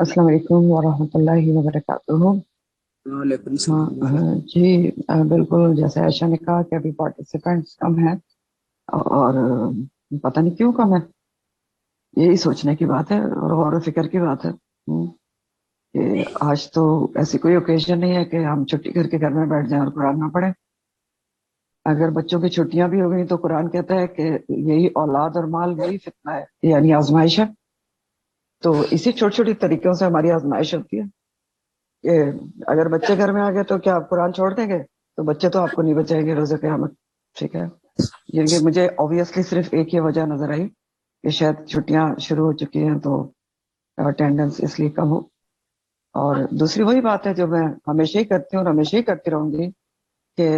السلام علیکم ورحمۃ اللہ وبرکاتہ۔ وعلیکم السلام جی بالکل جیسے عائشہ نے کہا کہ ابھی پارٹیسپینٹس کم ہیں اور پتہ نہیں کیوں کم ہے، یہی سوچنے کی بات ہے اور غور و فکر کی بات ہے کہ آج تو ایسی کوئی اوکیزن نہیں ہے کہ ہم چھٹی کر کے گھر میں بیٹھ جائیں اور قرآن نہ پڑھیں۔ اگر بچوں کی چھٹیاں بھی ہو گئی تو قرآن کہتا ہے کہ یہی اولاد اور مال وہی فتنہ ہے، یعنی آزمائش ہے۔ تو اسی چھوٹی چھوٹی طریقوں سے ہماری آزمائش ہوتی ہے کہ اگر بچے گھر میں آ گئے تو کیا آپ قرآن چھوڑ دیں گے؟ تو بچے تو آپ کو نہیں بچائیں گے روز قیامت، ٹھیک ہے؟ یہ مجھے obviously صرف ایک ہی وجہ نظر آئی کہ شاید چھٹیاں شروع ہو چکی ہیں تو اٹینڈنس اس لیے کم ہو، اور دوسری وہی بات ہے جو میں ہمیشہ ہی کرتی ہوں اور ہمیشہ ہی کرتی رہوں گی کہ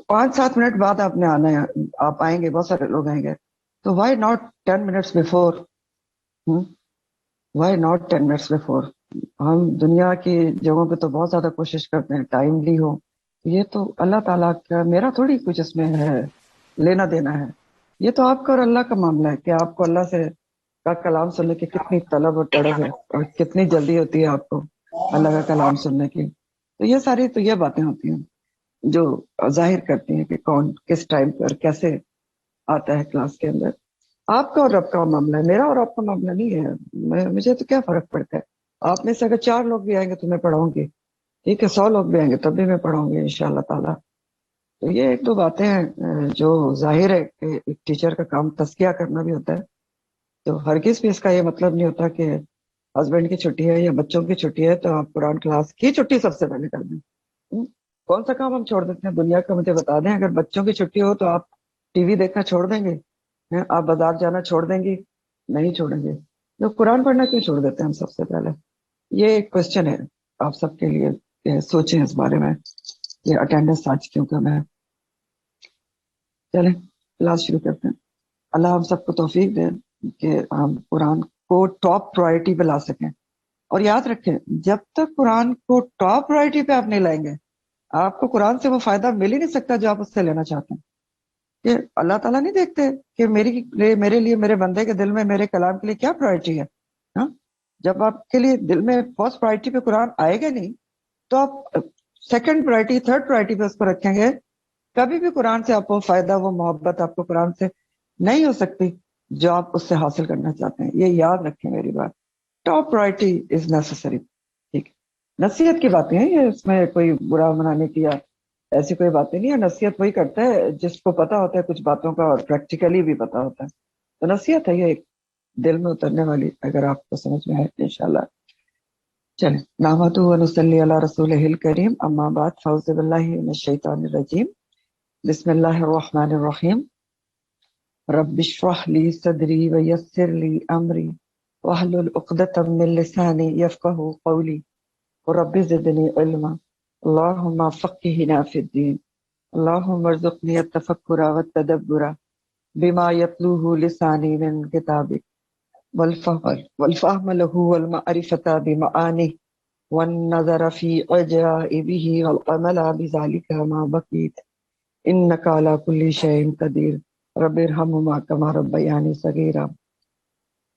5-7 منٹ بعد آپ نے آنا ہے، آپ آئیں گے، بہت سارے لوگ آئیں گے، تو why not 10 minutes before? Why not 10 minutes before? ہم دنیا کی جگہوں پہ تو بہت زیادہ کوشش کرتے ہیں ٹائملی ہو، یہ تو اللہ تعالیٰ کا، میرا تھوڑی کچھ اس میں ہے لینا دینا ہے، یہ تو آپ کا اور اللہ کا معاملہ ہے کہ آپ کو اللہ سے کا کلام سننے کی کتنی طلب اور تڑپ ہے اور کتنی جلدی ہوتی ہے آپ کو اللہ کا کلام سننے کی۔ تو یہ ساری تو یہ باتیں ہوتی ہیں جو ظاہر کرتی ہیں کہ کون کس ٹائم پر کیسے آتا ہے کلاس کے اندر۔ آپ کا اور رب کا معاملہ ہے، میرا اور آپ کا معاملہ نہیں ہے۔ مجھے تو کیا فرق پڑتا ہے؟ آپ میں سے اگر 4 لوگ بھی آئیں گے تو میں پڑھاؤں گی، ٹھیک ہے، 100 لوگ بھی آئیں گے تب بھی میں پڑھاؤں گی انشاءاللہ تعالیٰ۔ تو یہ ایک دو باتیں ہیں جو ظاہر ہے کہ ایک ٹیچر کا کام تزکیہ کرنا بھی ہوتا ہے، تو ہرگز بھی اس کا یہ مطلب نہیں ہوتا کہ ہسبینڈ کی چھٹی ہے یا بچوں کی چھٹی ہے تو آپ قرآن کلاس کی چھٹی سب سے پہلے کر دیں۔ کون سا کام ہم چھوڑ دیتے ہیں دنیا کا؟ مجھے بتا دیں، اگر بچوں کی چھٹی ہو تو آپ ٹی وی دیکھنا چھوڑ دیں گے؟ آپ بازار جانا چھوڑ دیں گی؟ نہیں چھوڑیں گے۔ تو قرآن پڑھنا کیوں چھوڑ دیتے ہیں ہم سب سے پہلے؟ یہ ایک کوشچن ہے آپ سب کے لیے کہ سوچیں اس بارے میں کہ اٹینڈنس آج کیوں کم ہے۔ چلیں کلاس شروع کرتے ہیں۔ اللہ ہم سب کو توفیق دے کہ ہم قرآن کو ٹاپ پرائرٹی پہ لا سکیں، اور یاد رکھیں جب تک قرآن کو ٹاپ پرائرٹی پہ آپ نہیں لائیں گے آپ کو قرآن سے وہ فائدہ مل ہی نہیں سکتا جو آپ اس سے لینا چاہتے ہیں۔ کہ اللہ تعالیٰ نہیں دیکھتے کہ میرے لیے میرے بندے کے دل میں میرے کلام کے لیے کیا پرائرٹی ہے؟ ہاں، جب آپ کے لیے دل میں فرسٹ پرائرٹی پہ قرآن آئے گا نہیں تو آپ سیکنڈ پرائرٹی تھرڈ پرائرٹی پہ اس کو رکھیں گے، کبھی بھی قرآن سے آپ کو فائدہ، وہ محبت آپ کو قرآن سے نہیں ہو سکتی جو آپ اس سے حاصل کرنا چاہتے ہیں۔ یہ یاد رکھیں میری بات، ٹاپ پرائرٹی از نیسسری، ٹھیک ہے؟ نصیحت کی باتیں ہیں یہ، اس میں کوئی برا منانے کی یا ایسی کوئی باتیں نہیں ہے۔ نصیحت وہی کرتا ہے جس کو پتا ہوتا ہے کچھ باتوں کا اور پریکٹیکلی بھی پتا ہوتا ہے، تو نصیحت ہے یہ ایک دل میں اترنے والی، اگر آپ کو سمجھ میں ہے انشاءاللہ۔ چلیں نحمدہ و نصلی علی رسولہ الکریم، اما بعد، فاعوذ باللہ من الشیطان الرجیم، بسم اللہ الرحمن الرحیم۔ رب اشرح لی صدری ویسر لی امری واحلل عقدۃ من لسانی یفقہوا قولی رب زدنی علما اللہم فقہنا فی الدین اللہم ارزقنی التفکر والتدبر بما یتلوہ لسانی من کتابک والفهم له والمعرفة بمعانه والنظر في عجائبه والعمل بذلك ما بقيت إنك على كل شيء قدير رب ارحمهما كما ربياني صغيرا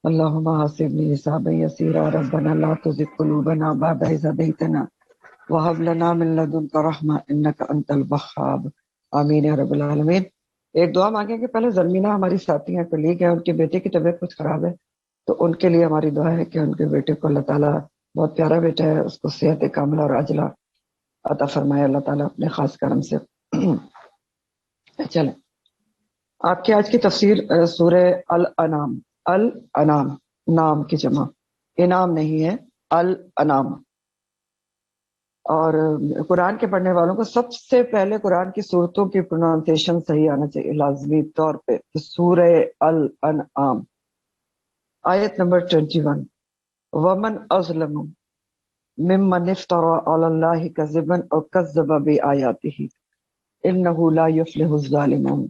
اللهم حاسبني حسابا يسيرا ربنا لا تزغ قلوبنا بعد إذ هديتنا وهب لنا من لدنك رحمة إنك أنت الوهاب آمین یا رب العالمین۔ ایک دعا مانگیں کہ پہلے زرمینہ ہماری ساتھی ہیں، کلیگ ہیں، ان کے بیٹے کی طبیعت کچھ خراب ہے، تو ان کے لیے ہماری دعا ہے کہ ان کے بیٹے کو اللہ تعالیٰ، بہت پیارا بیٹا ہے، اس کو صحت کاملہ اور عاجلہ عطا فرمائے اللہ تعالیٰ اپنے خاص کرم سے۔ چلیں آپ کی آج کی تفسیر سورہ الانعام، الانعام نام کی جمع، انعام نہیں ہے، الانعام۔ اور قرآن کے پڑھنے والوں کو سب سے پہلے قرآن کی صورتوں کی پروننسیشن صحیح آنا چاہیے لازمی طور پہ۔ سورہ الانعام آیت نمبر 21، ومن اظلم ممن افترى على الله كذبا او كذب بآياته انه لا يفلح الظالمون۔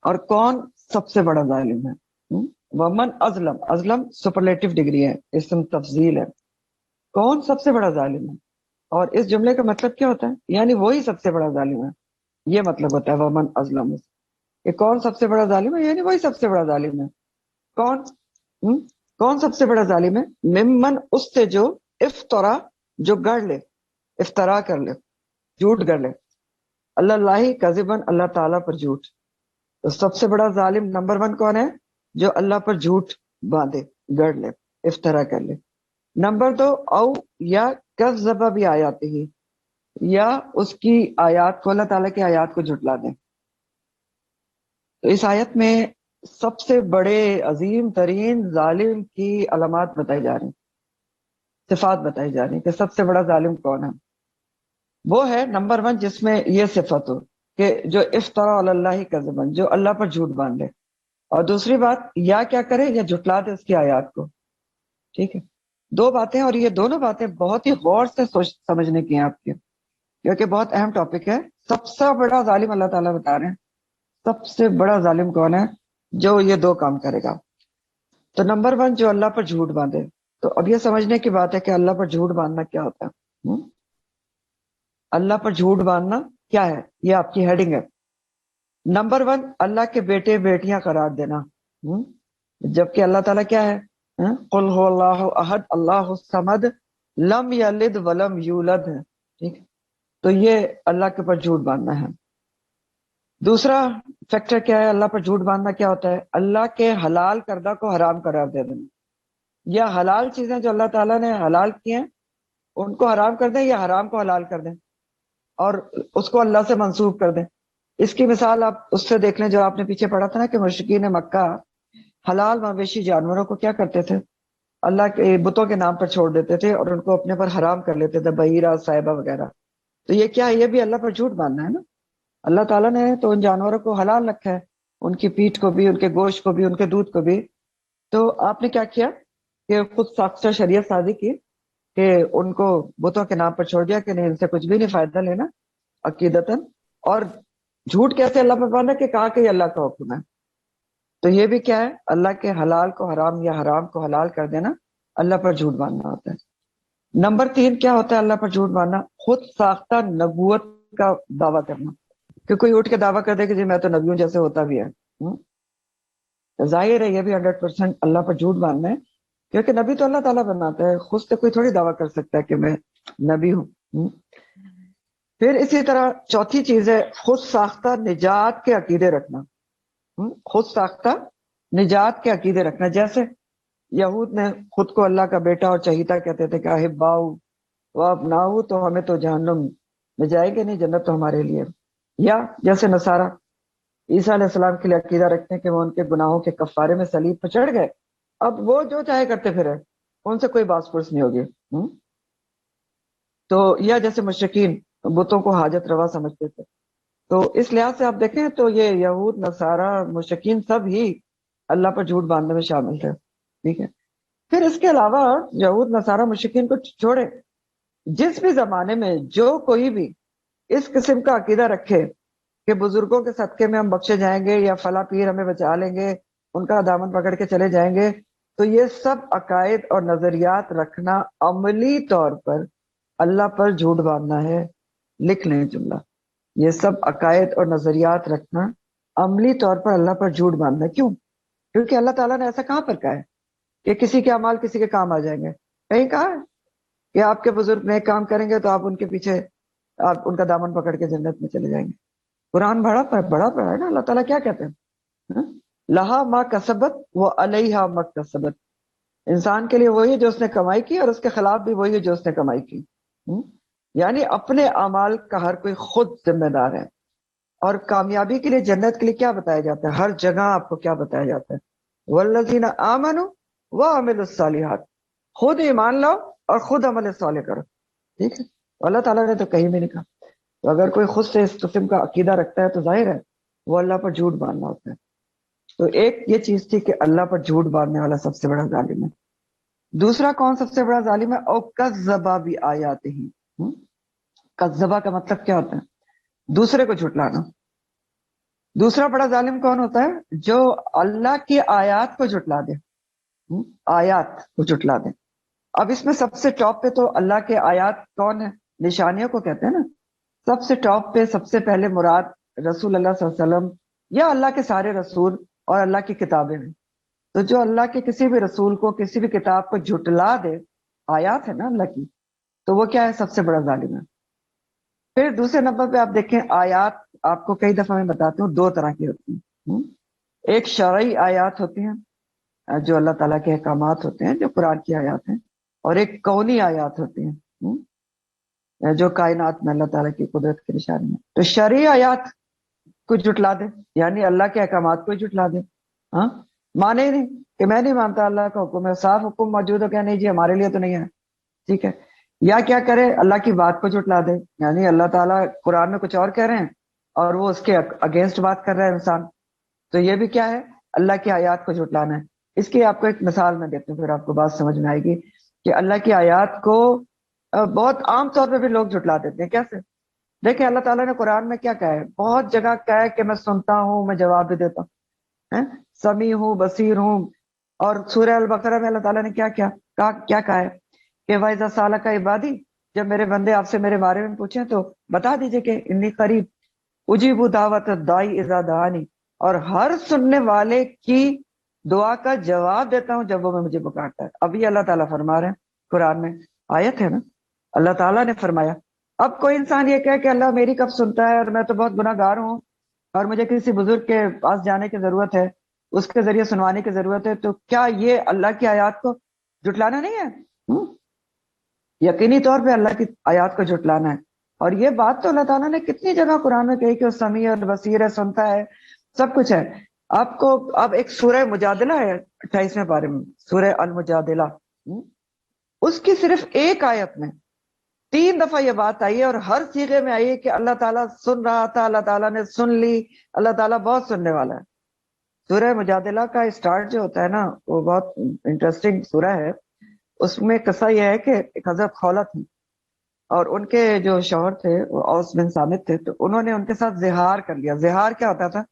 اور کون سب سے بڑا ظالم ہے؟ ومن اظلم، اظلم سپرلیٹو ڈگری ہے، اسم تفضیل ہے، کون سب سے بڑا ظالم ہے؟ اور اس جملے کا مطلب کیا ہوتا ہے؟ یعنی وہی سب سے بڑا ظالم ہے، یہ مطلب ہوتا ہے ومن اظلم، کہ کون سب سے بڑا ظالم ہے، یعنی وہی سب سے بڑا ظالم ہے۔ کون؟ کون سب سے بڑا ظالم ہے؟ ممن، اس سے جو افطرا، جو گڑ لے، افطرا کر لے، جھوٹ گڑ لے، اللہ کذبن، اللہ تعالیٰ پر جھوٹ. تو سب سے بڑا ظالم نمبر 1 کون ہے؟ جو اللہ پر جھوٹ باندھے، گڑ لے، افطرا کر لے. نمبر 2، او یا کذب بھی آیاتی ہی، یا اس کی آیات کو، اللہ تعالیٰ کی آیات کو جھٹلا دیں. تو اس آیت میں سب سے بڑے عظیم ترین ظالم کی علامات بتائی جا رہی ہیں، صفات بتائی جا رہی ہیں کہ سب سے بڑا ظالم کون ہے. وہ ہے نمبر 1 جس میں یہ صفت ہو کہ جو افطرا علی اللہ کذبا، جو اللہ پر جھوٹ باندھ لے. اور دوسری بات، یا کیا کرے، یا جھٹلا دے اس کی آیات کو. ٹھیک ہے، 2 باتیں، اور یہ دونوں باتیں بہت ہی غور سے سمجھنے کی ہیں آپ کے، کیونکہ بہت اہم ٹاپک ہے. سب سے بڑا ظالم اللہ تعالیٰ بتا رہے ہیں، سب سے بڑا ظالم کون ہے؟ جو یہ 2 کام کرے گا. تو نمبر 1 جو اللہ پر جھوٹ باندھے. تو اب یہ سمجھنے کی بات ہے کہ اللہ پر جھوٹ باندھنا کیا ہوتا ہے. اللہ پر جھوٹ باندھنا کیا ہے، یہ آپ کی ہیڈنگ ہے. نمبر 1، اللہ کے بیٹے بیٹیاں قرار دینا، جبکہ اللہ تعالیٰ کیا ہے؟ قل هو اللہ احد اللہ الصمد لم یلد ولم یولد ہے. ٹھیک، تو یہ اللہ کے پر جھوٹ باندھنا ہے. دوسرا فیکٹر کیا ہے؟ اللہ پر جھوٹ باندھنا کیا ہوتا ہے؟ اللہ کے حلال کردہ کو حرام قرار دے دینا، یا حلال چیزیں جو اللہ تعالیٰ نے حلال کی ہیں ان کو حرام کر دیں، یا حرام کو حلال کر دیں اور اس کو اللہ سے منسوب کر دیں. اس کی مثال آپ اس سے دیکھ لیں جو آپ نے پیچھے پڑھا تھا نا، کہ مشرکین مکہ حلال مویشی جانوروں کو کیا کرتے تھے؟ اللہ کے بتوں کے نام پر چھوڑ دیتے تھے اور ان کو اپنے پر حرام کر لیتے تھے، بحیرہ، صاحبہ وغیرہ. تو یہ کیا ہے؟ یہ بھی اللہ پر جھوٹ باندھنا ہے نا. اللہ تعالیٰ نے تو ان جانوروں کو حلال رکھا ہے، ان کی پیٹھ کو بھی، ان کے گوشت کو بھی، ان کے دودھ کو بھی. تو آپ نے کیا کیا کہ خود ساختہ شریعت سازی کی کہ ان کو بتوں کے نام پر چھوڑ دیا کہ نہیں، ان سے کچھ بھی نہیں فائدہ لینا عقیدتاً. اور جھوٹ کیسے اللہ پر باندھا کہ کہا کہ یہ اللہ کا حکم ہے. تو یہ بھی کیا ہے؟ اللہ کے حلال کو حرام یا حرام کو حلال کر دینا، اللہ پر جھوٹ باندھنا ہوتا ہے. نمبر 3 کیا ہوتا ہے اللہ پر جھوٹ باندھنا؟ خود ساختہ نبوت کا دعویٰ کرنا، کہ کوئی اٹھ کے دعویٰ کر دے کہ جی میں تو نبیوں جیسے ہوتا بھی ہے. ظاہر ہے یہ بھی 100% اللہ پر جھوٹ باندھنا ہے، کیونکہ نبی تو اللہ تعالیٰ بناتا ہے، خود سے کوئی تھوڑی دعویٰ کر سکتا ہے کہ میں نبی ہوں. پھر اسی طرح چوتھی چیز ہے خود ساختہ نجات کے عقیدے رکھنا. خود ساختہ نجات کے عقیدے رکھنا، جیسے یہود نے خود کو اللہ کا بیٹا اور چہیتا کہتے تھے کہ احباؤ و ابناؤ، تو ہمیں تو جہنم میں جائے گے نہیں، جنت تو ہمارے لیے. یا جیسے نصارہ عیسیٰ علیہ السلام کے لیے عقیدہ رکھتے ہیں کہ وہ ان کے گناہوں کے کفارے میں صلیب پہ چڑھ گئے، اب وہ جو چاہے کرتے پھرے، ان سے کوئی باس پرس نہیں ہوگی. تو یا جیسے مشرکین بتوں کو حاجت روا سمجھتے تھے. تو اس لحاظ سے آپ دیکھیں تو یہ یہود، نصارہ، مشرکین سب ہی اللہ پر جھوٹ باندھنے میں شامل تھے. ٹھیک ہے، پھر اس کے علاوہ یہود، نصارہ، مشرکین کو چھوڑے، جس بھی زمانے میں جو کوئی بھی اس قسم کا عقیدہ رکھے کہ بزرگوں کے صدقے میں ہم بخشے جائیں گے، یا فلاں پیر ہمیں بچا لیں گے، ان کا دامن پکڑ کے چلے جائیں گے، تو یہ سب عقائد اور نظریات رکھنا عملی طور پر اللہ پر جھوٹ باندھنا ہے. لکھ لیں جملہ، یہ سب عقائد اور نظریات رکھنا عملی طور پر اللہ پر جھوٹ باندھنا. کیوں؟ کیونکہ اللہ تعالیٰ نے ایسا کہاں پر کہا ہے کہ کسی کے اعمال کسی کے کام آ جائیں گے؟ کہیں کہا ہے کہ آپ کے بزرگ نیک کام کریں گے تو آپ ان کے پیچھے، آپ ان کا دامن پکڑ کے جنت میں چلے جائیں گے؟ قرآن بڑا پڑا ہے نا. اللہ تعالیٰ کیا کہتے ہیں؟ لہا ما کسبت و علیہا ما اکتسبت. انسان کے لیے وہی ہے جو اس نے کمائی کی، اور اس کے خلاف بھی وہی ہے جو اس نے کمائی کی. یعنی اپنے اعمال کا ہر کوئی خود ذمہ دار ہے. اور کامیابی کے لیے، جنت کے لیے کیا بتایا جاتا ہے؟ ہر جگہ آپ کو کیا بتایا جاتا ہے؟ والذین آمنوا وعملوا الصالحات، خود ایمان لاؤ اور خود عمل صالح کرو. ٹھیک ہے، اللہ تعالیٰ نے تو کہیں بھی نہیں کہا. تو اگر کوئی خود سے اس قسم کا عقیدہ رکھتا ہے تو ظاہر ہے وہ اللہ پر جھوٹ باندھنا ہوتا ہے. تو ایک یہ چیز تھی کہ اللہ پر جھوٹ باندھنے والا سب سے بڑا ظالم ہے. دوسرا کون سب سے بڑا ظالم ہے؟ او کذبا بآیاتہ. کذبا کا مطلب کیا ہوتا ہے؟ دوسرے کو جھٹلانا. دوسرا بڑا ظالم کون ہوتا ہے؟ جو اللہ کی آیات کو جھٹلا دے. آیات کو جھٹلا دے. اب اس میں سب سے ٹاپ پہ تو اللہ کے آیات کون ہے؟ نشانیوں کو کہتے ہیں نا. سب سے ٹاپ پہ سب سے پہلے مراد رسول اللہ صلی اللہ علیہ وسلم، یا اللہ کے سارے رسول اور اللہ کی کتابیں ہیں. تو جو اللہ کے کسی بھی رسول کو کسی بھی کتاب کو جھٹلا دے، آیات ہے نا اللہ کی، تو وہ کیا ہے؟ سب سے بڑا ظالم ہے۔ پھر دوسرے نمبر پہ آپ دیکھیں، آیات آپ کو کئی دفعہ میں بتاتی ہوں دو طرح کی ہوتی ہیں۔ ایک شرعی آیات ہوتی ہیں جو اللہ تعالیٰ کے احکامات ہوتے ہیں، جو قرآن کی آیات ہیں، اور ایک کونی آیات ہوتی ہیں جو کائنات میں اللہ تعالیٰ کی قدرت کی نشانی ہے۔ تو شرعی آیات کو جھٹلا دے، یعنی اللہ کے احکامات کو ہی جھٹلا دے، ہاں، مانے ہی نہیں کہ میں نہیں مانتا اللہ کا حکم ہے، صاف حکم موجود ہو، کہ نہیں جی ہمارے لیے تو نہیں ہے، ٹھیک ہے۔ یا کیا کرے؟ اللہ کی بات کو جھٹلا دے، یعنی اللہ تعالیٰ قرآن میں کچھ اور کہہ رہے ہیں اور وہ اس کے اگینسٹ بات کر رہا ہے انسان، تو یہ بھی کیا ہے؟ اللہ کی آیات کو جھٹلانا ہے۔ اس کی آپ کو ایک مثال میں دیتا ہوں، پھر آپ کو بات سمجھ میں آئے گی کہ اللہ کی آیات کو بہت عام طور پہ بھی لوگ جھٹلا دیتے ہیں۔ کیسے؟ دیکھیں اللہ تعالیٰ نے قرآن میں کیا کہا ہے؟ بہت جگہ کہا ہے کہ میں سنتا ہوں، میں جواب بھی دیتا ہوں، سمیع ہوں، بصیر ہوں۔ اور سورہ البقرہ میں اللہ تعالیٰ نے کیا کہا ہے کہ وَإِذَا سَأَلَكَ عِبَادِي، جب میرے بندے آپ سے میرے بارے میں پوچھیں تو بتا دیجئے کہ انی قریب اجیب دعوت الداعی اذا دعانی، اور ہر سننے والے کی دعا کا جواب دیتا ہوں جب وہ مجھے پکارتا ہے۔ اب یہ اللہ تعالیٰ فرما رہے ہیں قرآن میں، آیت ہے نا، اللہ تعالیٰ نے فرمایا۔ اب کوئی انسان یہ کہے کہ اللہ میری کب سنتا ہے، اور میں تو بہت گناہ گار ہوں اور مجھے کسی بزرگ کے پاس جانے کی ضرورت ہے، اس کے ذریعے سنوانے کی ضرورت ہے، تو کیا یہ اللہ کی آیات کو جھٹلانا نہیں ہے؟ یقینی طور پہ اللہ کی آیات کو جھٹلانا ہے۔ اور یہ بات تو اللہ تعالیٰ نے کتنی جگہ قرآن میں کہی کہ وہ سمیع اور بصیر ہے، سنتا ہے، سب کچھ ہے۔ آپ کو اب ایک سورہ مجادلہ ہے 28ویں پارے میں، سورہ المجادلہ، اس کی صرف ایک آیت میں 3 دفعہ یہ بات آئی ہے، اور ہر صیغے میں آئی ہے کہ اللہ تعالیٰ سن رہا تھا، اللہ تعالیٰ نے سن لی، اللہ تعالیٰ بہت سننے والا ہے۔ سورہ مجادلہ کا اسٹارٹ جو ہوتا ہے نا، وہ بہت انٹرسٹنگ سورہ ہے۔ اس میں قصہ یہ ہے کہ ایک حضرت خولہ تھی، اور ان کے جو شوہر تھے وہ اوس بن صامت تھے، تو انہوں نے ان کے ساتھ زہار کر لیا۔ زہار کیا ہوتا تھا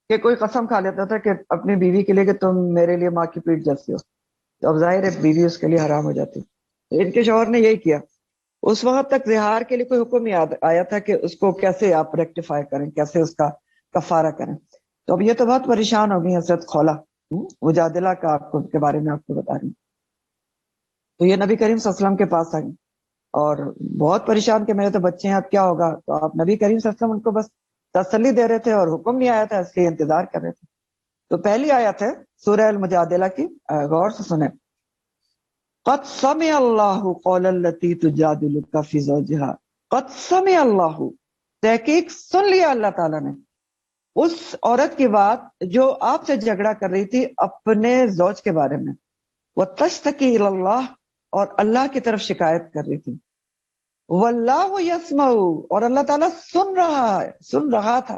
کہ کوئی قسم کھا لیتا تھا کہ اپنی بیوی کے لیے کہ تم میرے لیے ماں کی پیٹ جیسی ہو، تو اب ظاہر ہے بیوی اس کے لیے حرام ہو جاتی۔ تو ان کے شوہر نے یہی کیا۔ اس وقت تک زہار کے لیے کوئی حکم نہیں آیا تھا کہ اس کو کیسے آپ ریکٹیفائی کریں، کیسے اس کا کفارہ کریں۔ تو اب یہ تو بہت پریشان ہو گئی حضرت خولہ، مجادلہ کا آپ کو کے بارے میں آپ کو بتا رہی ہوں۔ تو یہ نبی کریم صلی اللہ علیہ وسلم کے پاس آئی اور بہت پریشان کہ میرے تو بچے ہیں، اب کیا ہوگا؟ تو آپ نبی کریم صلی اللہ علیہ وسلم ان کو بس تسلی دے رہے تھے، اور حکم نہیں آیا تھا اس لیے انتظار کر رہے تھے۔ تو پہلی آیت ہے سورہ المجادلہ کی، غور سے سنیں۔ قد سمع اللہ قول التی تجادلک فی زوجہا، قد سمع اللہ، تحقیق سن لیا اللہ تعالیٰ نے اس عورت کی بات جو آپ سے جھگڑا کر رہی تھی اپنے زوج کے بارے میں، وتشتکی الی اللہ، اور اللہ کی طرف شکایت کر رہی تھی، واللہ یسمع، اور اللہ تعالیٰ سن رہا ہے، سن رہا تھا،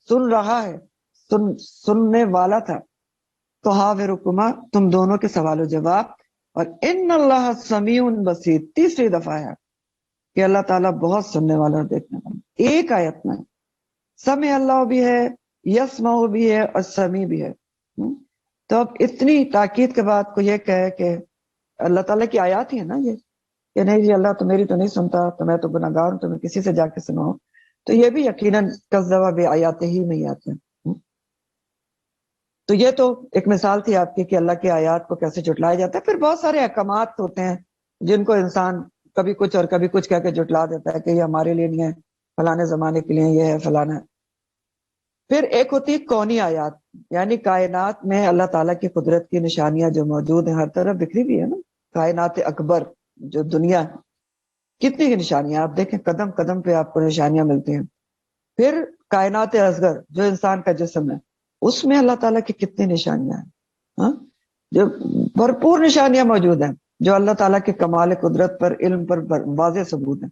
سن رہا ہے، سننے والا تھا۔ تو حاورکما، تم دونوں کے سوال و جواب، اور ان اللہ سمیع بصیر، تیسری دفعہ ہے کہ اللہ تعالیٰ بہت سننے والا اور دیکھنے والا۔ ایک آیت میں سمع اللہ بھی ہے، یسمع بھی ہے، اور سمیع بھی ہے۔ تو اب اتنی تاکید کے بعد کو یہ کہے کہ اللہ تعالیٰ کی آیات ہی ہے نا یہ، کہ نہیں جی اللہ تو میری تو نہیں سنتا، تو میں تو گناہ گار ہوں، تو میں کسی سے جا کے سناؤں، تو یہ بھی یقیناً کذب بآیاتہ ہی میں ہی آتے ہیں۔ تو یہ تو ایک مثال تھی آپ کی کہ اللہ کی آیات کو کیسے جھٹلایا جاتا ہے۔ پھر بہت سارے احکامات ہوتے ہیں جن کو انسان کبھی کچھ اور کبھی کچھ کہہ کے جھٹلا دیتا ہے کہ یہ ہمارے لیے نہیں ہے، فلانے زمانے کے لیے یہ ہے، فلانا۔ پھر ایک ہوتی ہے کونی آیات، یعنی کائنات میں اللہ تعالیٰ کی قدرت کی نشانیاں جو موجود ہیں، ہر طرف بکھری بھی ہے نا، کائنات اکبر جو دنیا ہے، کتنی کی نشانیاں آپ دیکھیں، قدم قدم پہ آپ کو نشانیاں ملتی ہیں۔ پھر کائنات اصغر جو انسان کا جسم ہے، اس میں اللہ تعالیٰ کی کتنی نشانیاں ہیں، ہاں، جو بھرپور نشانیاں موجود ہیں، جو اللہ تعالیٰ کے کمال قدرت پر، علم پر واضح ثبوت ہیں۔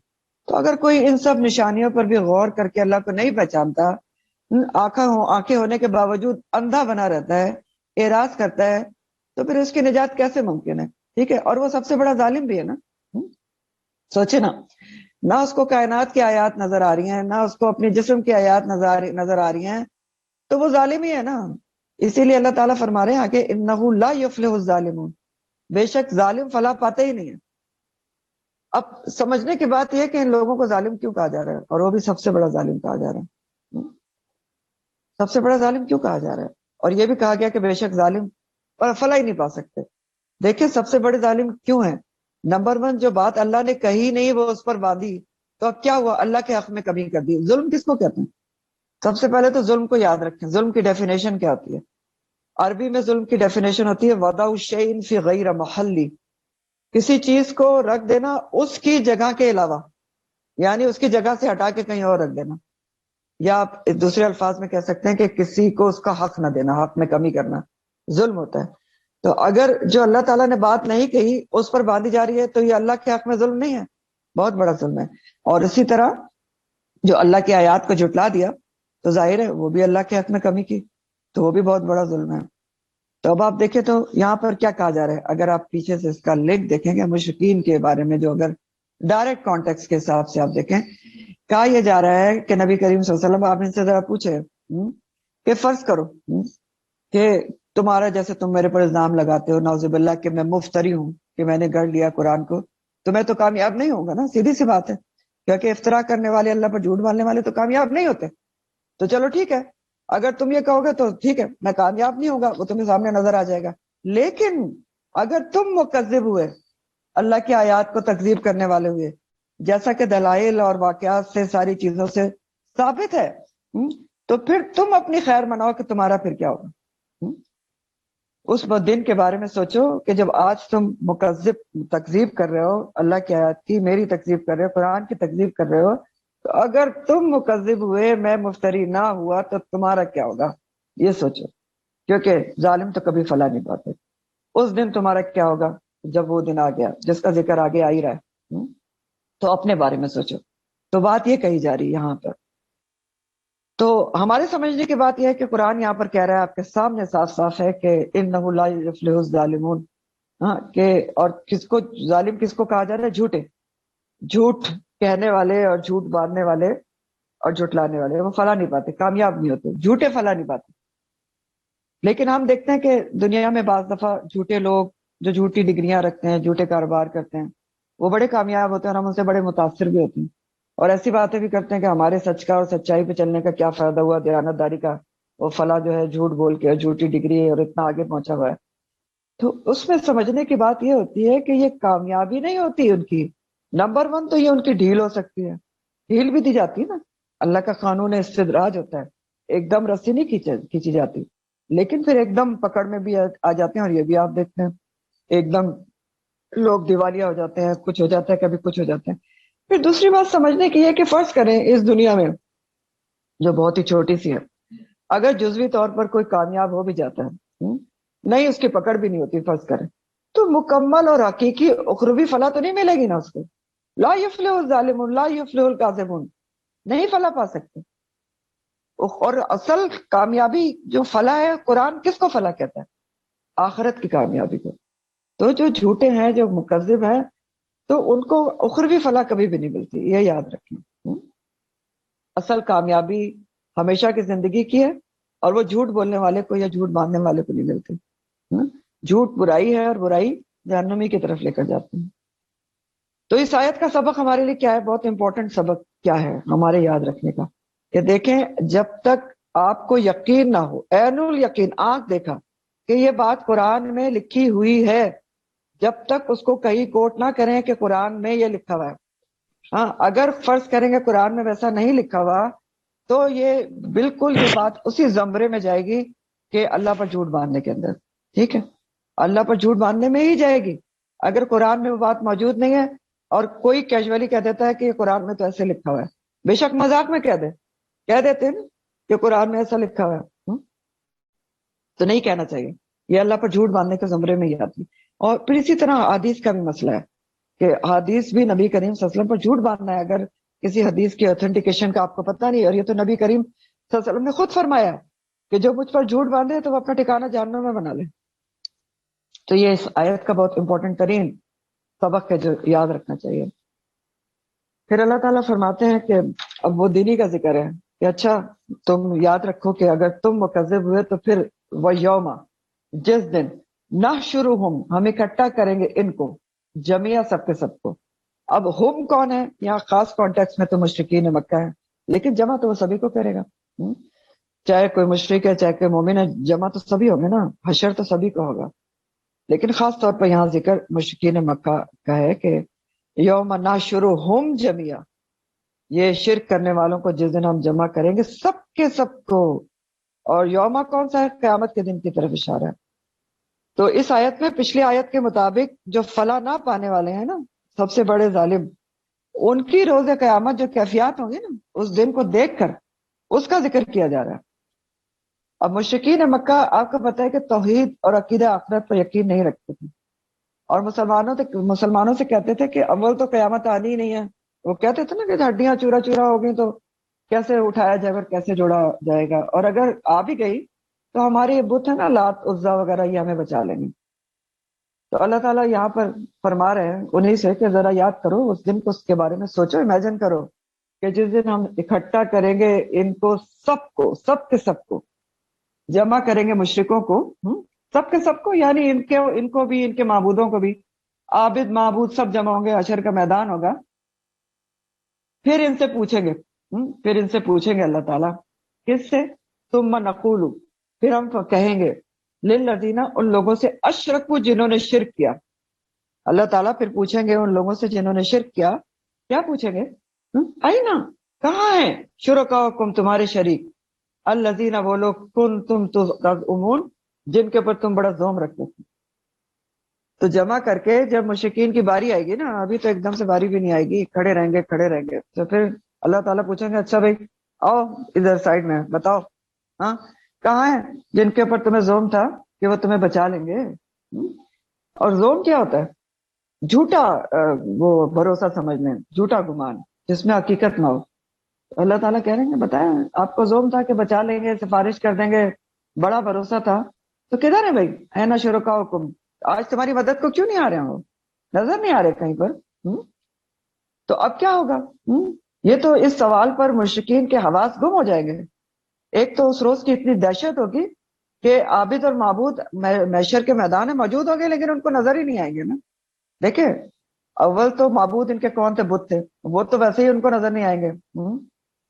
تو اگر کوئی ان سب نشانیوں پر بھی غور کر کے اللہ کو نہیں پہچانتا، آنکھیں ہونے کے باوجود اندھا بنا رہتا ہے، اعراض کرتا ہے، تو پھر اس کی نجات کیسے ممکن ہے؟ ٹھیک ہے، اور وہ سب سے بڑا ظالم بھی ہے نا۔ سوچے نا، نہ اس کو کائنات کی آیات نظر آ رہی ہیں، نہ اس کو اپنے جسم کی آیات نظر آ رہی ہیں، تو وہ ظالم ہی ہے نا۔ اسی لیے اللہ تعالیٰ فرما رہے ہیں آگے، انہ لا یفلح الظالمون، بے شک ظالم فلاح پاتے ہی نہیں ہے۔ اب سمجھنے کی بات یہ کہ ان لوگوں کو ظالم کیوں کہا جا رہا ہے، اور وہ بھی سب سے بڑا ظالم کہا جا رہا ہے، سب سے بڑا ظالم کیوں کہا جا رہا ہے؟ اور یہ بھی کہا گیا کہ بے شک ظالم اور فلاح ہی نہیں پا سکتے. دیکھیں سب سے بڑے ظالم کیوں ہیں؟ نمبر 1 جو بات اللہ نے کہی نہیں وہ اس پر باندھی، تو اب کیا ہوا؟ اللہ کے حق میں کمی کر دی. ظلم کس کو کہتے ہیں؟ سب سے پہلے تو ظلم کو یاد رکھیں. ظلم کی ڈیفینیشن کیا ہوتی ہے؟ عربی میں ظلم کی ڈیفینیشن ہوتی ہے وضع الشیء فی غیر محلی، کسی چیز کو رکھ دینا اس کی جگہ کے علاوہ، یعنی اس کی جگہ سے ہٹا کے کہیں اور رکھ دینا. یا آپ دوسرے الفاظ میں کہہ سکتے ہیں کہ کسی کو اس کا حق نہ دینا، حق میں کمی کرنا ظلم ہوتا ہے. تو اگر جو اللہ تعالیٰ نے بات نہیں کہی اس پر باندھی جا رہی ہے تو یہ اللہ کے حق میں ظلم نہیں ہے؟ بہت بڑا ظلم ہے. اور اسی طرح جو اللہ کی آیات کو جھٹلا دیا تو ظاہر ہے وہ بھی اللہ کے حق میں کمی کی، تو وہ بھی بہت بڑا ظلم ہے. تو اب آپ دیکھیں تو یہاں پر کیا کہا جا رہا ہے؟ اگر آپ پیچھے سے اس کا لنک دیکھیں گے مشرکین کے بارے میں، جو اگر ڈائریکٹ کانٹیکس کے حساب سے آپ دیکھیں، کہا یہ جا رہا ہے کہ نبی کریم صلی اللہ علیہ وسلم آپ ان سے ذرا پوچھے کہ فرض کرو کہ تمہارا جیسے تم میرے پر الزام لگاتے ہو نعوذ باللہ کہ میں مفتری ہوں، کہ میں نے گڑھ لیا قرآن کو، تو میں تو کامیاب نہیں ہوں گا نا، سیدھی سی بات ہے. کیونکہ افطرا کرنے والے، اللہ پر جھوٹ مارنے والے تو کامیاب نہیں ہوتے. تو چلو ٹھیک ہے، اگر تم یہ کہو گے تو ٹھیک ہے، میں کامیاب نہیں ہوں گا، وہ تمہیں سامنے نظر آ جائے گا. لیکن اگر تم مکذب ہوئے، اللہ کی آیات کو تکذیب کرنے والے ہوئے، جیسا کہ دلائل اور واقعات سے ساری چیزوں سے ثابت ہے، تو پھر تم اپنی خیر مناؤ کہ تمہارا پھر کیا ہوگا. اس دن کے بارے میں سوچو کہ جب آج تم تکذیب کر رہے ہو اللہ کی آیات کی، میری تکذیب کر رہے ہو، قرآن کی تکذیب کر رہے ہو، تو اگر تم مکذب ہوئے، میں مفتری نہ ہوا، تو تمہارا کیا ہوگا یہ سوچو. کیونکہ ظالم تو کبھی فلاح نہیں پاتے. اس دن تمہارا کیا ہوگا جب وہ دن آ گیا جس کا ذکر آگے آ ہی رہا ہے. تو اپنے بارے میں سوچو. تو بات یہ کہی جا رہی ہے یہاں پر. تو ہمارے سمجھنے کی بات یہ ہے کہ قرآن یہاں پر کہہ رہا ہے، آپ کے سامنے صاف صاف ہے کہ انہ لا یفلح الظالمون. ہاں کہ اور کس کو ظالم کس کو کہا جا رہا ہے؟ جھوٹے، جھوٹ کہنے والے اور جھوٹ باندھنے والے اور جھٹلانے والے، وہ فلاح نہیں پاتے، کامیاب نہیں ہوتے، جھوٹے فلاح نہیں پاتے. لیکن ہم دیکھتے ہیں کہ دنیا میں بعض دفعہ جھوٹے لوگ جو جھوٹی ڈگریاں رکھتے ہیں، جھوٹے کاروبار کرتے ہیں، وہ بڑے کامیاب ہوتے ہیں اور ہم ان سے بڑے متاثر بھی ہوتے ہیں، اور ایسی باتیں بھی کرتے ہیں کہ ہمارے سچ کا اور سچائی پہ چلنے کا کیا فائدہ ہوا، دیانت داری کا، وہ فلاں جو ہے جھوٹ بول کے جھوٹی ڈگری ہے اور اتنا آگے پہنچا ہوا ہے. تو اس میں سمجھنے کی بات یہ ہوتی ہے کہ یہ کامیابی نہیں ہوتی ان کی. نمبر 1 تو یہ ان کی ڈھیل ہو سکتی ہے، ڈھیل بھی دی جاتی ہے نا، اللہ کا قانون استدراج ہوتا ہے، ایک دم رسی نہیں کھینچی جاتی، لیکن پھر ایک دم پکڑ میں بھی آ جاتے ہیں. اور یہ بھی آپ دیکھتے ہیں ایک دم لوگ دیوالیہ ہو جاتے ہیں، کچھ ہو جاتا ہے، کبھی کچھ ہو جاتے ہیں. پھر دوسری بات سمجھنے کی ہے کہ فرض کریں اس دنیا میں جو بہت ہی چھوٹی سی ہے، اگر جزوی طور پر کوئی کامیاب ہو بھی جاتا ہے، نہیں اس کی پکڑ بھی نہیں ہوتی فرض کریں، تو مکمل اور حقیقی اخروی فلاح تو نہیں ملے گی نا اس کو. لا یفلح الظالمون لا یفلح الکاذبون، نہیں فلاح پا سکتے. اور اصل کامیابی جو فلاح ہے، قرآن کس کو فلاح کہتا ہے؟ آخرت کی کامیابی کو. تو جو جھوٹے ہیں، جو مکذب ہیں، تو ان کو اخروی فلاح کبھی بھی نہیں ملتی، یہ یاد رکھیں. اصل کامیابی ہمیشہ کی زندگی کی ہے، اور وہ جھوٹ بولنے والے کو یا جھوٹ باندھنے والے کو نہیں ملتی. جھوٹ برائی ہے اور برائی جہنمی کی طرف لے کر جاتی ہے. تو اس آیت کا سبق ہمارے لیے کیا ہے؟ بہت امپورٹنٹ سبق کیا ہے ہمارے یاد رکھنے کا؟ کہ دیکھیں جب تک آپ کو یقین نہ ہو، عین الیقین، آنکھ دیکھا کہ یہ بات قرآن میں لکھی ہوئی ہے، جب تک اس کو کہیں کوٹ نہ کریں کہ قرآن میں یہ لکھا ہوا ہے. ہاں اگر فرض کریں گے قرآن میں ویسا نہیں لکھا ہوا، تو یہ بالکل یہ بات اسی زمرے میں جائے گی کہ اللہ پر جھوٹ باندھنے کے اندر. ٹھیک ہے، اللہ پر جھوٹ باندھنے میں ہی جائے گی. اگر قرآن میں وہ بات موجود نہیں ہے اور کوئی کیجولی کہہ دیتا ہے کہ یہ قرآن میں تو ایسے لکھا ہوا ہے، بے شک مذاق میں کہہ دیتے ہیں کہ قرآن میں ایسا لکھا ہوا ہے، تو نہیں کہنا چاہیے. یہ اللہ پر جھوٹ باندھنے کے زمرے میں ہی آتی. اور پھر اسی طرح حدیث کا بھی مسئلہ ہے کہ حدیث بھی نبی کریم صلی اللہ علیہ وسلم پر جھوٹ باندھنا ہے اگر کسی حدیث کی اوتھینٹیکیشن کا آپ کو پتہ نہیں. اور یہ تو نبی کریم صلی اللہ علیہ وسلم نے خود فرمایا ہے کہ جو مجھ پر جھوٹ باندھے تو وہ اپنا ٹھکانہ جہنم میں بنا لے. تو یہ اس آیت کا بہت امپورٹنٹ ترین سبق ہے جو یاد رکھنا چاہیے. پھر اللہ تعالیٰ فرماتے ہیں کہ اب وہ دینی کا ذکر ہے کہ اچھا تم یاد رکھو کہ اگر تم مکذب ہوئے تو پھر وہ یوما، جس دن نحشرہم، ہم اکٹھا کریں گے ان کو، جميعا، سب کے سب کو. اب ہم کون ہے؟ یہاں خاص کانٹیکس میں تو مشرکین مکہ ہے، لیکن جمع تو وہ سبھی کو کرے گا. چاہے کوئی مشرک ہے چاہے کوئی مومن ہے، جمع تو سبھی ہوں گے نا، حشر تو سبھی کو ہوگا. لیکن خاص طور پر یہاں ذکر مشرکین مکہ کا ہے کہ یوم نحشرہم جميعا، یہ شرک کرنے والوں کو جس دن ہم جمع کریں گے سب کے سب کو. اور یوم کون سا ہے؟ قیامت کے دن کی طرف اشارہ ہے. تو اس آیت میں پچھلی آیت کے مطابق جو فلاح نہ پانے والے ہیں نا، سب سے بڑے ظالم، ان کی روز قیامت جو کیفیات ہوں گی نا اس دن کو دیکھ کر اس کا ذکر کیا جا رہا ہے. اب مشرکین مکہ آپ کو پتہ ہے کہ توحید اور عقیدہ آخرت پر یقین نہیں رکھتے تھے، اور مسلمانوں سے کہتے تھے کہ اول تو قیامت آنی ہی نہیں ہے. وہ کہتے تھے نا کہ ہڈیاں چورا چورا ہو گئی تو کیسے اٹھایا جائے گا اور کیسے جوڑا جائے گا، اور اگر آ بھی گئی تو ہمارے بت ہے نا لات عزا وغیرہ یہ ہمیں بچا لیں گے. تو اللہ تعالیٰ یہاں پر فرما رہے ہیں انہیں سے کہ ذرا یاد کرو اس دن کو، اس کے بارے میں سوچو، امیجن کرو کہ جس دن ہم اکٹھا کریں گے ان کو سب کے سب کو جمع کریں گے، مشرکوں کو، سب کے سب کو، یعنی ان کو بھی، ان کے معبودوں کو بھی، عابد معبود سب جمع ہوں گے، حشر کا میدان ہوگا. پھر ان سے پوچھیں گے اللہ تعالیٰ کس سے؟ ثم نقول، پھر ہم کہیں گے للذین، ان لوگوں سے اشرکوا جنہوں نے شرک کیا. اللہ تعالیٰ پھر پوچھیں گے ان لوگوں سے جنہوں نے شرک کیا. کیا پوچھیں گے؟ اینا، کہاں ہیں شرکاؤکم، تمہارے شریک، الذین، وہ لوگ، کنتم تزعمون، جن کے اوپر تم بڑا زوم رکھتے تھے. تو جمع کر کے جب مشرکین کی باری آئے گی نا، ابھی تو ایک دم سے باری بھی نہیں آئے گی، کھڑے رہیں گے، تو پھر اللہ تعالیٰ پوچھیں گے اچھا بھائی آؤ ادھر سائڈ میں بتاؤ، ہاں کہاں ہیں جن کے اوپر تمہیں زوم تھا کہ وہ تمہیں بچا لیں گے. اور زوم کیا ہوتا ہے؟ جھوٹا وہ بھروسہ سمجھنے، جھوٹا گمان جس میں حقیقت نہ ہو. اللہ تعالیٰ کہہ رہے ہیں بتایا آپ کو زوم تھا کہ بچا لیں گے، سفارش کر دیں گے، بڑا بھروسہ تھا، تو کدھر ہے بھائی؟ اینا شرکاؤکم، آج تمہاری مدد کو کیوں نہیں آ رہے ہیں؟ وہ نظر نہیں آ رہے کہیں پر. تو اب کیا ہوگا؟ یہ تو اس سوال پر مشرکین کے حواس گم ہو جائیں گے. ایک تو اس روز کی اتنی دہشت ہوگی کہ عابد اور معبود محشر کے میدان میں موجود ہوں گے لیکن ان کو نظر ہی نہیں آئیں گے نا. دیکھیں اول تو معبود ان کے کون تھے؟ بت تھے، وہ تو ویسے ہی ان کو نظر نہیں آئیں گے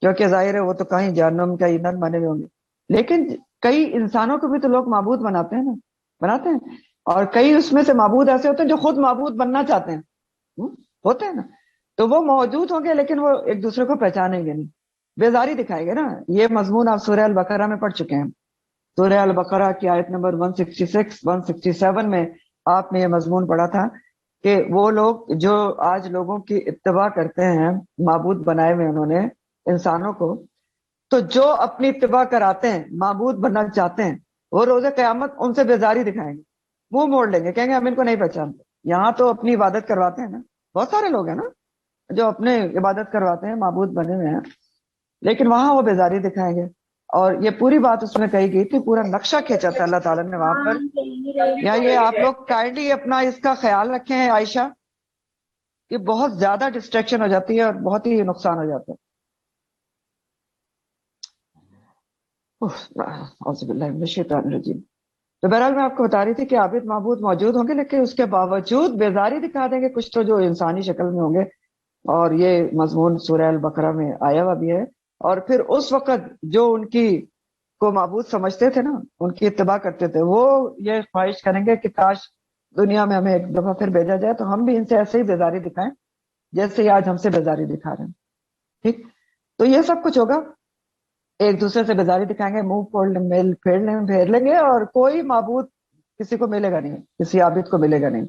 کیونکہ ظاہر ہے وہ تو کہیں جہنم کا ایندھن بنے ہوئے ہوں گے. لیکن کئی انسانوں کو بھی تو لوگ معبود بناتے ہیں نا، بناتے ہیں، اور کئی اس میں سے معبود ایسے ہوتے ہیں جو خود معبود بننا چاہتے ہیں، ہوتے ہیں نا. تو وہ موجود ہوں گے لیکن وہ ایک دوسرے کو پہچانیں گے نہیں، بیزاری دکھائیں گے نا. یہ مضمون آپ سورہ البقرہ میں پڑھ چکے ہیں. سورہ البقرہ کی آیت نمبر 166 167 میں آپ نے یہ مضمون پڑھا تھا کہ وہ لوگ جو آج لوگوں کی اتباع کرتے ہیں، معبود بنائے ہوئے انہوں نے انسانوں کو، تو جو اپنی اتباع کراتے ہیں، معبود بننا چاہتے ہیں، وہ روز قیامت ان سے بیزاری دکھائیں گے، منہ موڑ لیں گے، کہیں گے ہم ان کو نہیں پہچانتے. یہاں تو اپنی عبادت کرواتے ہیں نا، بہت سارے لوگ ہیں نا جو اپنے عبادت کرواتے ہیں، معبود بنے ہوئے ہیں، لیکن وہاں وہ بیزاری دکھائیں گے. اور یہ پوری بات اس میں کہی گئی تھی، پورا نقشہ کھینچا تھا اللہ تعالیٰ نے وہاں پر. یا یہ آپ لوگ کائنڈلی اپنا اس کا خیال رکھیں عائشہ، کہ بہت زیادہ ڈسٹریکشن ہو جاتی ہے اور بہت ہی نقصان ہو جاتا ہے. اعوذ باللہ من الشیطان الرجیم. تو بہرحال میں آپ کو بتا رہی تھی کہ عابد معبود موجود ہوں گے لیکن اس کے باوجود بیزاری دکھا دیں گے کچھ تو جو انسانی شکل میں ہوں گے. اور یہ مضمون سورہ البقرہ میں آیا ہوا بھی ہے. اور پھر اس وقت جو ان کی کو معبود سمجھتے تھے نا، ان کی اتباع کرتے تھے، وہ یہ خواہش کریں گے کہ کاش دنیا میں ہمیں ایک دفعہ پھر بھیجا جائے تو ہم بھی ان سے ایسے ہی بیزاری دکھائیں جیسے آج ہم سے بیزاری دکھا رہے ہیں. ٹھیک، تو یہ سب کچھ ہوگا. ایک دوسرے سے بیزاری دکھائیں گے، منہ پھیر لیں گے، اور کوئی معبود کسی کو ملے گا نہیں، کسی عابد کو ملے گا نہیں.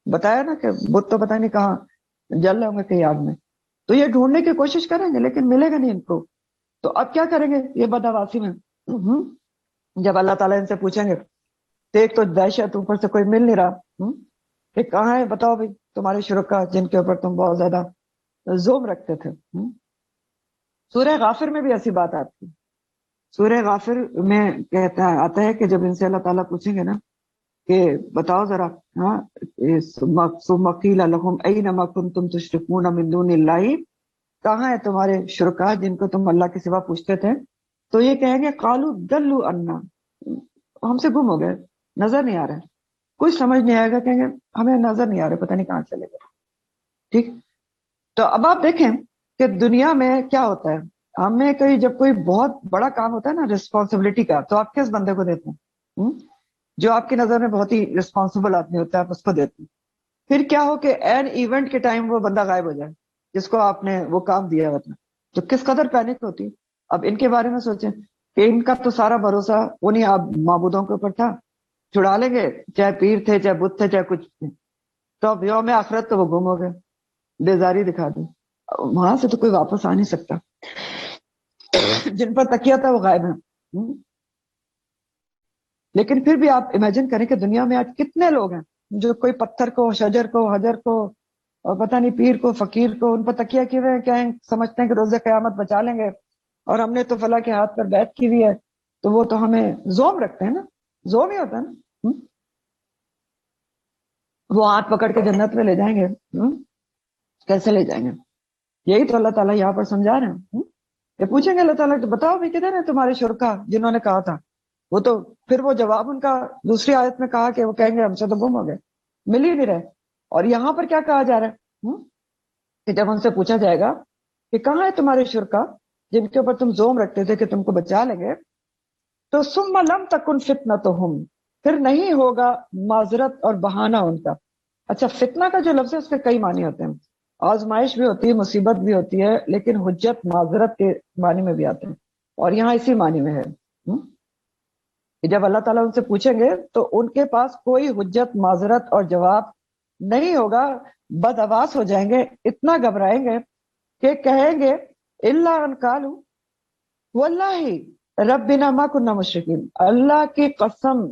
بتایا نا کہ بت تو پتہ نہیں کہاں جل رہے ہوں گے کہیں آگ میں. تو یہ ڈھونڈنے کی کوشش کریں گے لیکن ملے گا نہیں ان کو. تو اب کیا کریں گے یہ بدحواسی میں؟ جب اللہ تعالیٰ ان سے پوچھیں گے تو ایک تو دہشت، اوپر سے کوئی مل نہیں رہا کہ کہاں ہے بتاؤ بھائی تمہارے شرکا جن کے اوپر تم بہت زیادہ زوم رکھتے تھے. سورہ غافر میں بھی ایسی بات آتی ہے. سورہ غافر میں آتا ہے کہ جب ان سے اللہ تعالیٰ پوچھیں گے نا کہ بتاؤ ذرا، ثم قیل لہم این ما کنتم تشرکون من دون اللہ، کہاں ہے تمہارے شرکا جن کو تم اللہ کے سوا پوچھتے تھے؟ تو یہ کہیں گے قالوا ضلوا عنا، ہم سے گم ہو گئے، نظر نہیں آ رہے، کچھ سمجھ نہیں آئے گا، کہیں گے ہمیں نظر نہیں آ رہے، پتہ نہیں کہاں چلے گئے. ٹھیک، تو اب آپ دیکھیں کہ دنیا میں کیا ہوتا ہے. ہمیں جب کوئی بہت بڑا کام ہوتا ہے نا رسپانسبلٹی کا، تو آپ کس بندے کو دیتے ہیں؟ جو آپ کی نظر میں بہت ہی رسپانسبل آدمی ہوتا ہے آپ اس کو دیتے ہیں. پھر کیا ہو کہ این ایونٹ کے ٹائم وہ بندہ غائب ہو جائے جس کو آپ نے وہ کام دیا ہوتا ہے، تو کس قدر پینک ہوتی ہے. اب ان کے بارے میں سوچیں کہ ان کا تو سارا بھروسہ انہیں آپ معبودوں کے اوپر تھا، چھڑا لیں گے چاہے پیر تھے چاہے بت تھے چاہے کچھ تھے. تو اب یوم آخرت تو وہ گم ہو گئے، بیزاری دکھا دی، وہاں سے تو کوئی واپس آ نہیں سکتا. جن پر تکیہ تھا وہ غائب ہیں. لیکن پھر بھی آپ امیجن کریں کہ دنیا میں آج کتنے لوگ ہیں جو کوئی پتھر کو، شجر کو، حجر کو، اور پتہ نہیں پیر کو، فقیر کو، ان پر تکیہ کیے ہوئے ہیں، کیا ہیں سمجھتے ہیں کہ روز قیامت بچا لیں گے، اور ہم نے تو فلاں کے ہاتھ پر بیعت کی ہوئی ہے تو وہ تو ہمیں زوم رکھتے ہیں نا. زوم ہی ہوتا ہے نا. وہ ہاتھ پکڑ کے جنت میں لے جائیں گے. کیسے لے جائیں گے؟ یہی تو اللہ تعالیٰ یہاں پر سمجھا رہے ہیں. یہ پوچھیں گے اللہ تعالیٰ کہ بتاؤ بھی کدھر ہے تمہارے شرکا جنہوں نے کہا تھا. وہ تو پھر وہ جواب ان کا دوسری آیت میں کہا کہ وہ کہیں گے ہم سے تو گم ہو گئے، مل ہی نہیں رہے. اور یہاں پر کیا کہا جا رہا ہے کہ جب ان سے پوچھا جائے گا کہ کہاں ہے تمہارے شرکا جن کے اوپر تم زوم رکھتے تھے کہ تم کو بچا لیں گے، تو ثم لم تکن فتنتہم، پھر نہیں ہوگا معذرت اور بہانہ ان کا. اچھا، فتنہ کا جو لفظ ہے اس کے کئی معنی ہوتے ہیں. آزمائش بھی ہوتی ہے، مصیبت بھی ہوتی ہے، لیکن حجت معذرت کے معنی میں بھی آتے ہیں، اور یہاں اسی معنی میں ہے کہ جب اللہ تعالیٰ ان سے پوچھیں گے تو ان کے پاس کوئی حجت، معذرت اور جواب نہیں ہوگا. بدحواس ہو جائیں گے، اتنا گھبرائیں گے کہ کہیں گے اللہ ان قالوا واللہ ربنا ما کننا مشرکین، اللہ کی قسم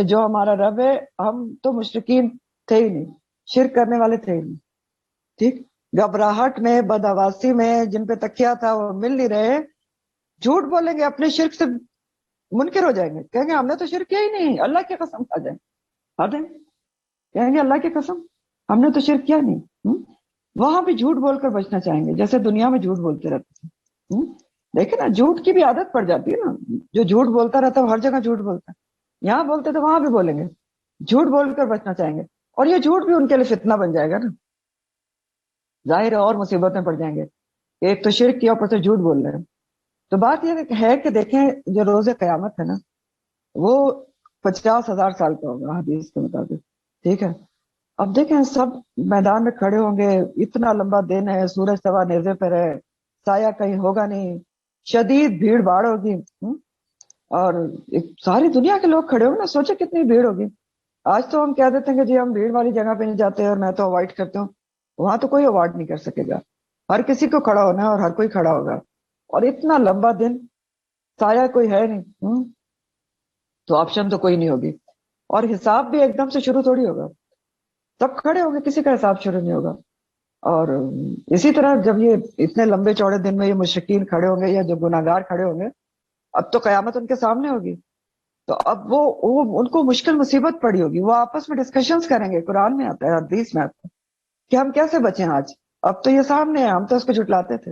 جو ہمارا رب ہے ہم تو مشرکین تھے ہی نہیں، شرک کرنے والے تھے ہی نہیں. ٹھیک، گھبراہٹ میں، بدحواسی میں، جن پہ تکیہ تھا وہ مل نہیں رہے، جھوٹ بولیں گے، اپنے شرک سے منکر ہو جائیں گے، کہیں گے ہم نے تو شرک کیا ہی نہیں، اللہ کی قسم کھا جائیں کہیں گے اللہ کی قسم ہم نے تو شرک کیا نہیں. وہاں بھی جھوٹ بول کر بچنا چاہیں گے جیسے دنیا میں جھوٹ بولتے رہتے تھے. دیکھیں نا، جھوٹ کی بھی عادت پڑ جاتی ہے نا. جو جھوٹ بولتا رہتا ہے وہ ہر جگہ جھوٹ بولتا ہے، یہاں بولتے تو وہاں بھی بولیں گے. جھوٹ بول کر بچنا چاہیں گے، اور یہ جھوٹ بھی ان کے لیے فتنہ بن جائے گا نا. ظاہر ہے اور مصیبت میں پڑ جائیں گے، ایک تو شرک کیا اوپر سے جھوٹ بول رہے ہیں. تو بات یہ ہے کہ دیکھیں جو روز قیامت ہے نا وہ 50,000 سال کا ہوگا حدیث کے مطابق. ٹھیک ہے، اب دیکھیں سب میدان میں کھڑے ہوں گے، اتنا لمبا دن ہے، سورج سوا نیزے پر ہے، سایہ کہیں ہوگا نہیں، شدید بھیڑ بھاڑ ہوگی. اور ساری دنیا کے لوگ کھڑے ہوں گے نا، سوچے کتنی بھیڑ ہوگی. آج تو ہم کہہ دیتے ہیں کہ جی ہم بھیڑ والی جگہ پہ نہیں جاتے اور میں تو اوائڈ کرتا ہوں. وہاں تو کوئی اوائڈ نہیں کر سکے گا، ہر کسی کو کھڑا ہونا ہے اور ہر کوئی کھڑا ہوگا. اور اتنا لمبا دن، سایہ کوئی ہے نہیں، تو آپشن تو کوئی نہیں ہوگی. اور حساب بھی ایک دم سے شروع تھوڑی ہوگا، سب کھڑے ہوں گے، کسی کا حساب شروع نہیں ہوگا. اور اسی طرح جب یہ اتنے لمبے چوڑے دن میں یہ مشرکین کھڑے ہوں گے یا جو گناہگار کھڑے ہوں گے، اب تو قیامت ان کے سامنے ہوگی. تو اب وہ ان کو مشکل مصیبت پڑی ہوگی، وہ آپس میں ڈسکشنز کریں گے. قرآن میں آتا ہے، حدیث میں آتا ہے کہ ہم کیسے بچیں آج، اب تو یہ سامنے ہے، ہم تو اس کو جھٹلاتے تھے.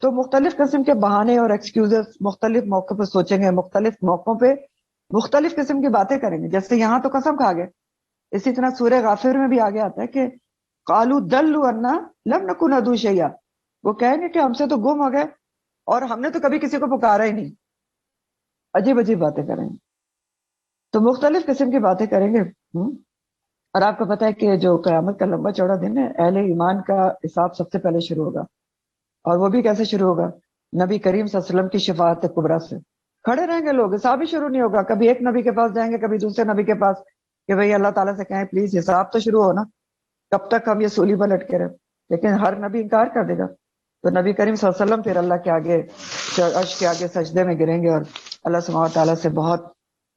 تو مختلف قسم کے بہانے اور ایکسکیوزز مختلف موقع پہ سوچیں گے، مختلف موقعوں پہ مختلف قسم کی باتیں کریں گے. جیسے یہاں تو قسم کھا گئے، اسی طرح سورہ غافر میں بھی آگے آتا ہے کہ قالوا دلوا عنا لم نکن ندعو شیئا، وہ کہیں گے کہ ہم سے تو گم ہو گئے اور ہم نے تو کبھی کسی کو پکارا ہی نہیں. عجیب عجیب باتیں کریں گے، تو مختلف قسم کی باتیں کریں گے. اور آپ کو پتا ہے کہ جو قیامت کا لمبا چوڑا دن ہے، اہل ایمان کا حساب سب سے پہلے شروع ہوگا. اور وہ بھی کیسے شروع ہوگا؟ نبی کریم صلی اللہ علیہ وسلم کی شفاعت کبریٰ سے. کھڑے رہیں گے لوگ، حساب ہی شروع نہیں ہوگا. کبھی ایک نبی کے پاس جائیں گے، کبھی دوسرے نبی کے پاس کہ بھئی اللہ تعالیٰ سے کہیں پلیز حساب تو شروع ہو نا، کب تک ہم یہ سولی پر لٹکے رہے. لیکن ہر نبی انکار کر دے گا. تو نبی کریم صلی اللہ علیہ وسلم پھر اللہ کے آگے، عرش کے آگے سجدے میں گریں گے اور اللہ سبحانہ تعالیٰ سے بہت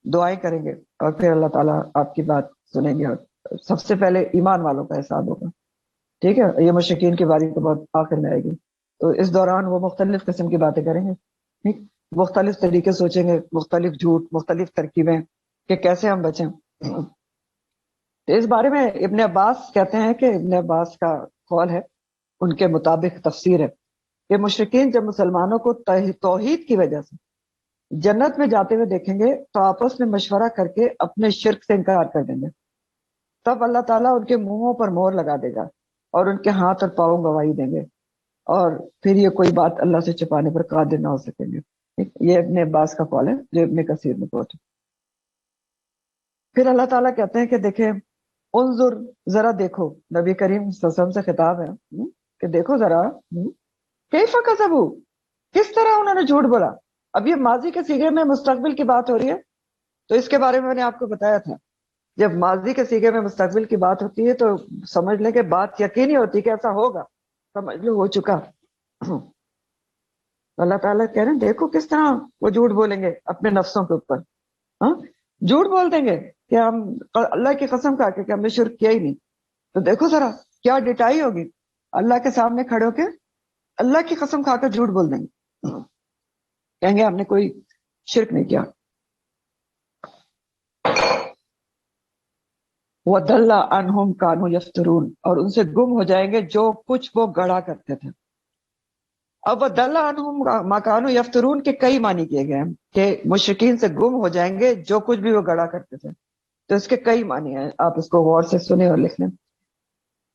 دعائیں کریں گے، اور پھر اللہ تعالیٰ آپ کی بات سنیں گے. اور سب سے پہلے ایمان والوں کا حساب ہوگا. ٹھیک ہے، یہ مشرکین کی باری تو بہت آخر میں آئے گی. تو اس دوران وہ مختلف قسم کی باتیں کریں گے، ٹھیک، مختلف طریقے سوچیں گے، مختلف جھوٹ، مختلف ترکیبیں کہ کیسے ہم بچیں. تو اس بارے میں ابن عباس کہتے ہیں کہ ابن عباس کا قول ہے، ان کے مطابق تفسیر ہے کہ مشرکین جب مسلمانوں کو توحید کی وجہ سے جنت میں جاتے ہوئے دیکھیں گے تو آپس میں مشورہ کر کے اپنے شرک سے انکار کر دیں گے. تب اللہ تعالیٰ ان کے منہوں پر مہر لگا دے گا اور ان کے ہاتھ اور پاؤں گواہی دیں گے، اور پھر یہ کوئی بات اللہ سے چھپانے پر قادر نہ ہو سکیں گے. یہ ابن عباس کا قول ہے جو ابن کثیر میں کوٹ ہے. پھر اللہ تعالیٰ کہتے ہیں کہ دیکھیں انظر، ذرا دیکھو، نبی کریم صلی اللہ علیہ وسلم سے خطاب ہے کہ دیکھو ذرا، کیف کذبوا، کس طرح انہوں نے جھوٹ بولا. اب یہ ماضی کے صیغے میں مستقبل کی بات ہو رہی ہے، تو اس کے بارے میں نے آپ کو بتایا تھا. جب ماضی کے صیغے میں مستقبل کی بات ہوتی ہے تو سمجھ لیں کہ بات یقینی ہوتی کہ ایسا ہوگا، سمجھ لو ہو چکا. اللہ تعالیٰ کہہ رہے ہیں دیکھو کس طرح وہ جھوٹ بولیں گے اپنے نفسوں کے اوپر. ہاں، جھوٹ بول دیں گے کہ ہم اللہ کی قسم کھا کے کہ ہم نے شرک کیا ہی نہیں. تو دیکھو ذرا کیا ڈٹائی ہوگی، اللہ کے سامنے کھڑے ہو کے اللہ کی قسم کھا کر جھوٹ بول دیں گے، کہیں گے ہم نے کوئی شرک نہیں کیا. وَضَلَّ عَنْهُمْ كَانُوا يَفْتَرُونَ، اور ان سے گم ہو جائیں گے جو کچھ وہ گڑا کرتے تھے. اب وَضَلَّ عَنْهُمْ مَا كَانُوا يَفْتَرُونَ کے کئی معنی کیے گئے ہیں کہ مشرکین سے گم ہو جائیں گے جو کچھ بھی وہ گڑا کرتے تھے. تو اس کے کئی معنی ہیں، آپ اس کو غور سے سنیں اور لکھ لیں.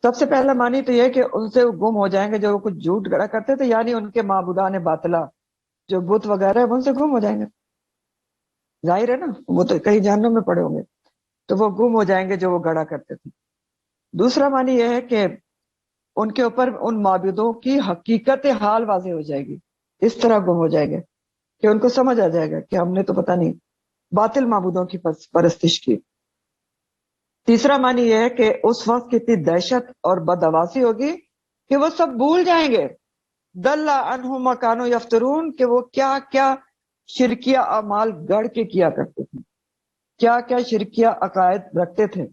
سب سے پہلا معنی تو یہ کہ ان سے گم ہو جائیں گے جو کچھ جھوٹ گڑا کرتے تھے، یعنی ان کے معبودان باطلہ جو بت وغیرہ ہے ان سے گم ہو جائیں گے. ظاہر ہے نا، وہ تو کئی جہنم میں پڑے ہوں گے، تو وہ گم ہو جائیں گے جو وہ گڑا کرتے تھے. دوسرا معنی یہ ہے کہ ان کے اوپر ان معبودوں کی حقیقت حال واضح ہو جائے گی، اس طرح گم ہو جائیں گے کہ ان کو سمجھ آ جائے گا کہ ہم نے تو پتہ نہیں باطل معبودوں کی پرستش کی. تیسرا معنی یہ ہے کہ اس وقت کتنی دہشت اور بدحواسی ہوگی کہ وہ سب بھول جائیں گے. دل عنہم ما کانوا یفترون، کہ وہ کیا کیا شرکیہ اعمال گڑھ کے کیا کرتے تھے، کیا کیا شرکیہ عقائد رکھتے تھے،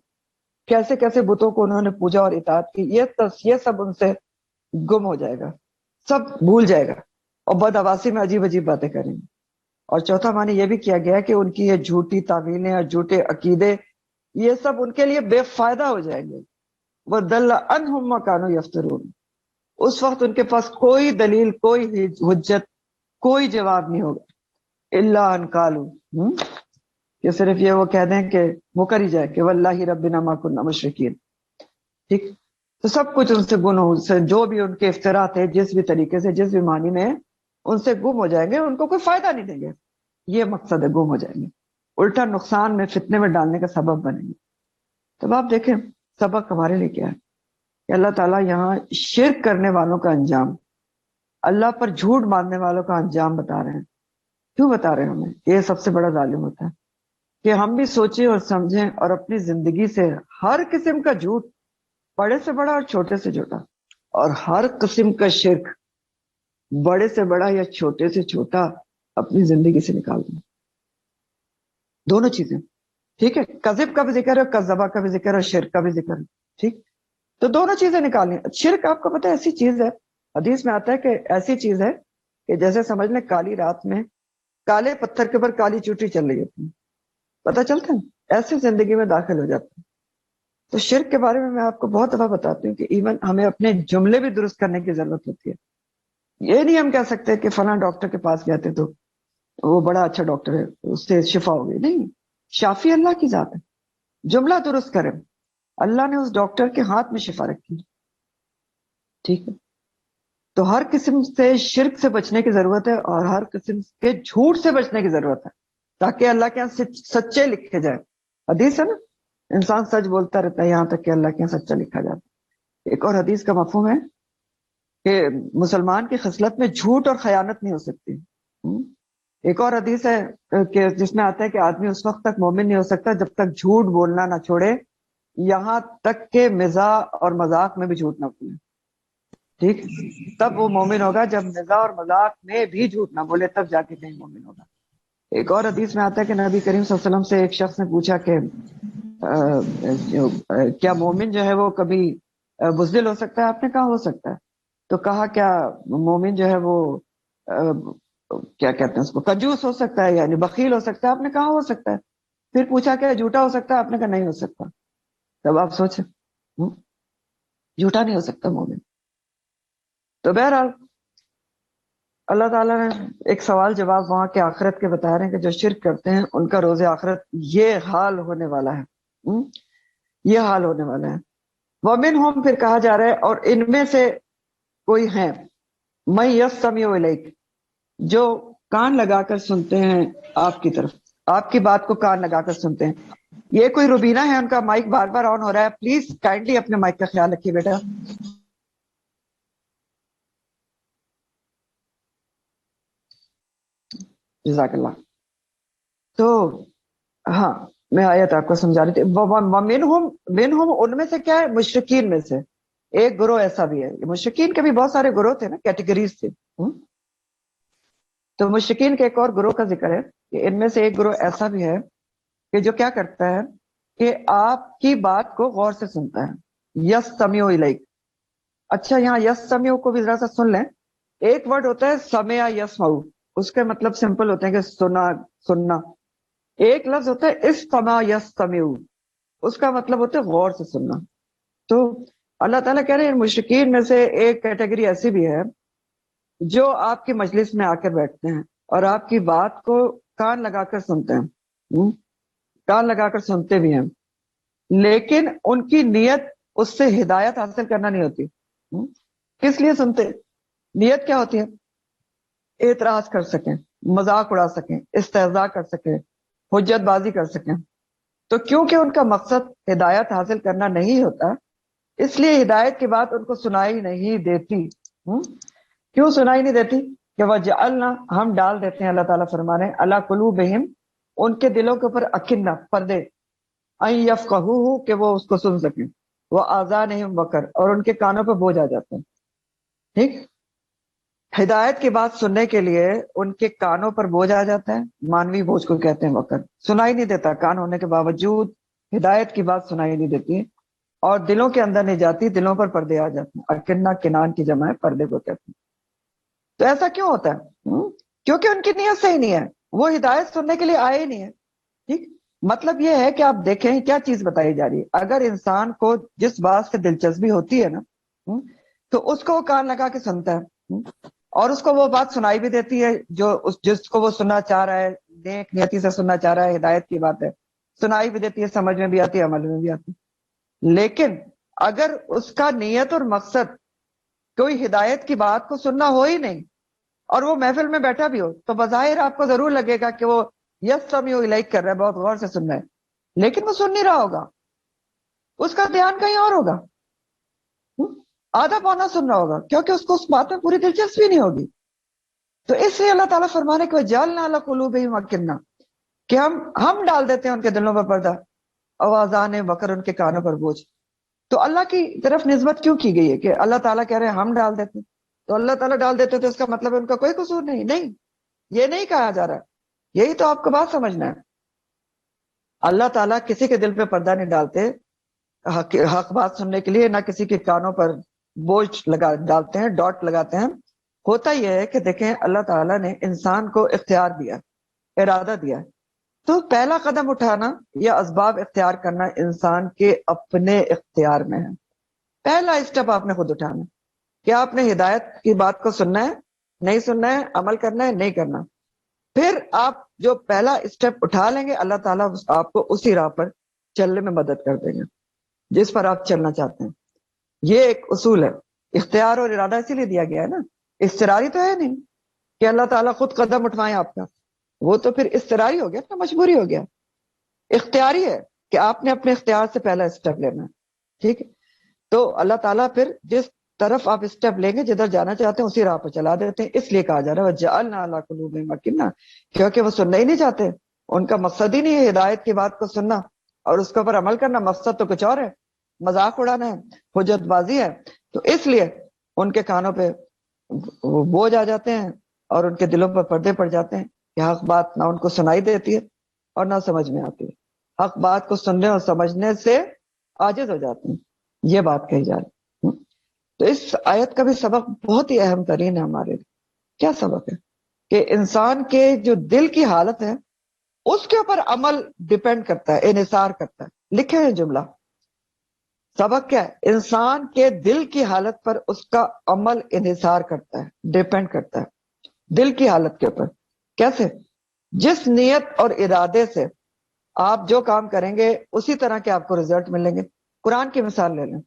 کیسے کیسے بتوں کو انہوں نے پوجا اور اطاعت کی. یہ سب ان سے گم ہو جائے گا، سب بھول جائے گا اور بدحواسی میں عجیب عجیب باتیں کریں گے. اور چوتھا معنی یہ بھی کیا گیا کہ ان کی یہ جھوٹی تعویلیں اور جھوٹے عقیدے یہ سب ان کے لیے بے فائدہ ہو جائیں گے. وَضَلَّ عَنْهُمْ مَا كَانُوا يَفْتَرُونَ، اس وقت ان کے پاس کوئی دلیل، کوئی حجت، کوئی جواب نہیں ہوگا. اِلَّا أَنْ قَالُوا، کہ صرف یہ وہ کہہ دیں کہ مکر ہی جائے کہ وَاللَّهِ رَبِّنَا مَا كُنَّا مُشْرِكِينَ. ٹھیک، تو سب کچھ ان سے گناہ سے جو بھی ان کے افتراء تھے، جس بھی طریقے سے، جس بھی معنی میں، ان سے گم ہو جائیں گے، ان کو کوئی فائدہ نہیں دیں گے. یہ مقصد ہے، گم ہو جائیں گے، الٹا نقصان میں، فتنے میں ڈالنے کا سبب بنیں گے. تب آپ دیکھیں سبق ہمارے لیے کیا ہے کہ اللہ تعالیٰ یہاں شرک کرنے والوں کا انجام، اللہ پر جھوٹ باندھنے والوں کا انجام بتا رہے ہیں. کیوں بتا رہے ہیں ہمیں؟ یہ سب سے بڑا ظالم ہوتا ہے کہ ہم بھی سوچیں اور سمجھیں اور اپنی زندگی سے ہر قسم کا جھوٹ، بڑے سے بڑا اور چھوٹے سے چھوٹا، اور ہر قسم کا شرک، بڑے سے بڑا یا چھوٹے سے چھوٹا، اپنی زندگی سے نکال دیں. دونوں چیزیں، ٹھیک ہے، کذب کا بھی ذکر ہے، کذبہ کا بھی ذکر ہے، شرک کا بھی ذکر ہے. ٹھیک، تو دونوں چیزیں نکالیں. شرک آپ کو پتہ ہے ایسی چیز ہے، حدیث میں آتا ہے کہ ایسی چیز ہے کہ جیسے سمجھ لیں کالی رات میں کالے پتھر کے اوپر کالی چوٹی چل رہی ہوتی ہے، پتہ چلتا ہے، ایسے زندگی میں داخل ہو جاتا ہے. تو شرک کے بارے میں آپ کو بہت دفعہ بتاتی ہوں کہ ایون ہمیں اپنے جملے بھی درست کرنے کی ضرورت ہوتی ہے. یہ نہیں ہم کہہ سکتے کہ فلاں ڈاکٹر کے پاس گئے تھے تو وہ بڑا اچھا ڈاکٹر ہے، اس سے شفا ہو گئی. نہیں، شافی اللہ کی ذات ہے. جملہ درست کریں، اللہ نے اس ڈاکٹر کے ہاتھ میں شفا رکھی ہے. ٹھیک ہے، تو ہر قسم سے شرک سے بچنے کی ضرورت ہے اور ہر قسم کے جھوٹ سے بچنے کی ضرورت ہے تاکہ اللہ کے یہاں سچے لکھے جائیں. حدیث ہے نا، انسان سچ بولتا رہتا ہے یہاں تک کہ اللہ کے یہاں سچا لکھا جاتا ہے. ایک اور حدیث کا مفہوم ہے کہ مسلمان کی خصلت میں جھوٹ اور خیانت نہیں ہو سکتی. ایک اور حدیث ہے کہ جس میں آتا ہے کہ آدمی اس وقت تک مومن نہیں ہو سکتا جب تک جھوٹ بولنا نہ چھوڑے، یہاں تک کہ مزاح اور مذاق میں بھی جھوٹ نہ بولے. ٹھیک، تب وہ مومن ہوگا جب مزاح اور مذاق میں بھی جھوٹ نہ بولے، تب جا کے کہیں مومن ہوگا. ایک اور حدیث میں آتا ہے کہ نبی کریم صلی اللہ علیہ وسلم سے ایک شخص نے پوچھا کہ کیا مومن جو ہے وہ کبھی بزدل ہو سکتا ہے؟ آپ نے کہا ہو سکتا ہے. تو کہا کیا مومن جو ہے وہ کیا کہتے ہیں اس کو، کنجوس ہو سکتا ہے، یعنی بخیل ہو سکتا ہے؟ آپ نے کہا ہو سکتا ہے. پھر پوچھا کہ جھوٹا ہو سکتا ہے؟ آپ نے کہا نہیں ہو سکتا. تب آپ سوچیں، جھوٹا نہیں ہو سکتا مومن. تو بہرحال اللہ تعالیٰ نے ایک سوال جواب وہاں کے آخرت کے بتا رہے ہیں کہ جو شرک کرتے ہیں ان کا روز آخرت یہ حال ہونے والا ہے، یہ حال ہونے والا ہے. وَمِنْهُمْ، پھر کہا جا رہا ہے اور ان میں سے کوئی ہیں، مَن يَسْتَمِعُ إِلَيْكَ، جو کان لگا کر سنتے ہیں آپ کی طرف، آپ کی بات کو کان لگا کر سنتے ہیں. یہ کوئی روبینہ ہے، ان کا مائک بار بار آن ہو رہا ہے، پلیز کائنڈلی اپنے مائک کا خیال رکھیے بیٹا. جزاک اللہ. تو ہاں، میں آیت آپ کو سمجھا رہی تھی. منہم ان میں سے کیا ہے؟ مشرکین میں سے ایک گروہ ایسا بھی ہے. مشرکین کے بھی بہت سارے گروہ تھے نا، کیٹیگریز تھے. تو مشرکین کے ایک اور گروہ کا ذکر ہے کہ ان میں سے ایک گروہ ایسا بھی ہے کہ جو کیا کرتا ہے کہ آپ کی بات کو غور سے سنتا ہے. یس سمیع الیک. اچھا، یہاں یس سمیع کو بھی ذرا سا سن لیں. ایک ورڈ ہوتا ہے سمع یسمع، اس کے مطلب سمپل ہوتے ہیں کہ سننا. ایک لفظ ہوتا ہے استمع یستمع، اس کا مطلب ہوتا ہے غور سے سننا. تو اللہ تعالیٰ کہہ رہے ہیں مشرکین میں سے ایک کیٹیگری ایسی بھی ہے جو آپ کی مجلس میں آ کر بیٹھتے ہیں اور آپ کی بات کو کان لگا کر سنتے ہیں. کان لگا کر سنتے بھی ہیں، لیکن ان کی نیت اس سے ہدایت حاصل کرنا نہیں ہوتی. کس لیے سنتے؟ نیت کیا ہوتی ہے؟ اعتراض کر سکیں، مذاق اڑا سکیں، استہزاء کر سکیں، حجت بازی کر سکیں. تو کیونکہ ان کا مقصد ہدایت حاصل کرنا نہیں ہوتا، اس لیے ہدایت کی بات ان کو سنائی نہیں دیتی. کیوں سنائی نہیں دیتی؟ کہ وجعلنا، ہم ڈال دیتے ہیں، اللہ تعالیٰ فرمانے علی قلوبہم، ان کے دلوں کے اوپر اکنہ، پردے، ان یفقہوہ، کہ وہ اس کو سن سکیں، وہ آذانہم وقر، اور ان کے کانوں پہ بوجھ آ جاتے ہیں. ٹھیک، ہدایت کی بات سننے کے لیے ان کے کانوں پر بوجھ آ جاتا ہے. مانوی بوجھ کو کہتے ہیں وقر. سنائی نہیں دیتا، کان ہونے کے باوجود ہدایت کی بات سنائی نہیں دیتی، اور دلوں کے اندر نہیں جاتی، دلوں پر پردے آ جاتے ہیں. اکنہ کنان کی جمع ہے، پردے کو کہتے ہیں. تو ایسا کیوں ہوتا ہے؟ کیونکہ ان کی نیت صحیح نہیں ہے، وہ ہدایت سننے کے لیے آئے ہی نہیں ہے. ٹھیک، مطلب یہ ہے کہ آپ دیکھیں کیا چیز بتائی جا رہی ہے. اگر انسان کو جس بات سے دلچسپی ہوتی ہے نا، تو اس کو وہ کان لگا کے سنتا ہے، اور اس کو وہ بات سنائی بھی دیتی ہے جو جس کو وہ سننا چاہ رہا ہے، نیک نیتی سے سننا چاہ رہا ہے، ہدایت کی بات ہے، سنائی بھی دیتی ہے، سمجھ میں بھی آتی ہے، عمل میں بھی آتی ہے. لیکن اگر اس کا نیت اور مقصد کوئی ہدایت کی بات کو سننا ہو ہی نہیں، اور وہ محفل میں بیٹھا بھی ہو، تو بظاہر آپ کو ضرور لگے گا کہ وہ یس سمیع الیک کر رہا ہے، بہت غور سے سن رہا ہے، لیکن وہ سن نہیں رہا ہوگا، اس کا دھیان کہیں اور ہوگا. آدھا پونا سن رہا ہوگا، کیونکہ اس کو اس بات میں پوری دلچسپی نہیں ہوگی. تو اس لیے اللہ تعالیٰ فرمانے کو جعلنا علی قلوبہم اکنہ، کہ ہم ڈال دیتے ہیں ان کے دلوں پر پردہ، آوازان وقر، ان کے کانوں پر بوجھ. تو اللہ کی طرف نسبت کیوں کی گئی ہے کہ اللہ تعالیٰ کہہ رہے ہیں ہم ڈال دیتے ہیں؟ تو اللہ تعالیٰ ڈال دیتے تو اس کا مطلب ان کا کوئی قصور نہیں. نہیں، یہ نہیں کہا جا رہا. یہی تو آپ کو بات سمجھنا ہے. اللہ تعالیٰ کسی کے دل پہ پردہ نہیں ڈالتے حق بات سننے کے لیے، نہ کسی کے کانوں پر بوجھ ڈالتے ہیں، ڈاٹ لگاتے ہیں. ہوتا یہ ہے کہ دیکھیں اللہ تعالیٰ نے انسان کو اختیار دیا، ارادہ دیا. تو پہلا قدم اٹھانا یا اسباب اختیار کرنا انسان کے اپنے اختیار میں ہے. پہلا اسٹیپ آپ نے خود اٹھانا. کیا آپ نے ہدایت کی بات کو سننا ہے، نہیں سننا ہے، عمل کرنا ہے، نہیں کرنا. پھر آپ جو پہلا اسٹیپ اٹھا لیں گے، اللہ تعالیٰ آپ کو اسی راہ پر چلنے میں مدد کر دیں گے جس پر آپ چلنا چاہتے ہیں. یہ ایک اصول ہے. اختیار اور ارادہ اسی لیے دیا گیا ہے نا، اضطراری تو ہے نہیں کہ اللہ تعالیٰ خود قدم اٹھوائیں آپ کا. وہ تو پھر اضطراری ہو گیا نا، مجبوری ہو گیا. اختیاری ہے کہ آپ نے اپنے اختیار سے پہلا اسٹیپ لینا ہے. ٹھیک ہے، تو اللہ تعالیٰ پھر جس طرف آپ اسٹیپ لیں گے، جدھر جانا چاہتے ہیں اسی راہ پر چلا دیتے ہیں. اس لیے کہا جا رہا ہے وَجَعَلْنَا عَلَىٰ قُلُوبِهِمْ أَكِنَّةً، کیونکہ وہ سننا ہی نہیں چاہتے. ان کا مقصد ہی نہیں ہے ہدایت کی بات کو سننا اور اس کے اوپر عمل کرنا. مقصد تو کچھ اور ہے، مذاق اڑانا ہے، حجت بازی ہے. تو اس لیے ان کے کانوں پہ وہ بوجھ آ جاتے ہیں اور ان کے دلوں پر پردے پڑ جاتے ہیں کہ حق بات نہ ان کو سنائی دیتی ہے اور نہ سمجھ میں آتی ہے. حق بات کو سننے اور سمجھنے سے عاجز ہو جاتے ہیں. یہ بات کہی جا رہی. تو اس آیت کا بھی سبق بہت ہی اہم ترین ہے ہمارے لیے. کیا سبق ہے؟ کہ انسان کے جو دل کی حالت ہے اس کے اوپر عمل ڈیپینڈ کرتا ہے، انحصار کرتا ہے. لکھے ہیں جملہ. سبق کیا ہے؟ انسان کے دل کی حالت پر اس کا عمل انحصار کرتا ہے، ڈیپینڈ کرتا ہے دل کی حالت کے اوپر. کیسے؟ جس نیت اور ارادے سے آپ جو کام کریں گے اسی طرح کے آپ کو رزلٹ ملیں گے. قرآن کی مثال لے لیں.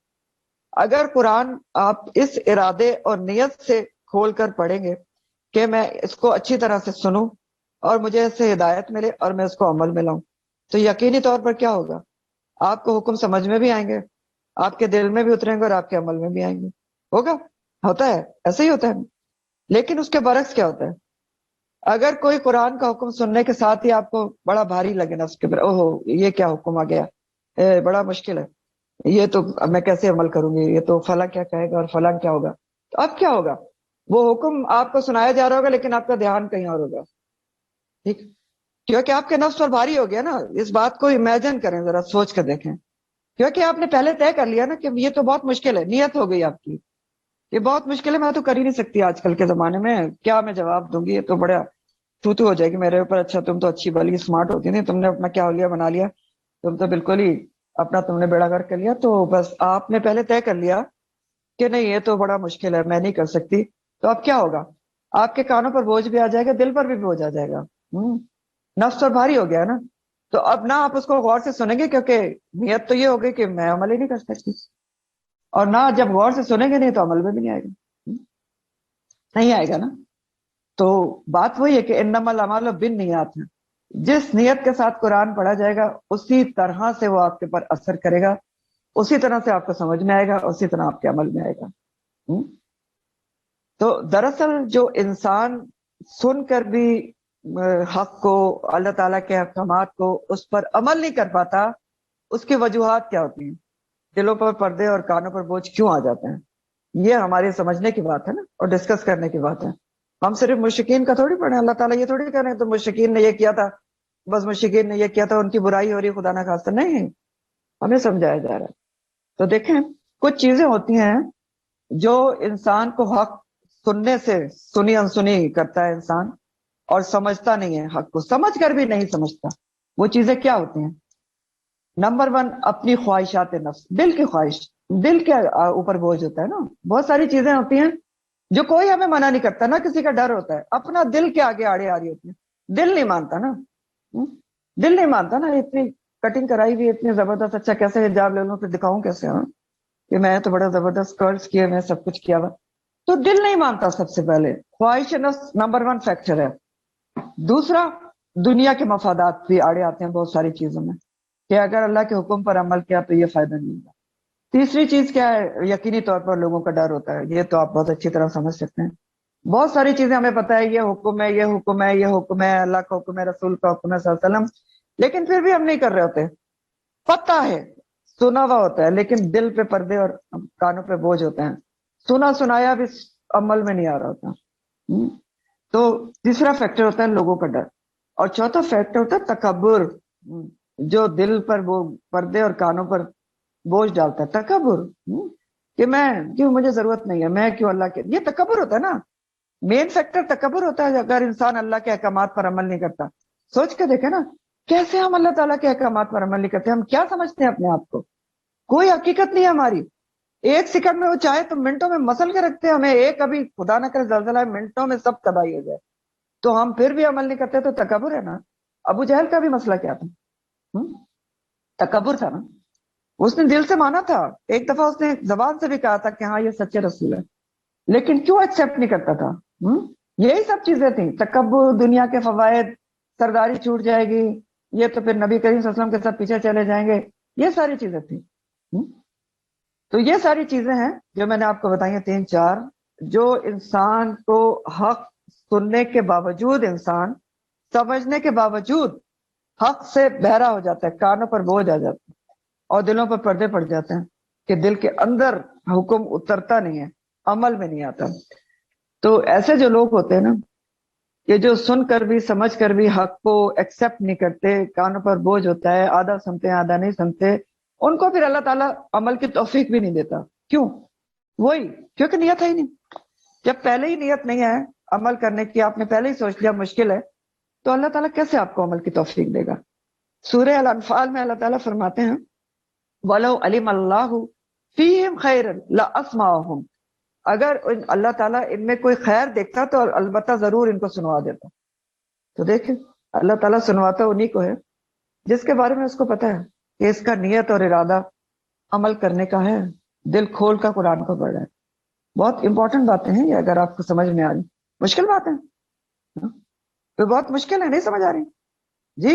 اگر قرآن آپ اس ارادے اور نیت سے کھول کر پڑھیں گے کہ میں اس کو اچھی طرح سے سنوں اور مجھے اس سے ہدایت ملے اور میں اس کو عمل میں لاؤں، تو یقینی طور پر کیا ہوگا؟ آپ کو حکم سمجھ میں بھی آئیں گے، آپ کے دل میں بھی اتریں گے اور آپ کے عمل میں بھی آئیں گے. ہوگا، ہوتا ہے، ایسے ہی ہوتا ہے. لیکن اس کے برعکس کیا ہوتا ہے؟ اگر کوئی قرآن کا حکم سننے کے ساتھ ہی آپ کو بڑا بھاری لگے نا اس کے اوپر، اوہو یہ کیا حکم آ گیا، بڑا مشکل ہے، یہ تو اب میں کیسے عمل کروں گی، یہ تو فلاں کیا کہے گا اور فلاں کیا ہوگا. تو اب کیا ہوگا؟ وہ حکم آپ کو سنایا جا رہا ہوگا لیکن آپ کا دھیان کہیں اور ہوگا. ٹھیک، کیونکہ آپ کے نفس پر بھاری ہو گیا نا. اس بات کو امیجن کریں، ذرا سوچ کر دیکھیں. کیونکہ آپ نے پہلے طے کر لیا نا کہ یہ تو بہت مشکل ہے، نیت ہو گئی آپ کی یہ بہت مشکل ہے، میں تو کر ہی نہیں سکتی آج کل کے زمانے میں، کیا میں جواب دوں گی، یہ تو بڑا تو ہو جائے گی میرے اوپر. اچھا تم تو اچھی بلی اسمارٹ ہوتی تھی، تم نے اپنا کیا ہو لیا بنا لیا، تم تو بالکل ہی اپنا تم نے بیڑا گرک کر لیا. تو بس آپ نے پہلے طے کر لیا کہ نہیں یہ تو بڑا مشکل ہے، میں نہیں کر سکتی. تو اب کیا ہوگا؟ آپ کے کانوں پر بوجھ بھی آ جائے گا، دل پر بھی بوجھ آ جائے گا. نفس پر بھاری ہو گیا نا. تو اب نہ آپ اس کو غور سے سنیں گے، کیونکہ نیت تو یہ ہوگی کہ میں عمل ہی نہیں کر سکتی، اور نہ جب غور سے سنیں گے نہیں تو عمل میں بھی نہیں آئے گا، نہیں آئے گا نا. تو بات وہی ہے کہ انما الاعمال بالنیات ہے. جس نیت کے ساتھ قرآن پڑھا جائے گا اسی طرح سے وہ آپ کے پر اثر کرے گا، اسی طرح سے آپ کو سمجھ میں آئے گا، اسی طرح آپ کے عمل میں آئے گا. تو دراصل جو انسان سن کر بھی حق کو، اللہ تعالیٰ کے احکامات کو، اس پر عمل نہیں کر پاتا، اس کی وجوہات کیا ہوتی ہیں؟ دلوں پر پردے اور کانوں پر بوجھ کیوں آ جاتے ہیں؟ یہ ہماری سمجھنے کی بات ہے نا، اور ڈسکس کرنے کی بات ہے. ہم صرف مشرکین کا تھوڑی پڑھیں. اللہ تعالیٰ یہ تھوڑی کہہ رہے ہیں تو مشرکین نے یہ کیا تھا، بس مشرکین نے یہ کیا تھا، ان کی برائی ہو رہی خدا نہ خواستہ. نہیں، ہمیں سمجھایا جا رہا ہے. تو دیکھیں کچھ چیزیں ہوتی ہیں جو انسان کو حق سننے سے سنی انسنی کرتا ہے انسان، اور سمجھتا نہیں ہے حق کو، سمجھ کر بھی نہیں سمجھتا. وہ چیزیں کیا ہوتی ہیں؟ نمبر 1، اپنی خواہشات نفس، دل کی خواہش. دل کے اوپر بوجھ ہوتا ہے نا. بہت ساری چیزیں ہوتی ہیں جو کوئی ہمیں منع نہیں کرتا، نہ کسی کا ڈر ہوتا ہے، اپنا دل کے آگے آڑے آ رہی ہوتی ہے. دل نہیں مانتا نا، دل نہیں مانتا نا. اتنی کٹنگ کرائی ہوئی، اتنی زبردست، اچھا کیسے حجاب لے لوں پھر دکھاؤں کیسے کہ میں تو بڑا زبردست کرلس کیے، میں سب کچھ کیا ہوا. تو دل نہیں مانتا. سب سے پہلے خواہش نفس نمبر 1 فیکٹر ہے. دوسرا، دنیا کے مفادات بھی آڑے آتے ہیں بہت ساری چیزوں میں، کہ اگر اللہ کے حکم پر عمل کیا تو یہ فائدہ نہیں ہوگا. تیسری چیز کیا ہے؟ یقینی طور پر لوگوں کا ڈر ہوتا ہے. یہ تو آپ بہت اچھی طرح سمجھ سکتے ہیں. بہت ساری چیزیں ہمیں پتہ ہے، یہ حکم ہے، یہ حکم ہے، یہ حکم ہے، اللہ کا حکم ہے، رسول کا حکم ہے صلی اللہ علیہ وسلم، لیکن پھر بھی ہم نہیں کر رہے ہوتے. پتہ ہے، سنا ہوا ہوتا ہے، لیکن دل پہ پردے اور کانوں پہ بوجھ ہوتے ہیں. سنا سنایا بھی عمل میں نہیں آ رہا ہوتا. تو تیسرا فیکٹر ہوتا ہے لوگوں کا ڈر. اور چوتھا فیکٹر ہوتا ہے تکبر، جو دل پر وہ پردے اور کانوں پر بوجھ ڈالتا ہے. تکبر، کہ میں کیوں، مجھے ضرورت نہیں ہے، میں کیوں اللہ کے، یہ تکبر ہوتا ہے نا. مین فیکٹر تکبر ہوتا ہے اگر انسان اللہ کے احکامات پر عمل نہیں کرتا. سوچ کے دیکھیں نا، کیسے ہم اللہ تعالیٰ کے احکامات پر عمل نہیں کرتے؟ ہم کیا سمجھتے ہیں اپنے آپ کو؟ کوئی حقیقت نہیں ہے ہماری. ایک سیکنڈ میں وہ چاہے تو منٹوں میں مسل کے رکھتے ہیں ہمیں. ایک ابھی خدا نہ کرے زلزلہ ہے، منٹوں میں سب تباہی ہو جائے، تو ہم پھر بھی عمل نہیں کرتے. تو تکبر ہے نا. ابو جہل کا بھی مسئلہ کیا تھا؟ تکبر تھا نا. اس نے دل سے مانا تھا، ایک دفعہ اس نے زبان سے بھی کہا تھا کہ ہاں یہ سچے رسول ہے، لیکن کیوں ایکسپٹ نہیں کرتا تھا؟ یہی سب چیزیں تھیں. تکبر، دنیا کے فوائد، سرداری چھوٹ جائے گی، یہ تو پھر نبی کریم صلی اللہ علیہ وسلم کے ساتھ پیچھے چلے جائیں گے، یہ ساری چیزیں تھیں. تو یہ ساری چیزیں ہیں جو میں نے آپ کو بتائی ہیں 3-4، جو انسان کو حق سننے کے باوجود، انسان سمجھنے کے باوجود حق سے بہرا ہو جاتا ہے، کانوں پر بوجھ آ جاتا ہے اور دلوں پر پردے پڑ جاتے ہیں کہ دل کے اندر حکم اترتا نہیں ہے، عمل میں نہیں آتا. تو ایسے جو لوگ ہوتے ہیں نا، کہ جو سن کر بھی سمجھ کر بھی حق کو ایکسپٹ نہیں کرتے، کانوں پر بوجھ ہوتا ہے، آدھا سنتے ہیں آدھا نہیں سنتے، ان کو پھر اللہ تعالیٰ عمل کی توفیق بھی نہیں دیتا. کیوں؟ وہی، کیونکہ نیت ہے ہی نہیں. جب پہلے ہی نیت نہیں ہے عمل کرنے کی، آپ نے پہلے ہی سوچ لیا مشکل ہے، تو اللہ تعالیٰ کیسے آپ کو عمل کی توفیق دے گا؟ سورہ الانفال میں اللہ تعالیٰ فرماتے ہیں وَلَوْ عَلِمَ اللَّهُ فِيهِمْ خَيْرًا لَأَسْمَعَهُمْ، اگر اللہ تعالیٰ ان میں کوئی خیر دیکھتا تو البتہ ضرور ان کو سنوا دیتا. تو دیکھیں اللہ تعالیٰ سنواتا انہی کو ہے جس کے بارے میں اس کو پتا ہے کہ اس کا نیت اور ارادہ عمل کرنے کا ہے، دل کھول کا قرآن کو پڑھ رہا ہے. بہت امپورٹنٹ باتیں ہیں یہ، اگر آپ کو سمجھ میں آ رہی. مشکل بات ہے، تو بہت مشکل ہے، نہیں سمجھ آ رہی. جی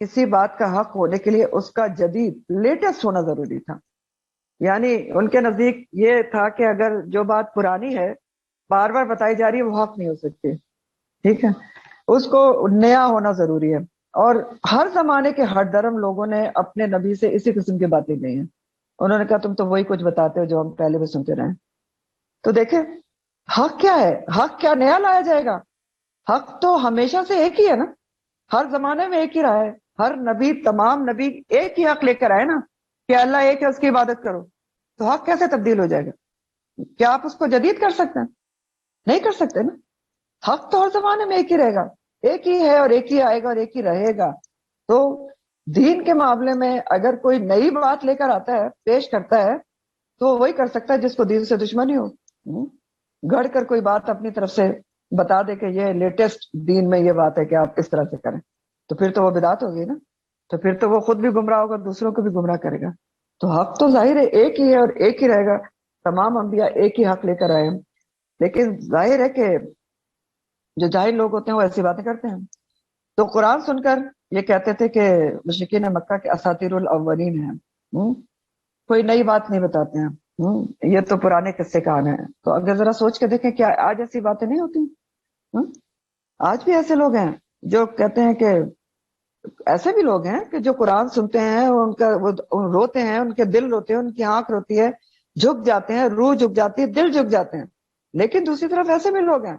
کسی بات کا حق ہونے کے لیے اس کا جدید لیٹسٹ ہونا ضروری تھا. یعنی ان کے نزدیک یہ تھا کہ اگر جو بات پرانی ہے بار بار بتائی جا رہی ہے وہ حق نہیں ہو سکتی. ٹھیک ہے, اس کو نیا ہونا ضروری ہے. اور ہر زمانے کے ہر دھرم لوگوں نے اپنے نبی سے اسی قسم کی باتیں کہی ہیں. انہوں نے کہا تم تو وہی کچھ بتاتے ہو جو ہم پہلے بھی سنتے رہے. تو دیکھیں حق کیا ہے, حق کیا نیا لایا جائے گا؟ حق تو ہمیشہ سے ایک ہی ہے نا, ہر زمانے میں ایک ہی رہا ہے. ہر نبی, تمام نبی ایک ہی حق لے کر آئے نا کہ اللہ ایک ہے اس کی عبادت کرو. تو حق کیسے تبدیل ہو جائے گا؟ کیا آپ اس کو جدید کر سکتے ہیں؟ نہیں کر سکتے نا. حق تو ہر زمانے میں ایک ہی رہے گا, ایک ہی ہے اور ایک ہی آئے گا اور ایک ہی رہے گا. تو دین کے معاملے میں اگر کوئی نئی بات لے کر آتا ہے, پیش کرتا ہے, تو وہی کر سکتا ہے جس کو دین سے دشمنی ہو. گڑھ کر کوئی بات اپنی طرف سے بتا دے کہ یہ لیٹسٹ دین میں یہ بات ہے کہ آپ اس طرح سے کریں, تو پھر تو وہ بدعت ہوگی نا. تو پھر تو وہ خود بھی گمراہ ہوگا, دوسروں کو بھی گمراہ کرے گا. تو حق تو ظاہر ہے ایک ہی ہے اور ایک ہی رہے گا. تمام انبیاء ایک ہی حق لے کر آئے ہیں. لیکن ظاہر ہے کہ جو جاہل لوگ ہوتے ہیں وہ ایسی باتیں کرتے ہیں. تو قرآن سن کر یہ کہتے تھے کہ مشرکین مکہ کے اساطیر الاولین ہیں, کوئی نئی بات نہیں بتاتے ہیں, یہ تو پرانے قصے کہان ہیں. تو اگر ذرا سوچ کے دیکھیں کیا آج ایسی باتیں نہیں ہوتی؟ آج بھی ایسے لوگ ہیں جو کہتے ہیں کہ, ایسے بھی لوگ ہیں کہ جو قرآن سنتے ہیں ان کا وہ روتے ہیں, ان کے دل روتے ہیں, ان کی آنکھ روتی ہے, جھک جاتے ہیں, روح جھک جاتی ہے, دل جھک جاتے ہیں. لیکن دوسری طرف ایسے بھی لوگ ہیں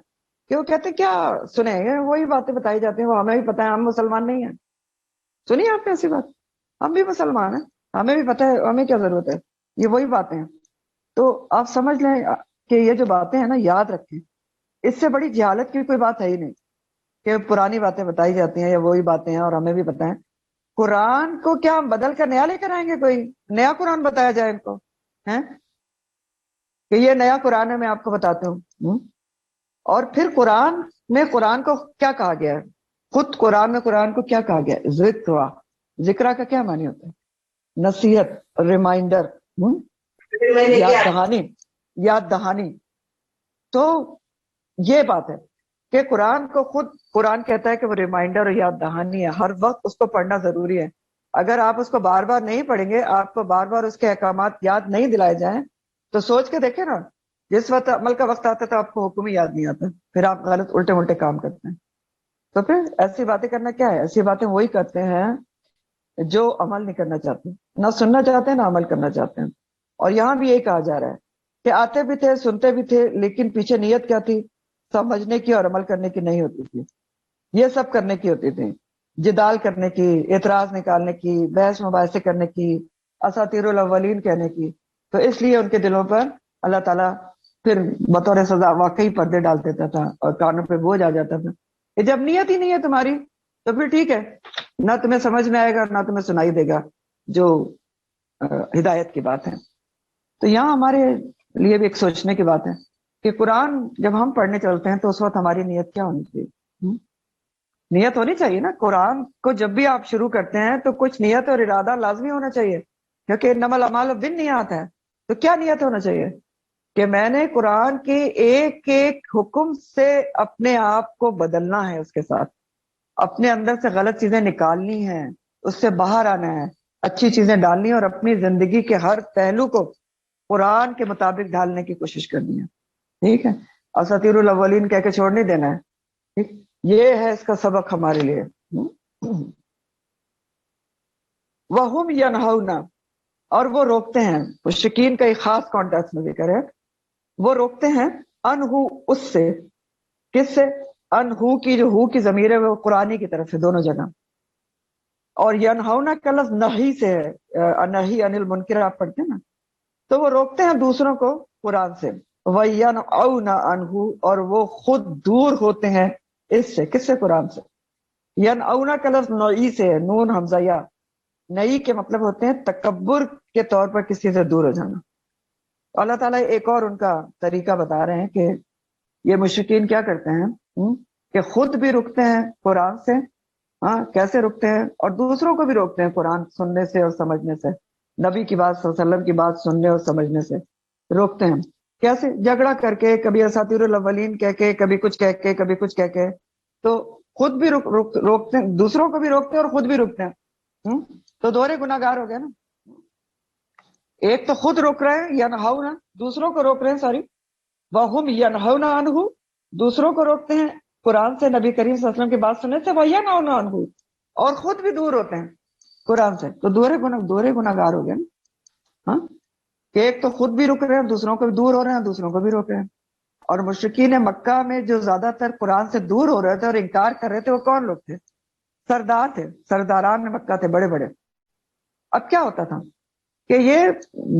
کہ وہ کہتے ہیں کیا سنیں گے, وہی باتیں بتائی جاتی ہیں, وہ ہمیں بھی پتہ ہے, ہم مسلمان نہیں ہیں. سنیے آپ نے ایسی بات, ہم بھی مسلمان ہیں, ہمیں بھی پتہ ہے, ہمیں کیا ضرورت ہے, یہ وہی باتیں ہیں. تو آپ سمجھ لیں کہ یہ جو باتیں ہیں نا, یاد رکھیں, اس سے بڑی جہالت کی کوئی بات ہے ہی نہیں کہ پرانی باتیں بتائی جاتی ہیں یا وہی باتیں ہیں اور ہمیں بھی پتہ ہے. قرآن کو کیا ہم بدل کر نیا لے کر آئیں گے؟ کوئی نیا قرآن بتایا جائے ان کو ہیں کہ یہ نیا قرآن ہے, میں آپ کو بتاتا ہوں. اور پھر قرآن میں قرآن کو کیا کہا گیا ہے؟ خود قرآن میں قرآن کو کیا کہا گیا ہے؟ ذکر. ذکر کا کیا معنی ہوتا ہے؟ نصیحت, ریمائنڈر, یاد دہانی, یاد دہانی. تو یہ بات ہے کہ قرآن کو خود قرآن کہتا ہے کہ وہ ریمائنڈر اور یاد دہانی ہے, ہر وقت اس کو پڑھنا ضروری ہے. اگر آپ اس کو بار بار نہیں پڑھیں گے, آپ کو بار بار اس کے احکامات یاد نہیں دلائے جائیں, تو سوچ کے دیکھیں نا, جس وقت عمل کا وقت آتا ہے تو آپ کو حکم ہی یاد نہیں آتا, پھر آپ غلط الٹے الٹے کام کرتے ہیں. تو پھر ایسی باتیں کرنا کیا ہے؟ ایسی باتیں وہی کرتے ہیں جو عمل نہیں کرنا چاہتے, نہ سننا چاہتے ہیں نہ عمل کرنا چاہتے ہیں. اور یہاں بھی یہی کہا جا رہا ہے کہ آتے بھی تھے, سنتے بھی تھے, لیکن پیچھے نیت کیا تھی؟ سمجھنے کی اور عمل کرنے کی نہیں ہوتی تھی. یہ سب کرنے کی ہوتی تھی, جدال کرنے کی, اعتراض نکالنے کی, بحث مباحثے کرنے کی, اساطیر الاولین کہنے کی. تو اس لیے ان کے دلوں پر اللہ تعالیٰ پھر بطور سزا واقعی پردے ڈال دیتا تھا اور کانوں پہ بوجھ آ جاتا تھا کہ جب نیت ہی نہیں ہے تمہاری تو پھر ٹھیک ہے, نہ تمہیں سمجھ میں آئے گا نہ تمہیں سنائی دے گا جو ہدایت کی بات ہے. تو یہاں ہمارے لیے بھی ایک سوچنے کی بات ہے کہ قرآن جب ہم پڑھنے چلتے ہیں تو اس وقت ہماری نیت کیا ہونی چاہیے؟ نیت ہونی چاہیے نا. قرآن کو جب بھی آپ شروع کرتے ہیں تو کچھ نیت اور ارادہ لازمی ہونا چاہیے, کیونکہ انما الاعمال بالنیات ہے. تو کیا نیت ہونا چاہیے کہ میں نے قرآن کے ایک ایک حکم سے اپنے آپ کو بدلنا ہے, اس کے ساتھ اپنے اندر سے غلط چیزیں نکالنی ہیں, اس سے باہر آنا ہے, اچھی چیزیں ڈالنی اور اپنی زندگی کے ہر پہلو کو قرآن کے مطابق ڈالنے کی کوشش کرنی ہے. ٹھیک ہے, اساطیر الاولین کہہ کے چھوڑ نہیں دینا ہے. ٹھیک, یہ ہے اس کا سبق ہمارے لیے. وَهُمْ يَنْهَوْنَ, اور وہ روکتے ہیں. مشرکین کا ایک خاص کانٹیکس میں ذکر ہے, وہ روکتے ہیں انہو, اس سے. کس سے؟ انہو کی جو ہو کی ضمیر ہے وہ قرآنی کی طرف ہے دونوں جگہ, اور ینہونا کا لفظ نہی سے ہے, نہی عن المنکر آپ پڑھتے ہیں نا, تو وہ روکتے ہیں دوسروں کو قرآن سے. وَيَنْأَوْنَ عَنْهُ, اور وہ خود دور ہوتے ہیں اس سے. کس سے؟ قرآن سے. ینأونا کا لفظ نوئی سے ہے, نون حمزہ یا. نئی کے مطلب ہوتے ہیں تکبر کے طور پر کسی سے دور ہو جانا. اللہ تعالیٰ ایک اور ان کا طریقہ بتا رہے ہیں کہ یہ مشرکین کیا کرتے ہیں کہ خود بھی رکتے ہیں قرآن سے. ہاں, کیسے رکتے ہیں؟ اور دوسروں کو بھی روکتے ہیں قرآن سننے سے اور سمجھنے سے. نبی کی بات صلی اللہ علیہ وسلم کی بات سننے اور سمجھنے سے روکتے ہیں. کیسے؟ جھگڑا کر کے, کبھی اساطیر الاولین کہہ کے, کبھی کچھ کہہ کے, کبھی کچھ کہہ کے. تو خود بھی روکتے ہیں، دوسروں کو بھی روکتے ہیں اور خود بھی رکتے ہیں، تو دوہرے گناہگار ہو گئے نا. ایک تو خود روک رہے ہیں ینہونا، دوسروں کو روک رہے ہیں، سوری وَهُمْ يَنْهَوْنَ عَنْهُ، دوسروں کو روکتے ہیں قرآن سے، نبی کریم صلی اللہ علیہ وسلم کی بات سننے سے، وَيَنْهَوْنَ عَنْهُ، اور خود بھی دور ہوتے ہیں قرآن سے. تو دوہرے گناہگار ہو گئے نا. ہاں کہ ایک تو خود بھی رک رہے ہیں، دوسروں کو بھی دور ہو رہے ہیں، دوسروں کو بھی روک رہے ہیں. اور مشرکین مکہ میں جو زیادہ تر قرآن سے دور ہو رہے تھے اور انکار کر رہے تھے، وہ کون لوگ تھے؟ سردار تھے، سرداران مکہ تھے بڑے بڑے. اب کیا ہوتا تھا کہ یہ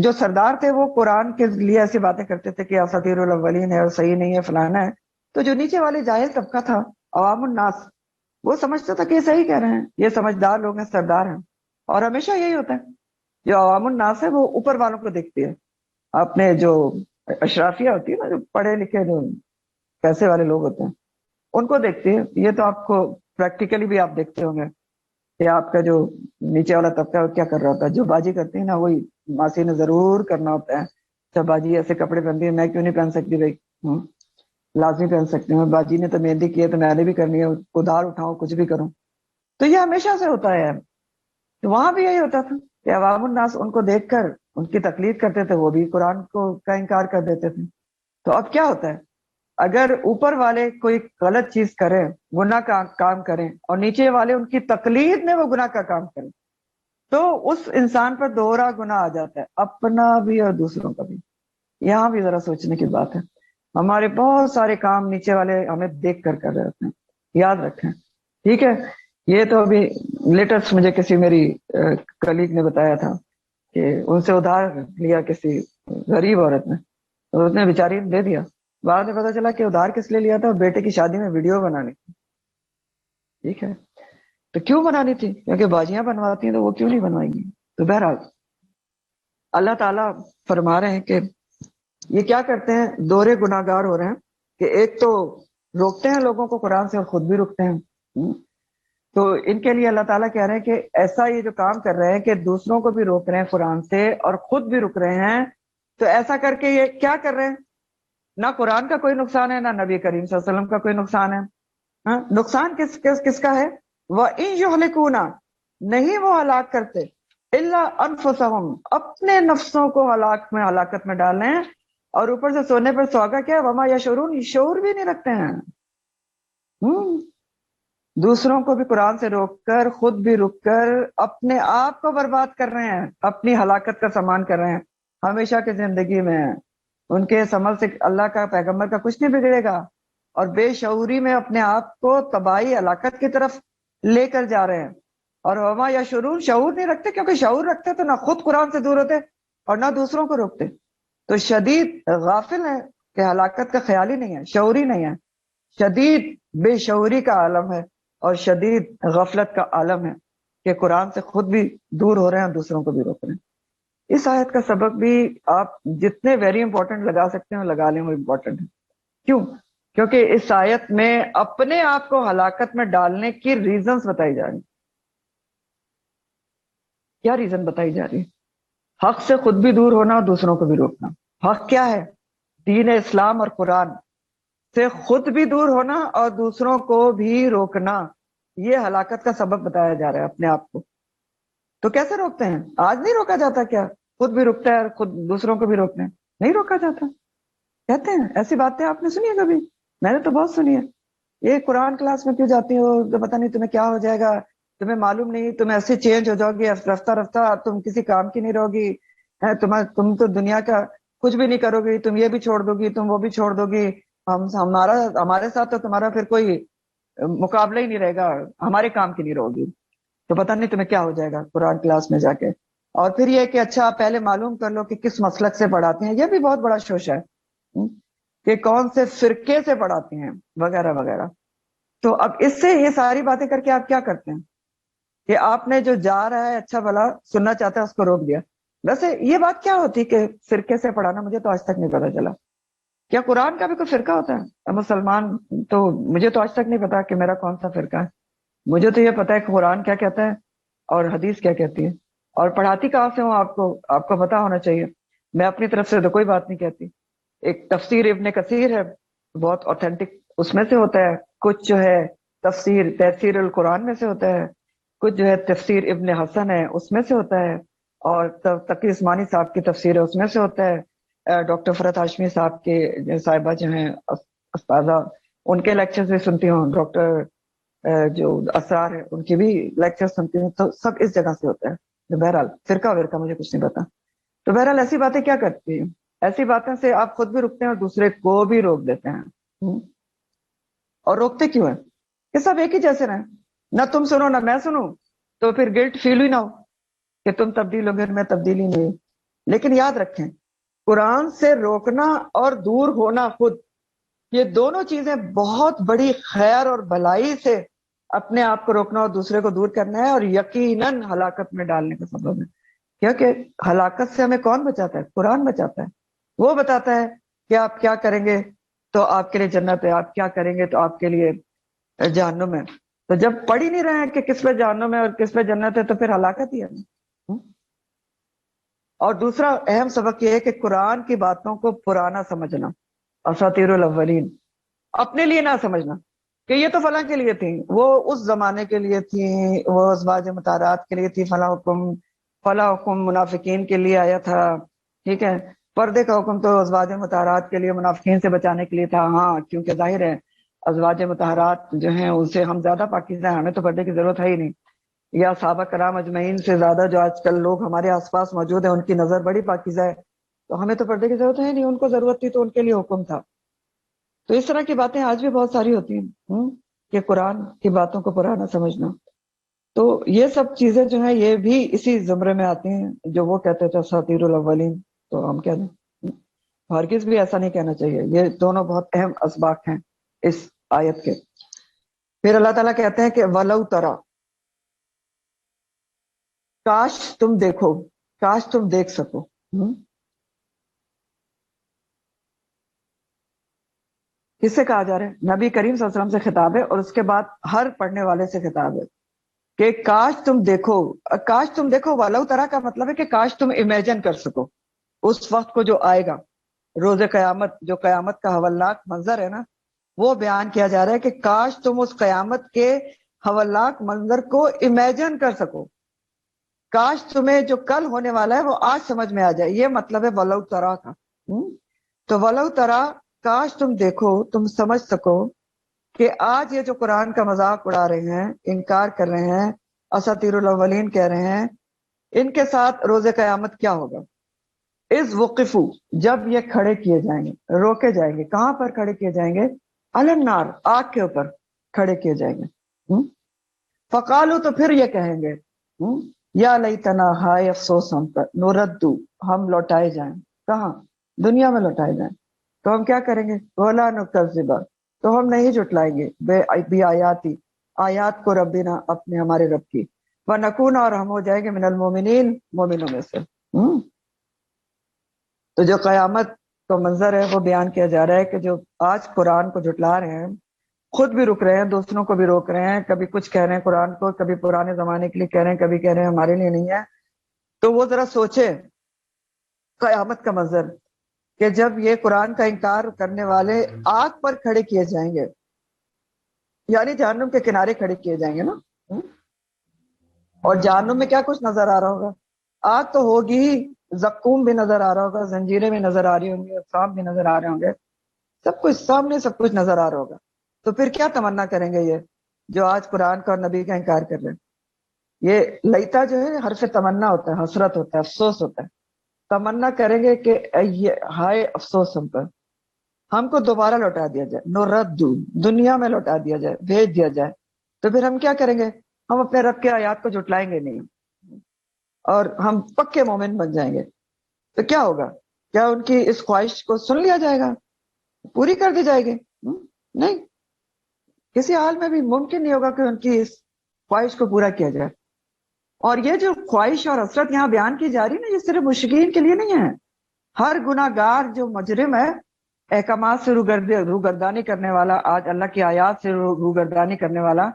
جو سردار تھے وہ قرآن کے لیے ایسی باتیں کرتے تھے کہ اساطیر الاولین ہے اور صحیح نہیں ہے، فلانا ہے. تو جو نیچے والے جاہل طبقہ تھا، عوام الناس، وہ سمجھتا تھا کہ یہ صحیح کہہ رہے ہیں، یہ سمجھدار لوگ ہیں، سردار ہیں. اور ہمیشہ یہی ہوتا ہے، جو عوام الناس ہے وہ اوپر والوں کو دیکھتی ہے. اپنے جو اشرافیہ ہوتی ہے نا، جو پڑھے لکھے جو پیسے والے لوگ ہوتے ہیں، ان کو دیکھتی ہے. یہ تو آپ کو پریکٹیکلی بھی آپ دیکھتے ہوں گے کہ آپ کا جو نیچے والا طبقہ ہے وہ کیا کر رہا ہوتا ہے. جو باجی کرتی ہے نا، وہی ماسی نے ضرور کرنا ہوتا ہے. اچھا باجی ایسے کپڑے پہنتی ہے، میں کیوں نہیں پہن سکتی بھائی؟ لازمی پہن سکتی ہوں. باجی نے تو مہندی کی ہے تو میں نے بھی کرنی ہے، ادھار اٹھاؤں کچھ بھی کروں. تو یہ ہمیشہ سے ہوتا ہے. تو وہاں بھی یہی ہوتا تھا کہ عوام الناس ان کو دیکھ کر ان کی تقلید کرتے تھے، وہ بھی قرآن کا انکار کر دیتے تھے. تو اب کیا ہوتا ہے، اگر اوپر والے کوئی غلط چیز کریں، گناہ کا کام کریں، اور نیچے والے ان کی تقلید میں وہ گناہ کا کام کریں، تو اس انسان پر دوہرا گناہ آ جاتا ہے، اپنا بھی اور دوسروں کا بھی. یہاں بھی ذرا سوچنے کی بات ہے. ہمارے بہت سارے کام نیچے والے ہمیں دیکھ کر رہے ہوتے ہیں، یاد رکھیں. ٹھیک ہے. یہ تو ابھی لیٹسٹ مجھے کسی میری کلیگ نے بتایا تھا کہ ان سے ادھار لیا کسی غریب عورت نے، تو اس نے بیچاری دے دیا. بعد میں پتا چلا کہ ادھار کس لیے لیا تھا؟ بیٹے کی شادی میں ویڈیو بنانی تھی. ٹھیک ہے. تو کیوں بنانی تھی؟ کیونکہ باجیاں بنواتی ہیں تو وہ کیوں نہیں بنوائیں گی؟ تو بہرحال اللہ تعالیٰ فرما رہے ہیں کہ یہ کیا کرتے ہیں، دوہرے گناہگار ہو رہے ہیں کہ ایک تو روکتے ہیں لوگوں کو قرآن سے اور خود بھی رکتے ہیں. تو ان کے لیے اللہ تعالیٰ کہہ رہے ہیں کہ ایسا یہ جو کام کر رہے ہیں کہ دوسروں کو بھی روک رہے ہیں قرآن سے اور خود بھی رک رہے ہیں، تو ایسا کر کے یہ کیا کر رہے ہیں؟ نہ قرآن کا کوئی نقصان ہے، نہ نبی کریم صلی اللہ علیہ وسلم کا کوئی نقصان ہے. نقصان کس کا ہے؟ وَإِن يُهْلِكُونَ، نہیں وہ ہلاک کرتے، إِلَّا أَنفُسَهُمْ، اپنے نفسوں کو ہلاکت میں ڈالیں. اور اوپر سے سونے پر سوگا کیا، وَمَا يَشْعُرُونَ، شعور بھی نہیں رکھتے ہیں. دوسروں کو بھی قرآن سے روک کر خود بھی رک کر اپنے آپ کو برباد کر رہے ہیں، اپنی ہلاکت کا سامان کر رہے ہیں ہمیشہ کی زندگی میں. ان کے اس عمل سے اللہ کا پیغمبر کا کچھ نہیں بگڑے گا، اور بے شعوری میں اپنے آپ کو تباہی ہلاکت کی طرف لے کر جا رہے ہیں. اور وما یا شعور نہیں رکھتے، کیونکہ شعور رکھتے تو نہ خود قرآن سے دور ہوتے اور نہ دوسروں کو روکتے. تو شدید غافل ہے کہ ہلاکت کا خیال ہی نہیں ہے، شعوری نہیں ہے. شدید بے شعوری کا عالم ہے اور شدید غفلت کا عالم ہے کہ قرآن سے خود بھی دور ہو رہے ہیں اور دوسروں کو بھی روک رہے ہیں. اس آیت کا سبق بھی آپ جتنے ویری امپورٹنٹ لگا سکتے ہیں لگا لیں، وہ امپورٹنٹ ہے. کیوں؟ کیونکہ اس آیت میں اپنے آپ کو ہلاکت میں ڈالنے کی ریزنز بتائی جا رہی. کیا ریزن بتائی جا رہی؟ حق سے خود بھی دور ہونا اور دوسروں کو بھی روکنا. حق کیا ہے؟ دین اسلام اور قرآن سے خود بھی دور ہونا اور دوسروں کو بھی روکنا. یہ ہلاکت کا سبب بتایا جا رہا ہے اپنے آپ کو. تو کیسے روکتے ہیں؟ آج نہیں روکا جاتا کیا؟ خود بھی روکتا ہے اور خود دوسروں کو بھی روکتے ہیں، نہیں روکا جاتا. کہتے ہیں ایسی باتیں آپ نے سنی ہے کبھی؟ میں نے تو بہت سنی ہے. یہ قرآن کلاس میں کیوں جاتی ہو؟ تو پتہ نہیں تمہیں کیا ہو جائے گا، تمہیں معلوم نہیں، تم ایسے چینج ہو جاؤ گی رفتہ رفتہ، تم کسی کام کی نہیں رہو گی. تم تو دنیا کا کچھ بھی نہیں کرو گی، تم یہ بھی چھوڑ دو گی، تم وہ بھی چھوڑ دو گی. ہمارے ساتھ تو تمہارا پھر کوئی مقابلہ ہی نہیں رہے گا، ہمارے کام کی نہیں رہو گی. تو پتہ نہیں تمہیں کیا ہو جائے گا قرآن کلاس میں جا کے. اور پھر یہ کہ اچھا آپ پہلے معلوم کر لو کہ کس مسلک سے پڑھاتے ہیں. یہ بھی بہت بڑا شوشہ ہے کہ کون سے فرقے سے پڑھاتے ہیں وغیرہ وغیرہ. تو اب اس سے یہ ساری باتیں کر کے آپ کیا کرتے ہیں کہ آپ نے جو جا رہا ہے اچھا بھلا سننا چاہتا ہے اس کو روک دیا. ویسے یہ بات کیا ہوتی کہ فرقے سے پڑھانا؟ مجھے تو آج تک نہیں پتا چلا. کیا قرآن کا بھی کوئی فرقہ ہوتا ہے؟ مسلمان تو مجھے تو آج تک نہیں پتا کہ میرا کون سا فرقہ ہے. مجھے تو یہ پتا ہے کہ قرآن کیا کہتا ہے اور حدیث کیا کہتی ہے. اور پڑھاتی کہاں سے ہوں آپ کو پتا ہونا چاہیے. میں اپنی طرف سے تو کوئی بات نہیں کہتی. ایک تفسیر ابن کثیر ہے، بہت اوتھینٹک، اس میں سے ہوتا ہے. کچھ جو ہے تفسیر القرآن میں سے ہوتا ہے، کچھ جو ہے تفسیر ابن حسن ہے اس میں سے ہوتا ہے، اور تقی عثمانی صاحب کی تفسیر ہے اس میں سے ہوتا ہے، ڈاکٹر فرحت ہاشمی صاحب کے صاحبہ جو ہیں استاذہ، ان کے لیکچرز بھی سنتی ہوں، ڈاکٹر جو اسرار ہے ان کی بھی لیکچر سنتی ہوں، تو سب اس جگہ سے ہوتا ہے۔ بہرحال فرقہ ورقہ مجھے کچھ نہیں پتا۔ تو بہرحال ایسی باتیں کیا کرتی ہیں، ایسی باتوں سے آپ خود بھی رکتے ہیں اور دوسرے کو بھی روک دیتے ہیں۔ اور روکتے کیوں ہیں کہ سب ایک ہی جیسے رہیں، نہ تم سنو نہ میں سنوں، تو پھر گلٹ فیل ہی نہ ہو کہ تم تبدیل ہو گئے میں تبدیلی نہیں۔ لیکن یاد رکھیں، قرآن سے روکنا اور دور ہونا خود، یہ دونوں چیزیں بہت بڑی خیر اور بھلائی سے اپنے آپ کو روکنا اور دوسرے کو دور کرنا ہے، اور یقیناً ہلاکت میں ڈالنے کا سبب ہے۔ کیونکہ ہلاکت سے ہمیں کون بچاتا ہے؟ قرآن بچاتا ہے۔ وہ بتاتا ہے کہ آپ کیا کریں گے تو آپ کے لیے جنت ہے، آپ کیا کریں گے تو آپ کے لیے جہنم ہے۔ تو جب پڑھ ہی نہیں رہے ہیں کہ کس پہ جہنم ہے اور کس پہ جنت ہے، تو پھر ہلاکت ہی ہے۔ اور دوسرا اہم سبق یہ ہے کہ قرآن کی باتوں کو پرانا سمجھنا، اساطیر الاولین، اپنے لیے نہ سمجھنا کہ یہ تو فلاں کے لیے تھی، وہ اس زمانے کے لیے تھی، وہ ازواج مطہرات کے لیے تھی، فلاں حکم منافقین کے لیے آیا تھا، ٹھیک ہے، پردے کا حکم تو ازواج مطہرات کے لیے منافقین سے بچانے کے لیے تھا۔ ہاں، کیونکہ ظاہر ہے ازواج مطہرات جو ہیں ان سے ہم زیادہ پاکیزہ ہیں، ہمیں تو پردے کی ضرورت ہے ہی نہیں، یا صحابہ کرام اجمعین سے زیادہ جو آج کل لوگ ہمارے آس پاس موجود ہیں ان کی نظر بڑی پاکیزہ ہے، تو ہمیں تو پردے کی ضرورت ہے نہیں، ان کو ضرورت تھی تو ان کے لیے حکم تھا۔ تو اس طرح کی باتیں آج بھی بہت ساری ہوتی ہیں کہ قرآن کی باتوں کو پرانا سمجھنا۔ تو یہ سب چیزیں جو ہیں یہ بھی اسی زمرے میں آتی ہیں جو وہ کہتے تھے اساطیر الاولین، تو ہم کہہ دیں ہرگز بھی ایسا نہیں کہنا چاہیے۔ یہ دونوں بہت اہم اسباق ہیں اس آیت کے۔ پھر اللہ تعالیٰ کہتے ہیں کہ وَلَوْ تَرَى، کاش تم دیکھو، کاش تم دیکھ سکو۔ کس سے کہا جا رہا ہے؟ نبی کریم صلی اللہ علیہ وسلم سے خطاب ہے، اور اس کے بعد ہر پڑھنے والے سے خطاب ہے کہ کاش تم دیکھو۔ کاش تم دیکھو، وَلَوْ تَرَى کا مطلب ہے کہ کاش تم امیجن کر سکو اس وقت کو جو آئے گا، روز قیامت، جو قیامت کا ہولناک منظر ہے نا، وہ بیان کیا جا رہا ہے کہ کاش تم اس قیامت کے ہولناک منظر کو امیجن کر سکو، کاش تمہیں جو کل ہونے والا ہے وہ آج سمجھ میں آ جائے۔ یہ مطلب ہے وَلَوْ تَرَى کا۔ تو وَلَوْ تَرَى، کاش تم دیکھو، تم سمجھ سکو کہ آج یہ جو قرآن کا مذاق اڑا رہے ہیں، انکار کر رہے ہیں، اساطیر الاولین کہہ رہے ہیں، ان کے ساتھ روز قیامت کیا ہوگا۔ اس وقفو، جب یہ کھڑے کیے جائیں گے، روکے جائیں گے، کہاں پر کھڑے کیے جائیں گے؟ علی النار، آگ کے اوپر کھڑے کیے جائیں گے۔ فقالو، تو پھر یہ کہیں گے، یا لیتنا، ہائے افسوس ہم پر، نردو، ہم لوٹائے جائیں۔ کہاں؟ دنیا میں لوٹائے جائیں۔ تو ہم کیا کریں گے؟ ولا نکذب، تو ہم نہیں جھٹلائیں گے، بے آیاتی، آیات کو، ربنا، اپنے ہمارے رب کی، ونکون، اور ہم ہو جائیں گے من المومنین، مومنوں میں سے۔ تو جو قیامت کا منظر ہے وہ بیان کیا جا رہا ہے کہ جو آج قرآن کو جھٹلا رہے ہیں، خود بھی رک رہے ہیں، دوسروں کو بھی روک رہے ہیں، کبھی کچھ کہہ رہے ہیں قرآن کو، کبھی پرانے زمانے کے لیے کہہ رہے ہیں، کبھی کہہ رہے ہیں ہمارے لیے نہیں ہے، تو وہ ذرا سوچے قیامت کا منظر کہ جب یہ قرآن کا انکار کرنے والے آگ پر کھڑے کیے جائیں گے، یعنی جہنم کے کنارے کھڑے کیے جائیں گے نا، اور جہنم میں کیا کچھ نظر آ رہا ہوگا؟ آگ تو ہوگی ہی، زقوم بھی نظر آ رہا ہوگا، زنجیریں بھی نظر آ رہی ہوں گی، سانپ بھی نظر آ رہے ہوں گے، سب کچھ سامنے، سب کچھ نظر آ رہا ہوگا۔ تو پھر کیا تمنا کریں گے یہ جو آج قرآن کا اور نبی کا انکار کر رہے ہیں؟ یہ لیتا جو ہے حرف تمنا ہوتا ہے، حسرت ہوتا ہے، افسوس ہوتا ہے۔ تمنا کریں گے کہ ہائے افسوس ہم پر، ہم کو دوبارہ لوٹا دیا جائے، نردو، دنیا میں لوٹا دیا جائے، بھیج دیا جائے۔ تو پھر ہم کیا کریں گے؟ ہم اپنے رب کے آیات کو جھٹلائیں گے نہیں، اور ہم پکے مومن بن جائیں گے۔ تو کیا ہوگا؟ کیا ان کی اس خواہش کو سن لیا جائے گا، پوری کر دی جائے گی؟ نہیں، کسی حال میں بھی ممکن نہیں ہوگا کہ ان کی اس خواہش کو پورا کیا جائے۔ اور یہ جو خواہش اور حسرت یہاں بیان کی جا رہی ہے نا، یہ صرف مشرکین کے لیے نہیں ہے، ہر گناہ گار جو مجرم ہے، احکامات سے روگردانی کرنے والا، آج اللہ کی آیات سے روگردانی کرنے والا،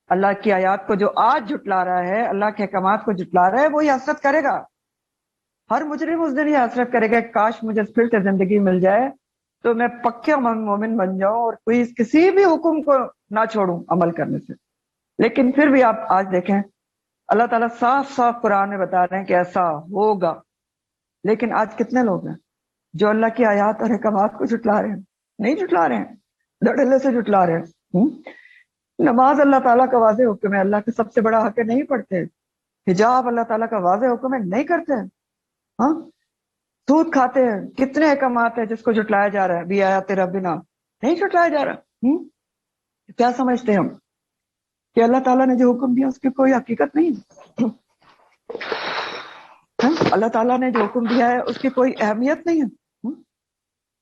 اللہ کی آیات کو جو آج جھٹلا رہا ہے، اللہ کے احکامات کو جھٹلا رہا ہے، وہ یہ حسرت کرے گا۔ ہر مجرم اس دن یہ حسرت کرے گا، کاش مجھے پھر سے زندگی مل جائے تو میں پکے مومن بن جاؤں، اور کوئی کسی بھی حکم کو نہ چھوڑوں عمل کرنے سے. لیکن پھر بھی آپ آج دیکھیں اللہ تعالیٰ صاف صاف قرآن میں بتا رہے ہیں کہ ایسا ہوگا. لیکن آج کتنے لوگ ہیں جو اللہ کی آیات اور احکامات کو جھٹلا رہے ہیں؟ نہیں جھٹلا رہے ہیں, دھڑلے سے جھٹلا رہے ہیں. نماز اللہ تعالیٰ کا واضح حکم ہے, اللہ کا سب سے بڑا حق ہے, نہیں پڑھتے. حجاب اللہ تعالیٰ کا واضح حکم ہے, نہیں کرتے. ہاں, سود کھاتے ہیں, کتنے احکامات ہیں جس کو جھٹلایا جا رہا ہے. بھی آیات ربنا, نہیں جھٹلایا جا رہا. کیا سمجھتے ہیں ہم کہ اللہ تعالیٰ نے جو حکم دیا اس کی کوئی حقیقت نہیں ہے؟ اللہ تعالیٰ نے جو حکم دیا ہے اس کی کوئی اہمیت نہیں ہے.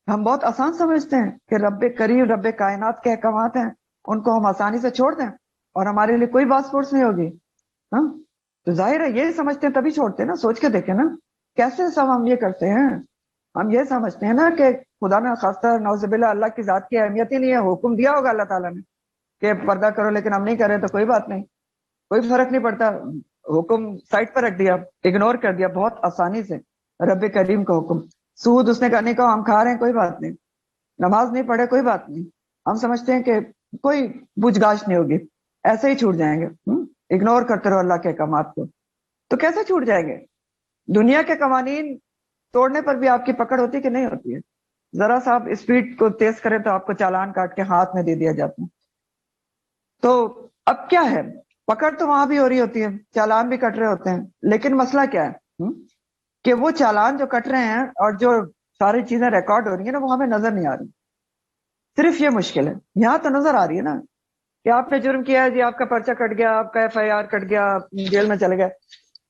ہم بہت آسان سمجھتے ہیں کہ رب کریم, رب کائنات کے احکامات ہیں, ان کو ہم آسانی سے چھوڑ دیں اور ہمارے لیے کوئی باس فورس نہیں ہوگی. ہاں, تو ظاہر ہے یہ سمجھتے ہیں تبھی چھوڑتے ہیں نا. سوچ کے دیکھیں نا کیسے سب ہم یہ کرتے ہیں. ہم یہ سمجھتے ہیں نا کہ خدا نہ خواستہ نعوذ باللہ اللہ کی ذات کی اہمیت ہی نہیں ہے. حکم دیا ہوگا اللہ تعالیٰ نے کہ پردہ کرو, لیکن ہم نہیں کر رہے تو کوئی بات نہیں, کوئی فرق نہیں پڑتا. حکم سائڈ پر رکھ دیا, اگنور کر دیا بہت آسانی سے رب کریم کا حکم. سود اس نے کرنے کا, ہم کھا رہے ہیں کوئی بات نہیں. نماز نہیں پڑھے کوئی بات نہیں, ہم سمجھتے ہیں کہ کوئی پوچھ گاچھ نہیں ہوگی, ایسے ہی چھوٹ جائیں گے. اگنور کرتے رہو اللہ کے احکامات کو, تو کیسے چھوٹ جائیں گے؟ دنیا کے قوانین توڑنے پر بھی آپ کی پکڑ ہوتی کہ نہیں ہوتی ہے؟ ذرا سا آپ اسپیڈ کو تیز کریں تو آپ کو چالان کاٹ کے ہاتھ میں دے دیا جاتا ہے. تو اب کیا ہے, پکڑ تو وہاں بھی ہو رہی ہوتی ہے, چالان بھی کٹ رہے ہوتے ہیں, لیکن مسئلہ کیا ہے کہ وہ چالان جو کٹ رہے ہیں اور جو ساری چیزیں ریکارڈ ہو رہی ہیں نا, وہ ہمیں نظر نہیں آ رہی. صرف یہ مشکل ہے. یہاں تو نظر آ رہی ہے نا کہ آپ نے جرم کیا ہے جی, آپ کا پرچہ کٹ گیا, آپ کا FIR کٹ گیا, آپ جیل میں چلے گئے.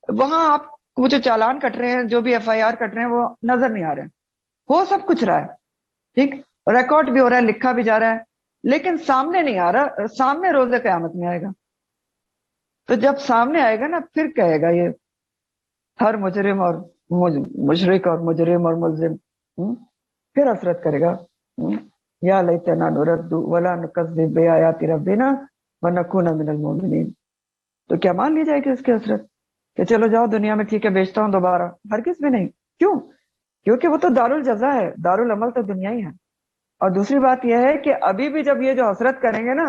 وہاں آپ وہ جو چالان کٹ رہے ہیں, جو بھی FIR کٹ رہے ہیں, وہ نظر نہیں آ رہے ہیں. ہو سب کچھ رہا ہے, ٹھیک, ریکارڈ بھی ہو رہا ہے, لکھا بھی جا رہا ہے, لیکن سامنے نہیں آ رہا. سامنے روز قیامت میں آئے گا. تو جب سامنے آئے گا نا, پھر کہے گا یہ ہر مجرم اور مشرک اور مجرم اور ملزم پھر حسرت کرے گا, یا لیتنا نرد ولا نکذب بآیات ربنا ونکون من المؤمنین. تو کیا مان لی جائے گی اس کی حسرت کہ چلو جاؤ دنیا میں ٹھیک ہے, بیچتا ہوں دوبارہ؟ ہرگز بھی نہیں. کیوں؟ کیونکہ وہ تو دارالجزا ہے, دارالعمل تو دنیا ہی ہے. اور دوسری بات یہ ہے کہ ابھی بھی جب یہ جو حسرت کریں گے نا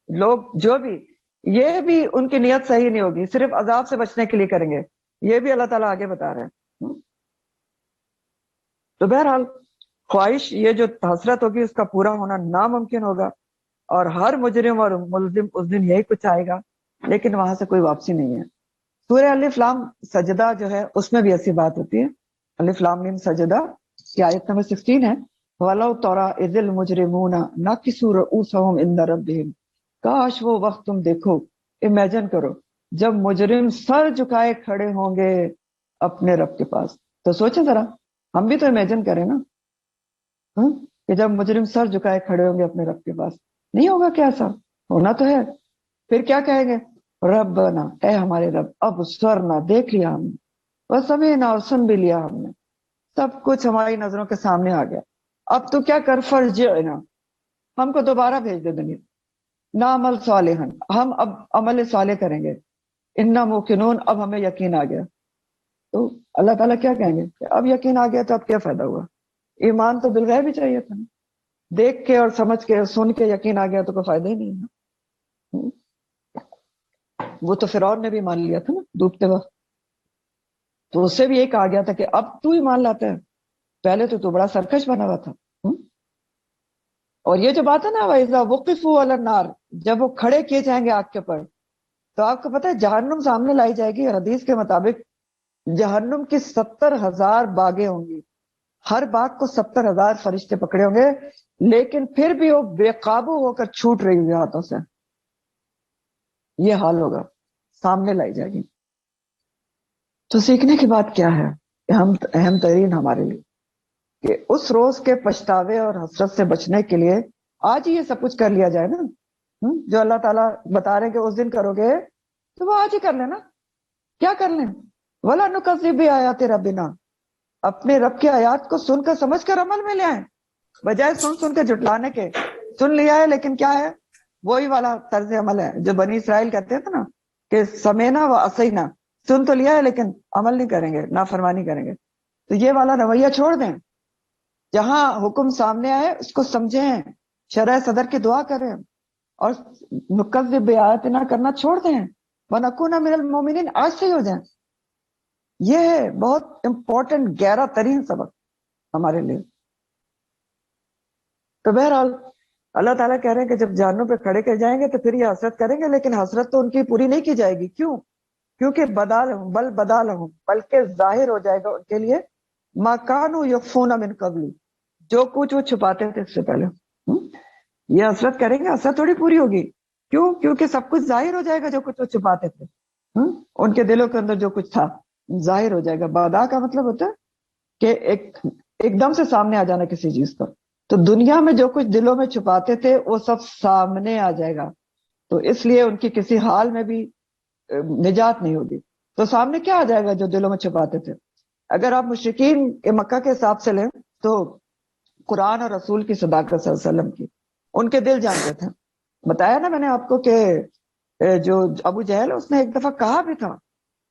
لوگ, جو بھی, یہ بھی ان کی نیت صحیح نہیں ہوگی, صرف عذاب سے بچنے کے لیے کریں گے. یہ بھی اللہ تعالیٰ آگے بتا رہے ہیں. تو بہرحال خواہش, یہ جو حسرت ہوگی اس کا پورا ہونا ناممکن ہوگا, اور ہر مجرم اور ملزم اس دن یہی کچھ آئے گا, لیکن وہاں سے کوئی واپسی نہیں ہے. سورہ الف لام سجدہ جو ہے اس میں بھی ایسی بات ہوتی ہے. الف لام میم سجدہ کی آیت نمبر 16 ہے, وَلَوْ تَرَىٰ إِذِ الْمُجْرِمُونَ نَكِسُوا رُءُوسَهُمْ عِندَ رَبِّهِمْ. کاش وہ وقت تم دیکھو, امیجن کرو, جب مجرم سر جھکائے کھڑے ہوں گے اپنے رب کے پاس. تو سوچیں ذرا, ہم بھی تو امیجن کریں نا کہ جب مجرم سر جھکائے کھڑے ہوں گے اپنے رب کے پاس. نہیں ہوگا کیا ایسا؟ ہونا تو ہے. پھر کیا کہیں گے؟ ربنا, اے ہمارے رب, اب سورنا, دیکھ لیا ہم نے, بس سمیعنا, اور سن بھی لیا ہم نے, سب کچھ ہماری نظروں کے سامنے آ گیا. اب تو کیا کر, فرجعنا, ہم کو دوبارہ بھیج دے دنیا, نعمل صالحا, ہم اب عمل صالح کریں گے, انا موقنون, اب ہمیں یقین آ گیا. تو اللہ تعالیٰ کیا کہیں گے کہ اب یقین آ گیا تو اب کیا فائدہ ہوا؟ ایمان تو بالغیب ہی چاہیے تھا نا, دیکھ کے اور سمجھ کے سن کے یقین آ گیا تو کوئی فائدہ ہی نہیں ہے. وہ تو فرعون نے بھی مان لیا تھا نا ڈوبتے وقت, تو اس سے بھی یہ کہا گیا تھا کہ اب تو ایمان لاتا ہے, پہلے تو بڑا سرکش بنا ہوا تھا. اور یہ جو بات ہے نا, وَإِذَا وُقِفُوا عَلَى النَّارِ, جب وہ کھڑے کیے جائیں گے آگ کے پر, تو آپ کو پتا ہے جہنم سامنے لائی جائے گی. حدیث کے مطابق جہنم کی 70,000 باغیں ہوں گی, ہر باغ کو 70,000 فرشتے پکڑے ہوں گے, لیکن پھر بھی وہ بے قابو ہو کر چھوٹ رہی ہوئی ہاتھوں سے. یہ حال ہوگا, سامنے لائی جائے گی. تو سیکھنے کی بات کیا ہے, اہم ترین ہمارے لیے, کہ اس روز کے پچھتاوے اور حسرت سے بچنے کے لیے آج ہی یہ سب کچھ کر لیا جائے نا. جو اللہ تعالیٰ بتا رہے ہیں کہ اس دن کرو گے, تو وہ آج ہی کر لینا. کیا کر لیں؟ وَلَا نُكَذِّبْ بِآيَاتِ رَبِّنَا, اپنے رب کی آیات کو سن کر سمجھ کر عمل میں لے آئیں, بجائے سن کے جھٹلانے کے. سن لیا ہے لیکن کیا ہے, وہی والا طرز عمل ہے جو بنی اسرائیل کہتے تھے نا کہ سمینا و اسینا, سن تو لیا ہے لیکن عمل نہیں کریں گے, نافرمانی کریں گے. تو یہ والا رویہ چھوڑ دیں. جہاں حکم سامنے آئے اس کو سمجھیں, شرح صدر کی دعا کریں, اور نکذب بآیاتنا کرنا چھوڑ دیں، وَنَكُونَ مِنَ الْمُؤْمِنِينَ آج سے ہی ہو جائیں. یہ ہے بہت امپورٹنٹ گہرا ترین سبق ہمارے لیے. تو بہرحال اللہ تعالیٰ کہہ رہے ہیں کہ جب جہنم پہ کھڑے کر جائیں گے تو پھر یہ حسرت کریں گے، لیکن حسرت تو ان کی پوری نہیں کی جائے گی. کیوں؟ کیونکہ بدالہم بلکہ ظاہر ہو جائے گا ان کے لیے ما کانوا یخفون من قبل، جو کچھ وہ چھپاتے تھے اس سے پہلے. یہ حسرت کریں گے، حسرت تھوڑی پوری ہوگی. کیوں؟ کیونکہ سب کچھ ظاہر ہو جائے گا، جو کچھ وہ چھپاتے تھے. ان کے دلوں کے اندر جو کچھ تھا ظاہر ہو جائے گا. بدا کا مطلب ہوتا ہے کہ ایک دم سے سامنے آ جانا کسی چیز کا. تو دنیا میں جو کچھ دلوں میں چھپاتے تھے وہ سب سامنے آ جائے گا. تو اس لیے ان کی کسی حال میں بھی نجات نہیں ہوگی. تو سامنے کیا آ جائے گا جو دلوں میں چھپاتے تھے؟ اگر آپ مشرکین کے مکہ کے حساب سے لیں تو قرآن اور رسول کی صداقت صلی اللہ علیہ وسلم کی ان کے دل جانتے تھے. بتایا نا میں نے آپ کو کہ جو ابو جہل اس نے ایک دفعہ کہا بھی تھا،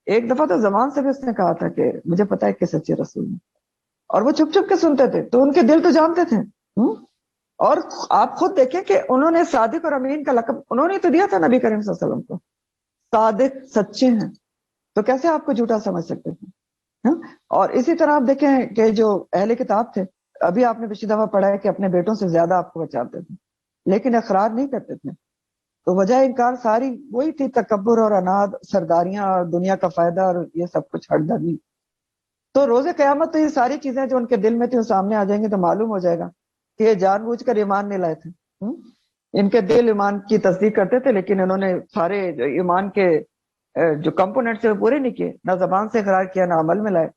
ایک دفعہ تو زبان سے بھی اس نے کہا تھا کہ مجھے پتا ہے کہ سچے رسول ہیں، اور وہ چھپ چھپ کے سنتے تھے. تو ان کے دل تو جانتے تھے. اور آپ خود دیکھیں کہ انہوں نے صادق اور امین کا لقب انہوں نے تو دیا تھا نبی کریم صلی اللہ علیہ وسلم کو. صادق سچے ہیں، تو کیسے آپ کو جھوٹا سمجھ سکتے تھے؟ اور اسی طرح آپ دیکھیں کہ جو اہل کتاب تھے، ابھی آپ نے پچھلی دفعہ پڑھا ہے کہ اپنے بیٹوں سے زیادہ آپ کو بچاتے تھے، لیکن اقرار نہیں کرتے تھے. تو وجہ انکار ساری وہی تھی، تکبر اور اناد، سرداریاں اور دنیا کا فائدہ اور یہ سب کچھ ہٹ دھرمی. تو روز قیامت تو یہ ساری چیزیں جو ان کے دل میں تھی وہ سامنے آ جائیں گی. تو معلوم ہو جائے گا کہ یہ جان بوجھ کر ایمان نہیں لائے تھے. ان کے دل ایمان کی تصدیق کرتے تھے، لیکن انہوں نے سارے جو ایمان کے جو کمپوننٹ سے وہ پورے نہیں کیے، نہ زبان سے اقرار کیا، نہ عمل میں لائے.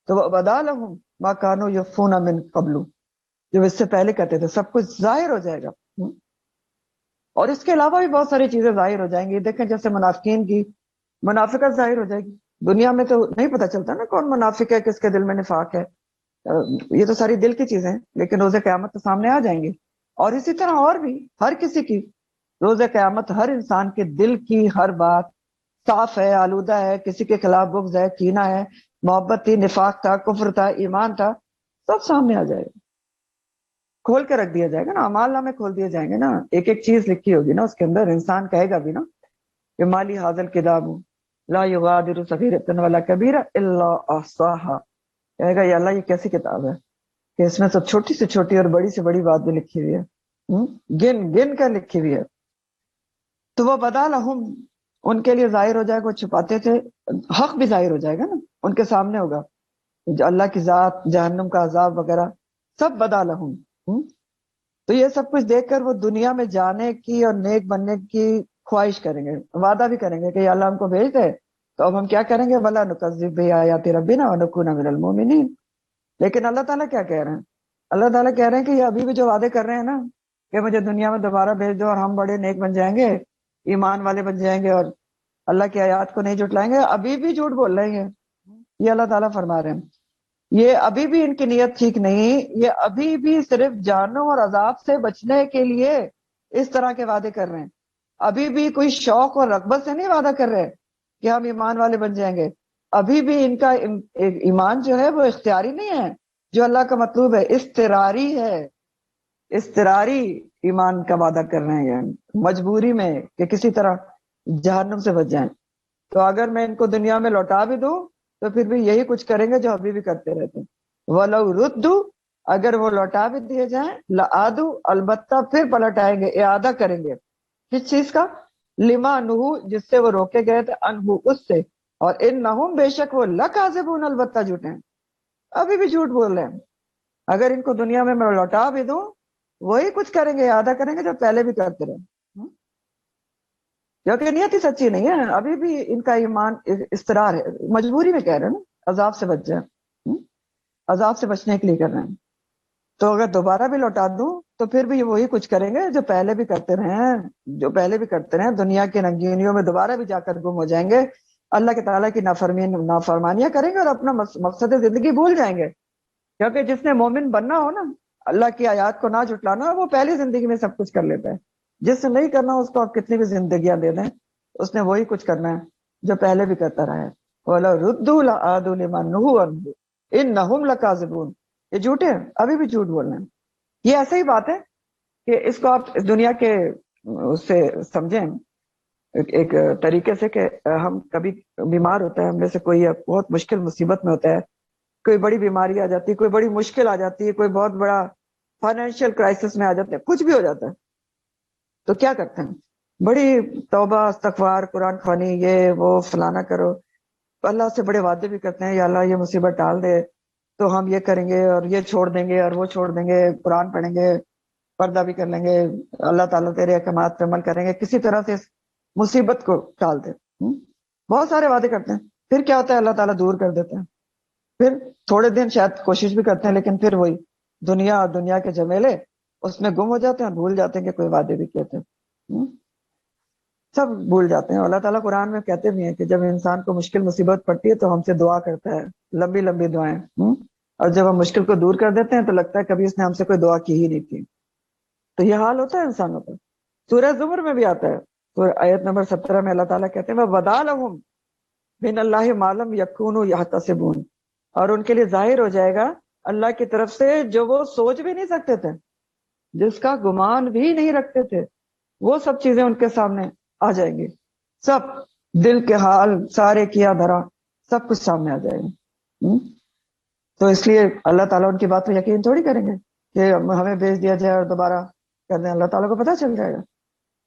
تو بدا لہم ما کانوا یخفون من قبل، جو اس سے پہلے کہتے تھے سب کچھ ظاہر ہو جائے گا. اور اس کے علاوہ بھی بہت ساری چیزیں ظاہر ہو جائیں گی. دیکھیں جیسے منافقین کی منافقت ظاہر ہو جائے گی. دنیا میں تو نہیں پتہ چلتا نا کون منافق ہے، کس کے دل میں نفاق ہے. یہ تو ساری دل کی چیزیں ہیں، لیکن روز قیامت تو سامنے آ جائیں گی. اور اسی طرح اور بھی ہر کسی کی روز قیامت ہر انسان کے دل کی ہر بات صاف ہے، آلودہ ہے، کسی کے خلاف بغض ہے، کینہ ہے، محبت تھی، نفاق تھا، کفر تھا، ایمان تھا، سب سامنے آ جائے گا. کھول کے رکھ دیا جائے گا نا، اعمال نامے کھول دیے جائیں گے نا. ایک ایک چیز لکھی ہوگی نا اس کے اندر. انسان کہے گا بھی نا کہ مالی حاضل کتاب لا یغادر صغیرۃ ولا کبیرہ الا احصاها، کہے گا یا اللہ یہ کیسی کتاب ہے کہ اس میں سب چھوٹی سے چھوٹی اور بڑی سے بڑی بات بھی لکھی ہوئی ہے، گن گن کر لکھی ہوئی ہے. تو وہ بدا لہم ان کے لیے ظاہر ہو جائے گا، وہ چھپاتے تھے. حق بھی ظاہر ہو جائے گا نا، ان کے سامنے ہوگا. جو اللہ کی ذات، جہنم کا عذاب وغیرہ سب بدا لہم. تو یہ سب کچھ دیکھ کر وہ دنیا میں جانے کی اور نیک بننے کی خواہش کریں گے، وعدہ بھی کریں گے کہ یا اللہ ہم کو بھیج دے تو اب ہم کیا کریں گے، ولا نکذب بآیات ربنا ونکون من المؤمنین. لیکن اللہ تعالیٰ کیا کہہ رہے ہیں؟ اللہ تعالیٰ کہہ رہے ہیں کہ یہ ابھی بھی جو وعدے کر رہے ہیں نا کہ مجھے دنیا میں دوبارہ بھیج دو اور ہم بڑے نیک بن جائیں گے، ایمان والے بن جائیں گے اور اللہ کی آیات کو نہیں جھٹلائیں گے، ابھی بھی جھوٹ بول رہے ہیں. یہ اللہ تعالیٰ فرما رہے ہیں. یہ ابھی بھی ان کی نیت ٹھیک نہیں، یہ ابھی بھی صرف جہنم اور عذاب سے بچنے کے لیے اس طرح کے وعدے کر رہے ہیں. ابھی بھی کوئی شوق اور رغبت سے نہیں وعدہ کر رہے کہ ہم ایمان والے بن جائیں گے. ابھی بھی ان کا ایمان جو ہے وہ اختیاری نہیں ہے جو اللہ کا مطلوب ہے، اضطراری ہے. اضطراری ایمان کا وعدہ کر رہے ہیں، یعنی مجبوری میں کہ کسی طرح جہنم سے بچ جائیں. تو اگر میں ان کو دنیا میں لوٹا بھی دوں تو پھر بھی یہی کچھ کریں گے جو ابھی بھی کرتے رہتے ہیں. وَلَوْ رُدُّوا، اگر وہ لوٹا بھی دیے جائیں، لَعَادُوا، البتہ پھر پلٹ آئیں گے، اعادہ کریں گے. کس چیز کا؟ لما نہو، جس سے وہ روکے گئے تھے، انہو، اس سے. اور انہم، بے شک وہ، لکاذبون، البتہ جھوٹے ہیں، ابھی بھی جھوٹ بول رہے ہیں. اگر ان کو دنیا میں لوٹا بھی دوں وہی کچھ کریں گے، اعادہ کریں گے جو پہلے بھی کرتے رہے، کیونکہ نیت ہی سچی نہیں ہے. ابھی بھی ان کا ایمان استرار ہے، مجبوری میں کہہ رہے ہیں نا، عذاب سے بچ جائیں، عذاب سے بچنے کے لیے کر رہے ہیں. تو اگر دوبارہ بھی لوٹا دوں تو پھر بھی وہی کچھ کریں گے جو پہلے بھی کرتے رہے ہیں، جو پہلے بھی کرتے رہے ہیں. دنیا کی رنگینیوں میں دوبارہ بھی جا کر گم ہو جائیں گے، اللہ کے تعالیٰ کی نافرمانیاں کریں گے اور اپنا مقصد زندگی بھول جائیں گے. کیونکہ جس نے مومن بننا ہو نا، اللہ کی آیات کو نہ جھٹلانا، وہ پہلی زندگی میں سب کچھ کر لیتا ہے. جس نے نہیں کرنا اس کو آپ کتنی بھی زندگیاں دے دیں، اس نے وہی کچھ کرنا ہے جو پہلے بھی کرتا رہا ہے. وَلَوْ رُدُّوا لَعَادُوا لِمَا نُهُوا عَنْهُ إِنَّهُمْ لَكَاذِبُونَ. یہ جھوٹے ہیں، ابھی بھی جھوٹ بول رہے ہیں. یہ ایسے ہی بات ہے کہ اس کو آپ دنیا کے اس سے سمجھیں ایک طریقے سے کہ ہم کبھی بیمار ہوتا ہے، ہم میں سے کوئی بہت مشکل مصیبت میں ہوتا ہے، کوئی بڑی بیماری آ جاتی ہے، کوئی بڑی مشکل آ جاتی ہے، کوئی بہت بڑا فائنینشیل کرائسس میں آ جاتے ہیں، کچھ بھی ہو جاتا ہے، تو کیا کرتے ہیں؟ بڑی توبہ استغفار قرآن خوانی یہ وہ فلانا کرو، اللہ سے بڑے وعدے بھی کرتے ہیں، یا اللہ یہ مصیبت ٹال دے تو ہم یہ کریں گے اور یہ چھوڑ دیں گے اور وہ چھوڑ دیں گے، قرآن پڑھیں گے، پردہ بھی کر لیں گے، اللہ تعالیٰ تیرے احکامات پہ عمل کریں گے، کسی طرح سے اس مصیبت کو ٹال دے۔ بہت سارے وعدے کرتے ہیں، پھر کیا ہوتا ہے؟ اللہ تعالیٰ دور کر دیتے ہیں، پھر تھوڑے دن شاید کوشش بھی کرتے ہیں، لیکن پھر وہی دنیا اور دنیا کے جھمیلے اس میں گم ہو جاتے ہیں، بھول جاتے ہیں کہ کوئی وعدے بھی کیے تھے، سب بھول جاتے ہیں۔ اللہ تعالیٰ قرآن میں کہتے بھی ہیں کہ جب انسان کو مشکل مصیبت پڑتی ہے تو ہم سے دعا کرتا ہے، لمبی لمبی دعائیں، اور جب ہم مشکل کو دور کر دیتے ہیں تو لگتا ہے کبھی اس نے ہم سے کوئی دعا کی ہی نہیں تھی۔ تو یہ حال ہوتا ہے انسانوں کا۔ سورہ زمر میں بھی آتا ہے، سورہ آیت نمبر 17 میں اللہ تعالیٰ کہتے ہیں وَبَدَا لَهُم مِنَ اللَّهِ مَا لَمْ يَكُونُوا يَحْتَسِبُونَ، اور ان کے لیے ظاہر ہو جائے گا اللہ کی طرف سے جو وہ سوچ بھی نہیں سکتے تھے، جس کا گمان بھی نہیں رکھتے تھے، وہ سب چیزیں ان کے سامنے آ جائیں گی، سب دل کے حال سارے کیا دھرا سب کچھ سامنے آ جائے گا۔ تو اس لیے اللہ تعالیٰ ان کی بات پہ یقین تھوڑی کریں گے کہ ہمیں بھیج دیا جائے اور دوبارہ کر دیں۔ اللہ تعالیٰ کو پتہ چل جائے گا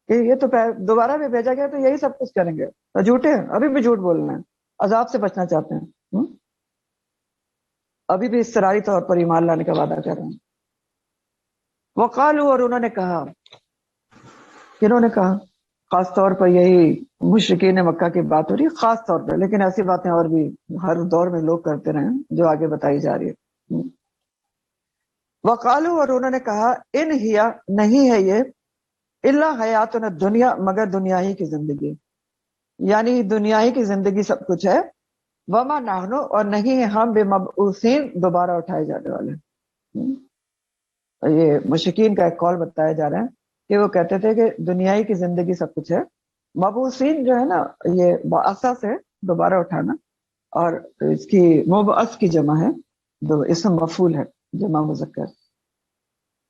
کہ یہ تو دوبارہ بھی بھیجا گیا تو یہی سب کچھ کریں گے، تو جھوٹے ہیں، ابھی بھی جھوٹ بولنا ہے، عذاب سے بچنا چاہتے ہیں، ابھی بھی اضطراری طور پر ایمان لانے کا وعدہ کر رہے ہیں۔ وقالوا، اور انہوں نے کہا، کنہوں نے کہا؟ خاص طور پر یہی مشرکین مکہ کی بات ہو رہی ہے خاص طور پر، لیکن ایسی باتیں اور بھی ہر دور میں لوگ کرتے رہے ہیں جو آگے بتائی جا رہی ہے۔ وقالوا، اور انہوں نے کہا، ان ہیا، نہیں ہے یہ، الا حیاتنا دنیا، مگر دنیا ہی کی زندگی، یعنی دنیا ہی کی زندگی سب کچھ ہے، وما نحنو، اور نہیں ہے ہم بمبعوثین، دوبارہ اٹھائے جانے والے۔ یہ مشرکین کا ایک قول بتایا جا رہا ہے کہ وہ کہتے تھے کہ دنیائی کی زندگی سب کچھ ہے، مبعوثین جو ہے نا یہ بعثہ سے دوبارہ اٹھانا، اور اس کی مبعث کی جمع ہے، اسم مفعول ہے، جمع مذکر۔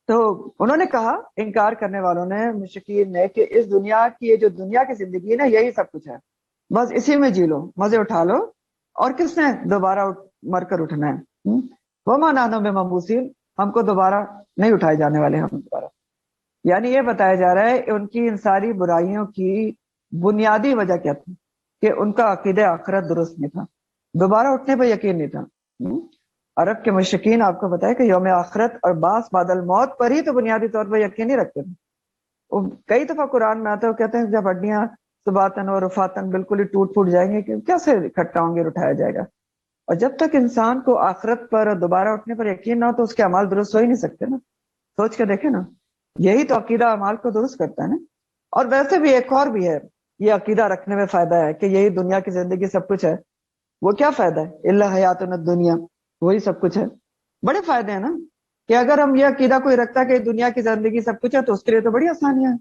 تو انہوں نے کہا، انکار کرنے والوں نے، مشرکین نے، کہ اس دنیا کی، یہ جو دنیا کی زندگی ہے نا یہی سب کچھ ہے، بس اسی میں جی لو، مزے اٹھا لو، اور کس نے دوبارہ مر کر اٹھنا ہے؟ وما نحنو بمبعوثین، ہم کو دوبارہ نہیں اٹھائے جانے والے، ہم دوبارہ۔ یعنی یہ بتایا جا رہا ہے ان کی ان ساری برائیوں کی بنیادی وجہ کیا تھی کہ ان کا عقیدہ آخرت درست نہیں تھا، دوبارہ اٹھنے پہ یقین نہیں تھا۔ عرب کے مشرکین آپ کو بتایا کہ یوم آخرت اور بعث بعد الموت پر ہی تو بنیادی طور پر یقین نہیں رکھتے تھے۔ وہ کئی دفعہ قرآن میں آتا ہے، وہ کہتے ہیں جب ہڈیاں سباتن اور رفاتن بالکل ہی ٹوٹ پھوٹ جائیں گے کہ کیسے اکٹھا ہوں گے، اٹھایا جائے گا۔ اور جب تک انسان کو آخرت پر اور دوبارہ اٹھنے پر یقین نہ ہو تو اس کے اعمال درست ہو ہی نہیں سکتے نا۔ سوچ کے دیکھیں نا، یہی تو عقیدہ اعمال کو درست کرتا ہے نا۔ اور ویسے بھی ایک اور بھی ہے، یہ عقیدہ رکھنے میں فائدہ ہے کہ یہی دنیا کی زندگی سب کچھ ہے، وہ کیا فائدہ ہے؟ الا حیاتنا الدنیا، وہی سب کچھ ہے، بڑے فائدے ہیں نا۔ کہ اگر ہم یہ عقیدہ کوئی رکھتا کہ دنیا کی زندگی سب کچھ ہے تو اس کے لیے تو بڑی آسانیاں ہیں،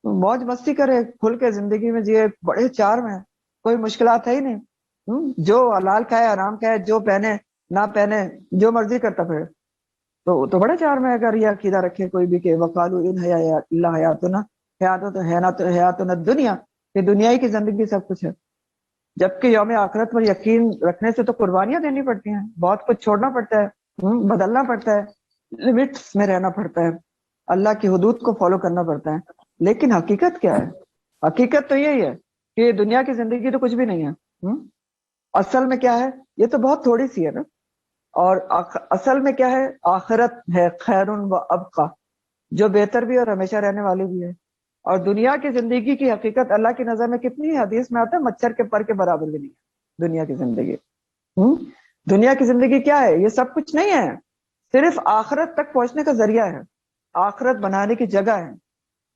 موج مستی کرے، کھل کے زندگی میں جیے، بڑے چار میں، کوئی مشکلات ہے ہی نہیں، جو حلال کھائے حرام کھائے، جو پہنے نہ پہنے، جو مرضی کرتا پھر، تو بڑے چار میں اگر یہ عقیدہ رکھے کوئی بھی کہ وقالو ان الا حیاتنا حیاتنا الدنیا، کہ دنیا ہی کی زندگی سب کچھ ہے، جبکہ یوم آخرت پر یقین رکھنے سے تو قربانیاں دینی پڑتی ہیں، بہت کچھ چھوڑنا پڑتا ہے، بدلنا پڑتا ہے، لمٹس میں رہنا پڑتا ہے، اللہ کی حدود کو فالو کرنا پڑتا ہے۔ لیکن حقیقت کیا ہے؟ حقیقت تو یہی ہے کہ دنیا کی زندگی تو کچھ بھی نہیں ہے، اصل میں کیا ہے؟ یہ تو بہت تھوڑی سی ہے نا، اور اصل میں کیا ہے؟ آخرت ہے خیر و ابقا، جو بہتر بھی اور ہمیشہ رہنے والی بھی ہے۔ اور دنیا کی زندگی کی حقیقت اللہ کی نظر میں کتنی حدیث میں آتا ہے، مچھر کے پر کے برابر بھی نہیں ہے دنیا کی زندگی۔ دنیا کی زندگی کیا ہے؟ یہ سب کچھ نہیں ہے، صرف آخرت تک پہنچنے کا ذریعہ ہے، آخرت بنانے کی جگہ ہے۔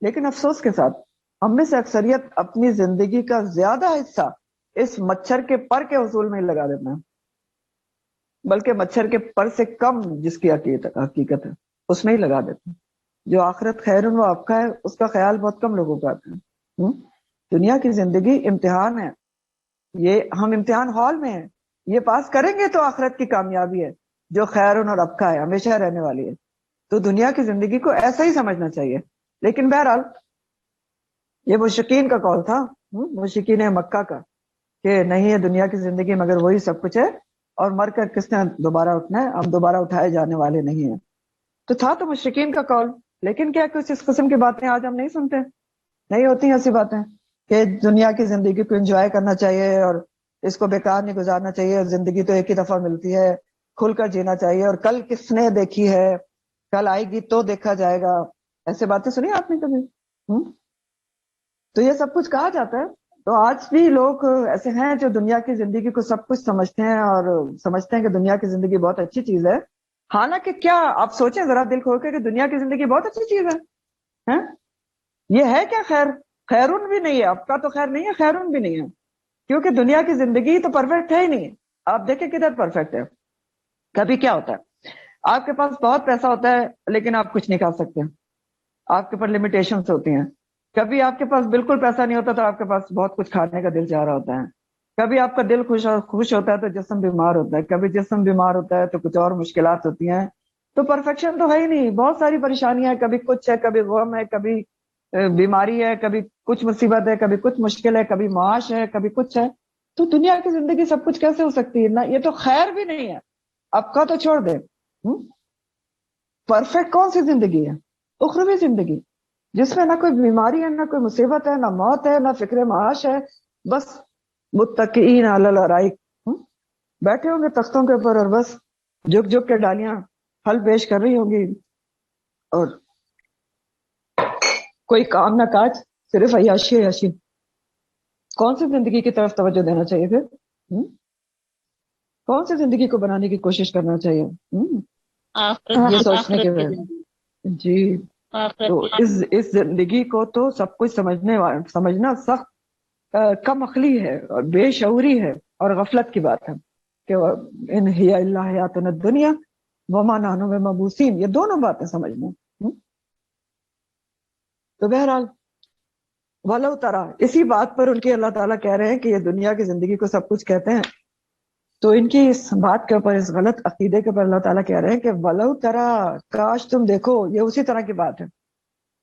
لیکن افسوس کے ساتھ ہم میں سے اکثریت اپنی زندگی کا زیادہ حصہ اس مچھر کے پر کے حصول میں ہی لگا دیتا ہے، بلکہ مچھر کے پر سے کم جس کی حقیقت ہے اس میں ہی لگا دیتے ہیں۔ جو آخرت خیر و ابقا ہے اس کا خیال بہت کم لوگوں کو آتا ہے۔ دنیا کی زندگی امتحان ہے، یہ ہم امتحان ہال میں ہیں، یہ پاس کریں گے تو آخرت کی کامیابی ہے جو خیر و ابقا ہے، ہمیشہ رہنے والی ہے۔ تو دنیا کی زندگی کو ایسا ہی سمجھنا چاہیے۔ لیکن بہرحال یہ مشرکین کا قول تھا، مشرکین مکہ کا، کہ نہیں ہے دنیا کی زندگی مگر وہی سب کچھ ہے، اور مر کر کس نے دوبارہ اٹھنا ہے، ہم دوبارہ اٹھائے جانے والے نہیں ہیں۔ تو تھا تو مشرکین کا قول، لیکن کیا کچھ اس قسم کی باتیں آج ہم نہیں سنتے، نہیں ہوتی ہیں ایسی باتیں کہ دنیا کی زندگی کو انجوائے کرنا چاہیے اور اس کو بیکار نہیں گزارنا چاہیے، اور زندگی تو ایک ہی دفعہ ملتی ہے، کھل کر جینا چاہیے، اور کل کس نے دیکھی ہے، کل آئے گی تو دیکھا جائے گا، ایسے باتیں سنی آپ نے کبھی؟ تو یہ سب کچھ کہا جاتا ہے۔ تو آج بھی لوگ ایسے ہیں جو دنیا کی زندگی کو سب کچھ سمجھتے ہیں اور سمجھتے ہیں کہ دنیا کی زندگی بہت اچھی چیز ہے، حالانکہ کیا آپ سوچیں ذرا دل کھول کے کہ دنیا کی زندگی بہت اچھی چیز ہے، یہ ہے کیا خیر؟ خیرون بھی نہیں ہے، اب کا تو خیر نہیں ہے، خیرون بھی نہیں ہے، کیونکہ دنیا کی زندگی تو پرفیکٹ ہے ہی نہیں۔ آپ دیکھیں کدھر پرفیکٹ ہے۔ کبھی کیا ہوتا ہے، آپ کے پاس بہت پیسہ ہوتا ہے لیکن آپ کچھ نہیں کھا سکتے، آپ کے اوپر لمیٹیشنز ہوتی ہیں۔ کبھی آپ کے پاس بالکل پیسہ نہیں ہوتا تو آپ کے پاس بہت کچھ کھانے کا دل چاہ رہا ہوتا ہے۔ کبھی آپ کا دل خوش ہوتا ہے تو جسم بیمار ہوتا ہے، کبھی جسم بیمار ہوتا ہے تو کچھ اور مشکلات ہوتی ہیں۔ تو پرفیکشن تو ہے ہی نہیں، بہت ساری پریشانیاں، کبھی کچھ ہے، کبھی غم ہے، کبھی بیماری ہے، کبھی کچھ مصیبت ہے، کبھی کچھ مشکل ہے، کبھی معاش ہے، کبھی کچھ ہے۔ تو دنیا کی زندگی سب کچھ کیسے ہو سکتی ہے؟ نہ یہ تو خیر بھی نہیں ہے، اب کا تو چھوڑ دے۔ پرفیکٹ کون سی زندگی ہے؟ اخروی زندگی، جس میں نہ کوئی بیماری ہے، نہ کوئی مصیبت ہے، نہ موت ہے، نہ فکر معاش ہے، بس متکئین علی الارائک، بیٹھے ہوں گے تختوں کے اوپر اور بس جھک جھک کے ڈالیاں پھل پیش کر رہی ہوں گی، اور کوئی کام نہ کاج، صرف عیاشی عیاشی۔ کون سی زندگی کی طرف توجہ دینا چاہیے پھر؟ کون سی زندگی کو بنانے کی کوشش کرنا چاہیے؟ یہ سوچنے کے بعد جی، تو اس زندگی کو تو سب کچھ سمجھنا سخت کم عقلی ہے اور بے شعوری ہے اور غفلت کی بات ہے کہ ان ہی الا حیاتنا الدنیا وما نحن بمبعوثین، یہ دونوں باتیں سمجھنا۔ تو بہرحال ولو ترا، اسی بات پر ان کی اللہ تعالیٰ کہہ رہے ہیں کہ یہ دنیا کی زندگی کو سب کچھ کہتے ہیں، تو ان کی اس بات کے اوپر، اس غلط عقیدے کے اوپر اللہ تعالیٰ کہہ رہے ہیں کہ ولو ترا، کاش تم دیکھو، یہ اسی طرح کی بات ہے،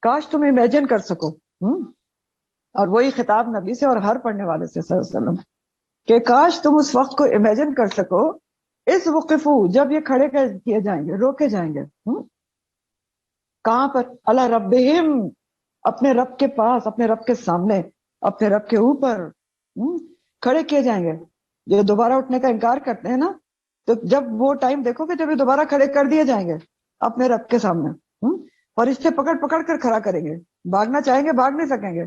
کاش تم امیجن کر سکو، اور وہی خطاب نبی سے اور ہر پڑھنے والے سے صلی اللہ علیہ وسلم، کہ کاش تم اس وقت کو امیجن کر سکو، اس وقفو، جب یہ کھڑے کیے جائیں گے، روکے جائیں گے، کہاں پر؟ علی ربہم، اپنے رب کے پاس، اپنے رب کے سامنے، اپنے رب کے اوپر کھڑے کیے جائیں گے۔ جو دوبارہ اٹھنے کا انکار کرتے ہیں نا، تو جب وہ ٹائم دیکھو گے جب یہ دوبارہ کھڑے کر دیے جائیں گے اپنے رب کے سامنے، اور اس سے پکڑ پکڑ کر کھڑا کریں گے، بھاگنا چاہیں گے بھاگ نہیں سکیں گے۔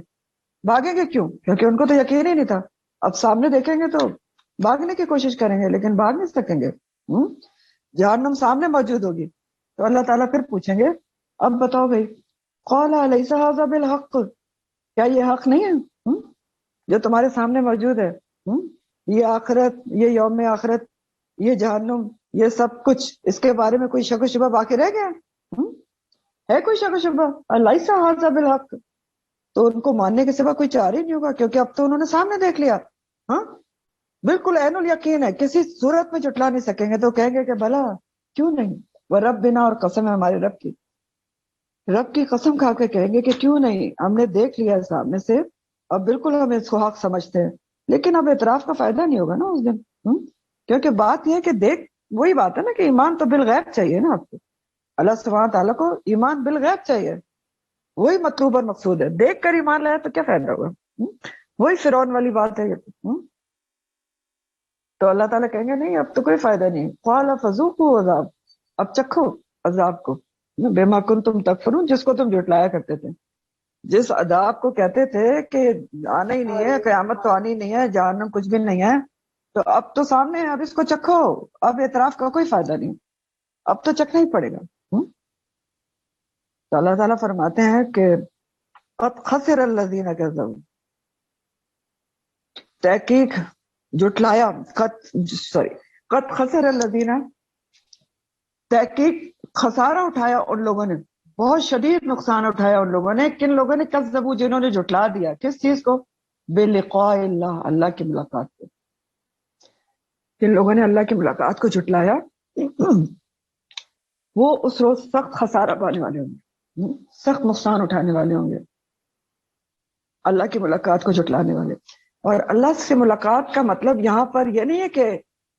بھاگیں گے کیوں؟ کیونکہ ان کو تو یقین ہی نہیں تھا، اب سامنے دیکھیں گے تو بھاگنے کی کوشش کریں گے لیکن بھاگ نہیں سکیں گے۔ جہنم سامنے موجود ہوگی، تو اللہ تعالیٰ پھر پوچھیں گے اب بتاؤ بھائی، قال الیس ھذا بالحق، کیا یہ حق نہیں ہے جو تمہارے سامنے موجود ہے؟ یہ آخرت، یہ یوم آخرت، یہ جہنم، یہ سب کچھ، اس کے بارے میں کوئی شک و شبہ باقی رہ گیا ہے؟ کوئی شک و شبہ؟ الیس ھذا بالحق، تو ان کو ماننے کے سوا کوئی چارہ ہی نہیں ہوگا، کیونکہ اب تو انہوں نے سامنے دیکھ لیا، بالکل عین الیقین ہے، کسی صورت میں جھٹلا نہیں سکیں گے، تو کہیں گے کہ بھلا کیوں نہیں، وہ رب بنا، اور قسم ہے ہمارے رب کی، رب کی قسم کھا کے کہیں گے کہ کیوں نہیں، ہم نے دیکھ لیا ہے سامنے سے، اب بالکل ہم اس کو حق سمجھتے ہیں، لیکن اب اعتراف کا فائدہ نہیں ہوگا نا اس دن، کیونکہ بات یہ ہے کہ دیکھ، وہی بات ہے نا کہ ایمان تو بالغیب چاہیے نا آپ کو، اللہ سبحانہ تعالیٰ کو ایمان بالغیب چاہیے، وہی مطلوب اور مقصود ہے، دیکھ کر ایمان لایا تو کیا فائدہ ہوگا؟ وہی فرعون والی بات ہے یہ۔ تو اللہ تعالیٰ کہیں گے نہیں اب تو کوئی فائدہ نہیں، قال فذوقوا عذاب، اب چکھو عذاب کو، بما کنتم تکفرون، جس کو تم جھٹلایا کرتے تھے، جس عذاب کو کہتے تھے کہ آنا ہی نہیں ہے، قیامت تو آنی نہیں ہے، جہنم کچھ بھی نہیں ہے، تو اب تو سامنے ہے، اب اس کو چکھو، اب اعتراف کا کوئی فائدہ نہیں، اب تو چکھنا ہی پڑے گا۔ تو اللہ تعالیٰ فرماتے ہیں کہ قد خسر الذین کذبوا، تحقیق جھٹلایا، قد خسر الذین، تحقیق خسارہ اٹھایا ان لوگوں نے، بہت شدید نقصان اٹھایا ان لوگوں نے، کن لوگوں نے؟ کذبوا، جنہوں نے جھٹلا دیا، کس چیز کو؟ بلقاء اللہ، اللہ کی ملاقات کو، کن لوگوں نے اللہ کی ملاقات کو جھٹلایا وہ اس روز سخت خسارہ پانے والے ہوں گے، سخت نقصان اٹھانے والے ہوں گے۔ اللہ کی ملاقات کو جھٹلانے والے. اور اللہ سے ملاقات کا مطلب یہاں پر یہ نہیں ہے کہ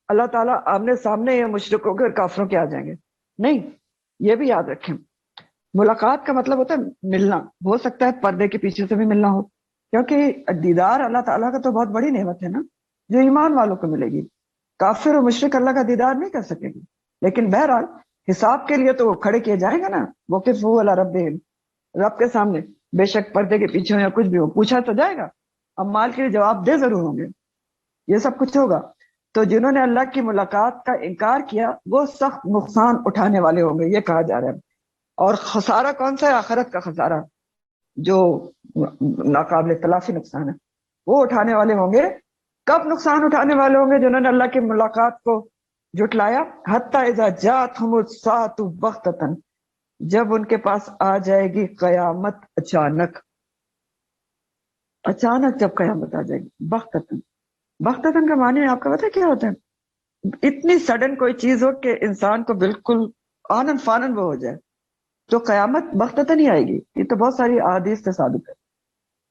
اللہ تعالیٰ آمنے سامنے یا مشرکوں کے کافروں کے آ جائیں گے. نہیں، یہ بھی یاد رکھیں. ملاقات کا مطلب ہوتا ہے ملنا. ہو سکتا ہے پردے کے پیچھے سے بھی ملنا ہو، کیونکہ دیدار اللہ تعالیٰ کا تو بہت بڑی نعمت ہے نا، جو ایمان والوں کو ملے گی. کافر و مشرک اللہ کا دیدار نہیں کر سکے گی. لیکن بہرحال حساب کے لیے تو وہ کھڑے کیے جائیں گے نا، وقفوا علی ربہم، رب کے سامنے. بے شک پردے کے پیچھے ہو یا کچھ بھی ہو، پوچھا تو جائے گا. اب مال کے لیے جواب دہ ضرور ہوں گے. یہ سب کچھ ہوگا. تو جنہوں نے اللہ کی ملاقات کا انکار کیا وہ سخت نقصان اٹھانے والے ہوں گے، یہ کہا جا رہا ہے. اور خسارہ کون سا ہے؟ آخرت کا خسارہ، جو ناقابل تلافی نقصان ہے، وہ اٹھانے والے ہوں گے. کب نقصان اٹھانے والے ہوں گے؟ جنہوں نے اللہ کی ملاقات کو جھٹلایا. حتی اذا جاءتہم الساعۃ بغتۃ، جب ان کے پاس آ جائے گی قیامت اچانک. اچانک جب قیامت آ جائے گی، بغتۃ. بغتۃ کا معنی آپ کا پتہ کیا ہوتا ہے؟ اتنی سڈن کوئی چیز ہو کہ انسان کو بالکل آنن فانن وہ ہو جائے، تو قیامت بغتۃ ہی آئے گی. یہ تو بہت ساری احادیث سے ثابت ہے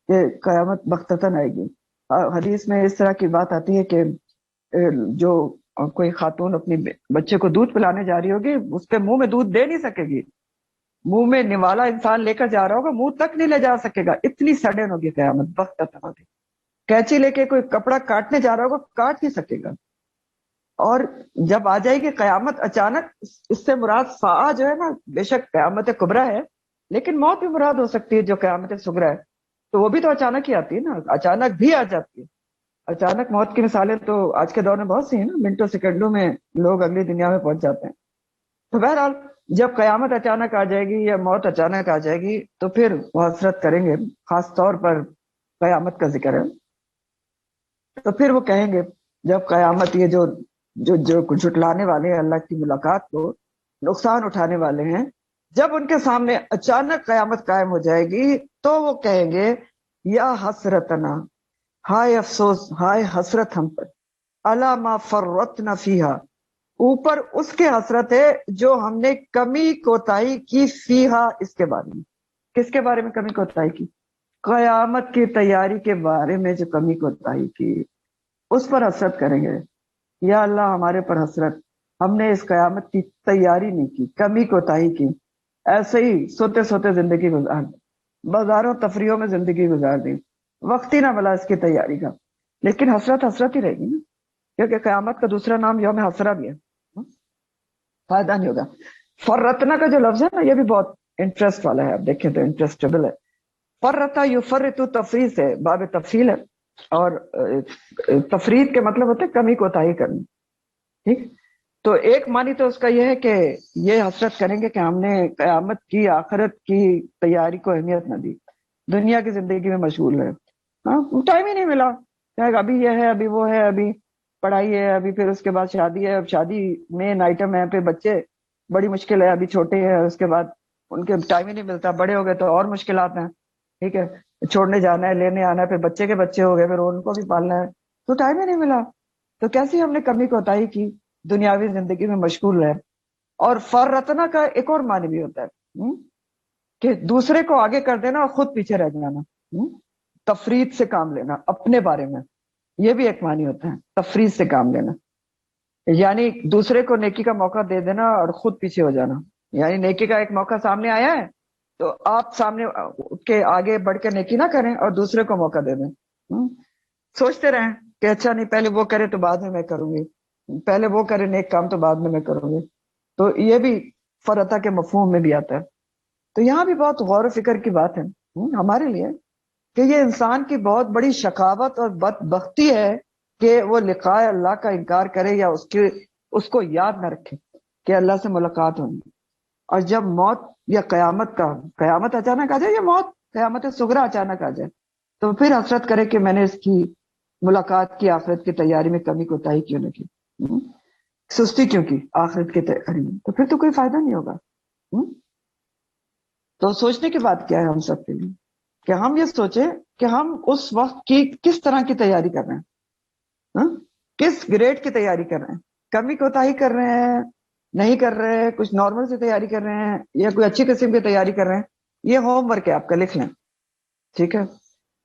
کہ قیامت بغتۃ آئے گی. حدیث میں اس طرح کی بات آتی ہے کہ جو کوئی خاتون اپنی بچے کو دودھ پلانے جا رہی ہوگی، اس کے منہ میں دودھ دے نہیں سکے گی. منہ میں نوالا انسان لے کر جا رہا ہوگا، منہ تک نہیں لے جا سکے گا. اتنی سڈن ہوگی قیامت، بغتۃ ہوگی. کینچی لے کے کوئی کپڑا کاٹنے جا رہا ہوگا، کاٹ نہیں سکے گا. اور جب آ جائے گی قیامت اچانک، اس سے مراد ساعہ جو ہے نا، بے شک قیامت کبریٰ ہے، لیکن موت بھی مراد ہو سکتی ہے جو قیامت صغریٰ ہے. تو وہ بھی تو اچانک ہی آتی ہے نا، اچانک بھی آ جاتی ہے. اچانک موت کی مثالیں تو آج کے دور میں بہت سی ہیں نا، منٹوں سیکنڈوں میں لوگ اگلی دنیا میں پہنچ جاتے ہیں. تو بہرحال جب قیامت اچانک آ جائے گی یا موت اچانک آ جائے گی تو پھر وہ حسرت کریں گے. خاص طور پر قیامت کا ذکر ہے. تو پھر وہ کہیں گے جب قیامت، یہ جو جو جو جھٹلانے والے ہیں اللہ کی ملاقات کو، نقصان اٹھانے والے ہیں، جب ان کے سامنے اچانک قیامت قائم ہو جائے گی تو وہ کہیں گے یا حسرتنا، ہائے افسوس، ہائے حسرت ہم پر، الا ما فرطنا فیہا، اوپر اس کے حسرت ہے جو ہم نے کمی کوتاہی کی، فیہا اس کے بارے میں. کس کے بارے میں کمی کوتاہی کی؟ قیامت کی تیاری کے بارے میں جو کمی کوتاہی کی، اس پر حسرت کریں گے. یا اللہ ہمارے پر حسرت، ہم نے اس قیامت کی تیاری نہیں کی، کمی کوتاہی کی، ایسے ہی سوتے سوتے زندگی گزار دی، بازاروں تفریحوں میں زندگی گزار دی، وقت ہی نہ ملا اس کی تیاری کا. لیکن حسرت حسرت ہی رہے گی نا، کیونکہ قیامت کا دوسرا نام یوم حسرہ بھی ہے. فائدہ نہیں ہوگا. فرتنا کا جو لفظ ہے نا، یہ بھی بہت انٹرسٹ والا ہے. آپ دیکھیں تو انٹرسٹیبل ہے. فرتا یفرط تفریح سے باب تفصیل ہے، اور تفرید کے مطلب ہوتے کمی کوتاہی کرنا. ٹھیک. تو ایک معنی تو اس کا یہ ہے کہ یہ حسرت کریں گے کہ ہم نے قیامت کی، آخرت کی تیاری کو اہمیت نہ دی، دنیا کی زندگی میں مشغول رہے. ہاں، ٹائم ہی نہیں ملا. ابھی یہ ہے، ابھی وہ ہے، ابھی پڑھائی ہے، ابھی پھر اس کے بعد شادی ہے. اب شادی مین آئٹم ہے، پھر بچے بڑی مشکل ہے، ابھی چھوٹے ہیں، اس کے بعد ان کے ٹائم ہی نہیں ملتا. بڑے ہو گئے تو اور مشکلات ہیں. ٹھیک ہے، چھوڑنے جانا ہے، لینے آنا ہے، پھر بچے کے بچے ہو گئے، پھر ان کو بھی پالنا ہے، تو ٹائم ہی نہیں ملا. تو کیسی ہم نے کمی کوتاہی کی، دنیاوی زندگی میں مشغول رہے. اور فرتنا کا ایک اور معنی بھی ہوتا ہے کہ دوسرے کو آگے کر دینا اور خود پیچھے رہ جانا. تفرید سے کام لینا اپنے بارے میں، یہ بھی ایک معنی ہوتا ہے، تفرید سے کام لینا. یعنی دوسرے کو نیکی کا موقع دے دینا اور خود پیچھے ہو جانا. یعنی نیکی کا ایک موقع سامنے آیا ہے تو آپ سامنے کے آگے بڑھ کے نیکی نہ کریں اور دوسرے کو موقع دے دیں. سوچتے رہیں کہ اچھا نہیں، پہلے وہ کرے تو بعد میں میں کروں گی، پہلے وہ کرے نیک کام تو بعد میں کروں گی. تو یہ بھی فرتا کے مفہوم میں بھی آتا ہے. تو یہاں بھی بہت غور و فکر کی بات ہے ہمارے لیے کہ یہ انسان کی بہت بڑی شقاوت اور بدبختی ہے کہ وہ لقاء اللہ کا انکار کرے یا اس کو یاد نہ رکھے کہ اللہ سے ملاقات ہونی. اور جب موت یا قیامت اچانک آ جائے، یا موت قیامت صغریٰ اچانک آ جائے، تو پھر حسرت کرے کہ میں نے اس کی ملاقات کی، آخرت کی تیاری میں کمی کوتاہی کیوں نہ کی، سستی کیوں کی آخرت کی تیاری میں. تو پھر تو کوئی فائدہ نہیں ہوگا. تو سوچنے کی بات کیا ہے ہم سب کے لیے کہ ہم یہ سوچیں کہ ہم اس وقت کی کس طرح کی تیاری کر رہے ہیں، کس گریڈ کی تیاری کر رہے ہیں. کمی کوتاہی کر رہے ہیں، نہیں کر رہے ہیں، کچھ نارمل سے تیاری کر رہے ہیں، یا کوئی اچھی قسم کی تیاری کر رہے ہیں. یہ ہوم ورک ہے آپ کا، لکھ لیں. ٹھیک ہے.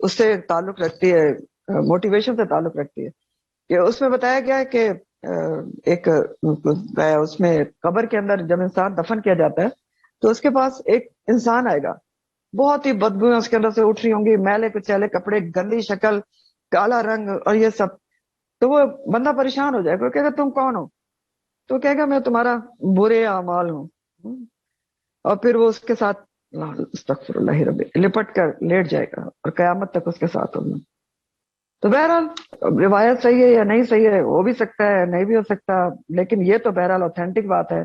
اس سے تعلق رکھتی ہے, موٹیویشن سے تعلق رکھتی ہے, کہ اس میں بتایا گیا ہے کہ ایک اس میں قبر کے اندر جب انسان دفن کیا جاتا ہے تو اس کے پاس ایک انسان آئے گا, بہت ہی بدبویں اس کے اندر سے اٹھ رہی ہوں گی, میلے کچیلے کپڑے, گندی شکل, کالا رنگ اور یہ سب. تو وہ بندہ پریشان ہو جائے گا, کہے گا تم کون ہو؟ تو کہے گا میں تمہارا برے اعمال ہوں. اور پھر وہ اس کے ساتھ استغفر اللہ رب لپٹ کر لیٹ جائے گا اور قیامت تک اس کے ساتھ ہوگا. تو بہرحال روایت صحیح ہے یا نہیں صحیح ہے, ہو بھی سکتا ہے نہیں بھی ہو سکتا, لیکن یہ تو بہرحال اوتھینٹک بات ہے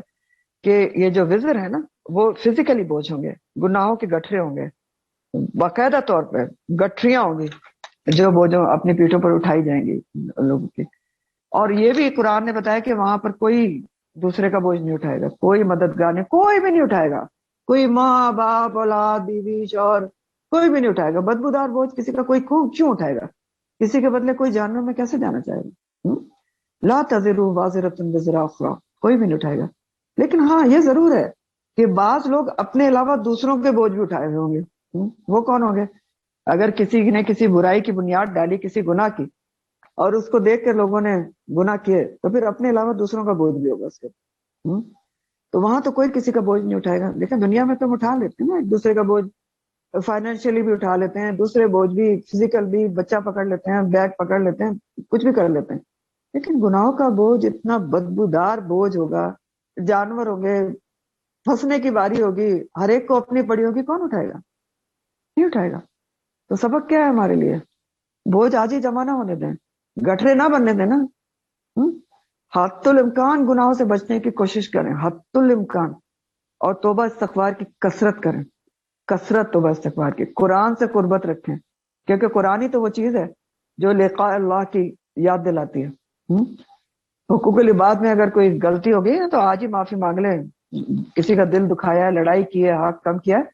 کہ یہ جو وزر ہے نا وہ فزیکلی بوجھ ہوں گے, گناہوں کے گٹھرے ہوں گے, باقاعدہ طور پہ گٹھریاں ہوں گی جو بوجھوں اپنی پیٹھوں پر اٹھائی جائیں گی لوگوں کی. اور یہ بھی قرآن نے بتایا کہ وہاں پر کوئی دوسرے کا بوجھ نہیں اٹھائے گا, کوئی مددگار نہیں, کوئی بھی نہیں اٹھائے گا, کوئی ماں باپ اولاد بیوی شوہر کوئی بھی نہیں اٹھائے گا. بدبودار بوجھ کسی کا کوئی کیوں اٹھائے گا؟ کسی کے بدلے کوئی جہنم میں کیسے جانا چاہے گا؟ لا تزر وازرۃ وزر اخری, کوئی بھی نہیں اٹھائے گا. لیکن ہاں یہ ضرور ہے کہ بعض لوگ اپنے علاوہ دوسروں کے بوجھ بھی اٹھائے ہوئے ہوں گے. وہ کون ہوں گے؟ اگر کسی نے کسی برائی کی بنیاد ڈالی, کسی گناہ کی, اور اس کو دیکھ کے لوگوں نے گناہ کیے, تو پھر اپنے علاوہ دوسروں کا بوجھ بھی ہوگا اس کے. تو وہاں تو کوئی کسی کا بوجھ نہیں اٹھائے گا. لیکن دنیا میں تو ہم اٹھا لیتے ہیں نا ایک دوسرے کا بوجھ, فائنینشلی بھی اٹھا لیتے ہیں, دوسرے بوجھ بھی, فزیکل بھی, بچہ پکڑ لیتے ہیں, بیگ پکڑ لیتے ہیں, کچھ بھی کر لیتے ہیں. لیکن گناہوں کا بوجھ اتنا بدبودار بوجھ ہوگا, جانور ہوں گے, پھنسنے کی باری ہوگی, ہر ایک کو اپنی پڑی ہوگی, کون اٹھائے گا؟ نہیں اٹھائے گا. تو سبق کیا ہے ہمارے لیے؟ بوجھ آج ہی جمع نہ ہونے دیں, گٹھرے نہ بننے دیں نا. حت الامکان گناہوں سے بچنے کی کوشش کریں, حت الامکان, اور توبہ استغفار کی کثرت کریں, کثرت توبہ استغفار کی. قرآن سے قربت رکھیں, کیونکہ قرآن ہی تو وہ چیز ہے جو لقاء اللہ کی یاد دلاتی ہے. حقوق العباد میں اگر کوئی غلطی ہو گئی ہے تو آج ہی معافی مانگ لیں. کسی کا دل دکھایا ہے, لڑائی کی ہے, حق کم کیا ہے,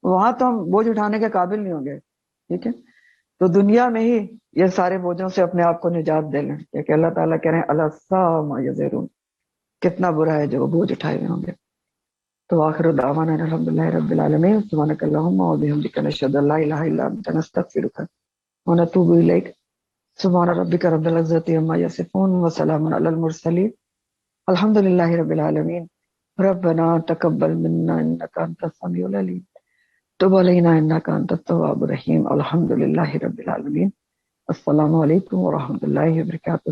وہاں تو ہم بوجھ اٹھانے کے قابل نہیں ہوں گے. ٹھیک ہے, تو دنیا میں ہی یہ سارے بوجھوں سے اپنے آپ کو نجات دے لیں, کہ اللہ تعالیٰ کہہ رہے ہیں اللہ سا یزرون, کتنا برا ہے جو وہ بوجھ اٹھائے ہوئے ہوں گے. تو آخر دعوانا الحمدللہ رب العالمین, سبحانک اللہم و بحمدک, نشہد ان لا الہ الا انت, نستغفرک و نتوب الیک. سبحان ربک رب العزۃ عما یصفون وسلام علی المرسلین, الحمدللہ رب العالمین. ربنا تقبل منا انک انت السمیع العلیم, تب علینا انک انت التواب الرحیم. الحمدللہ رب العالمین. السلام علیکم ورحمۃ اللہ وبرکاتہ.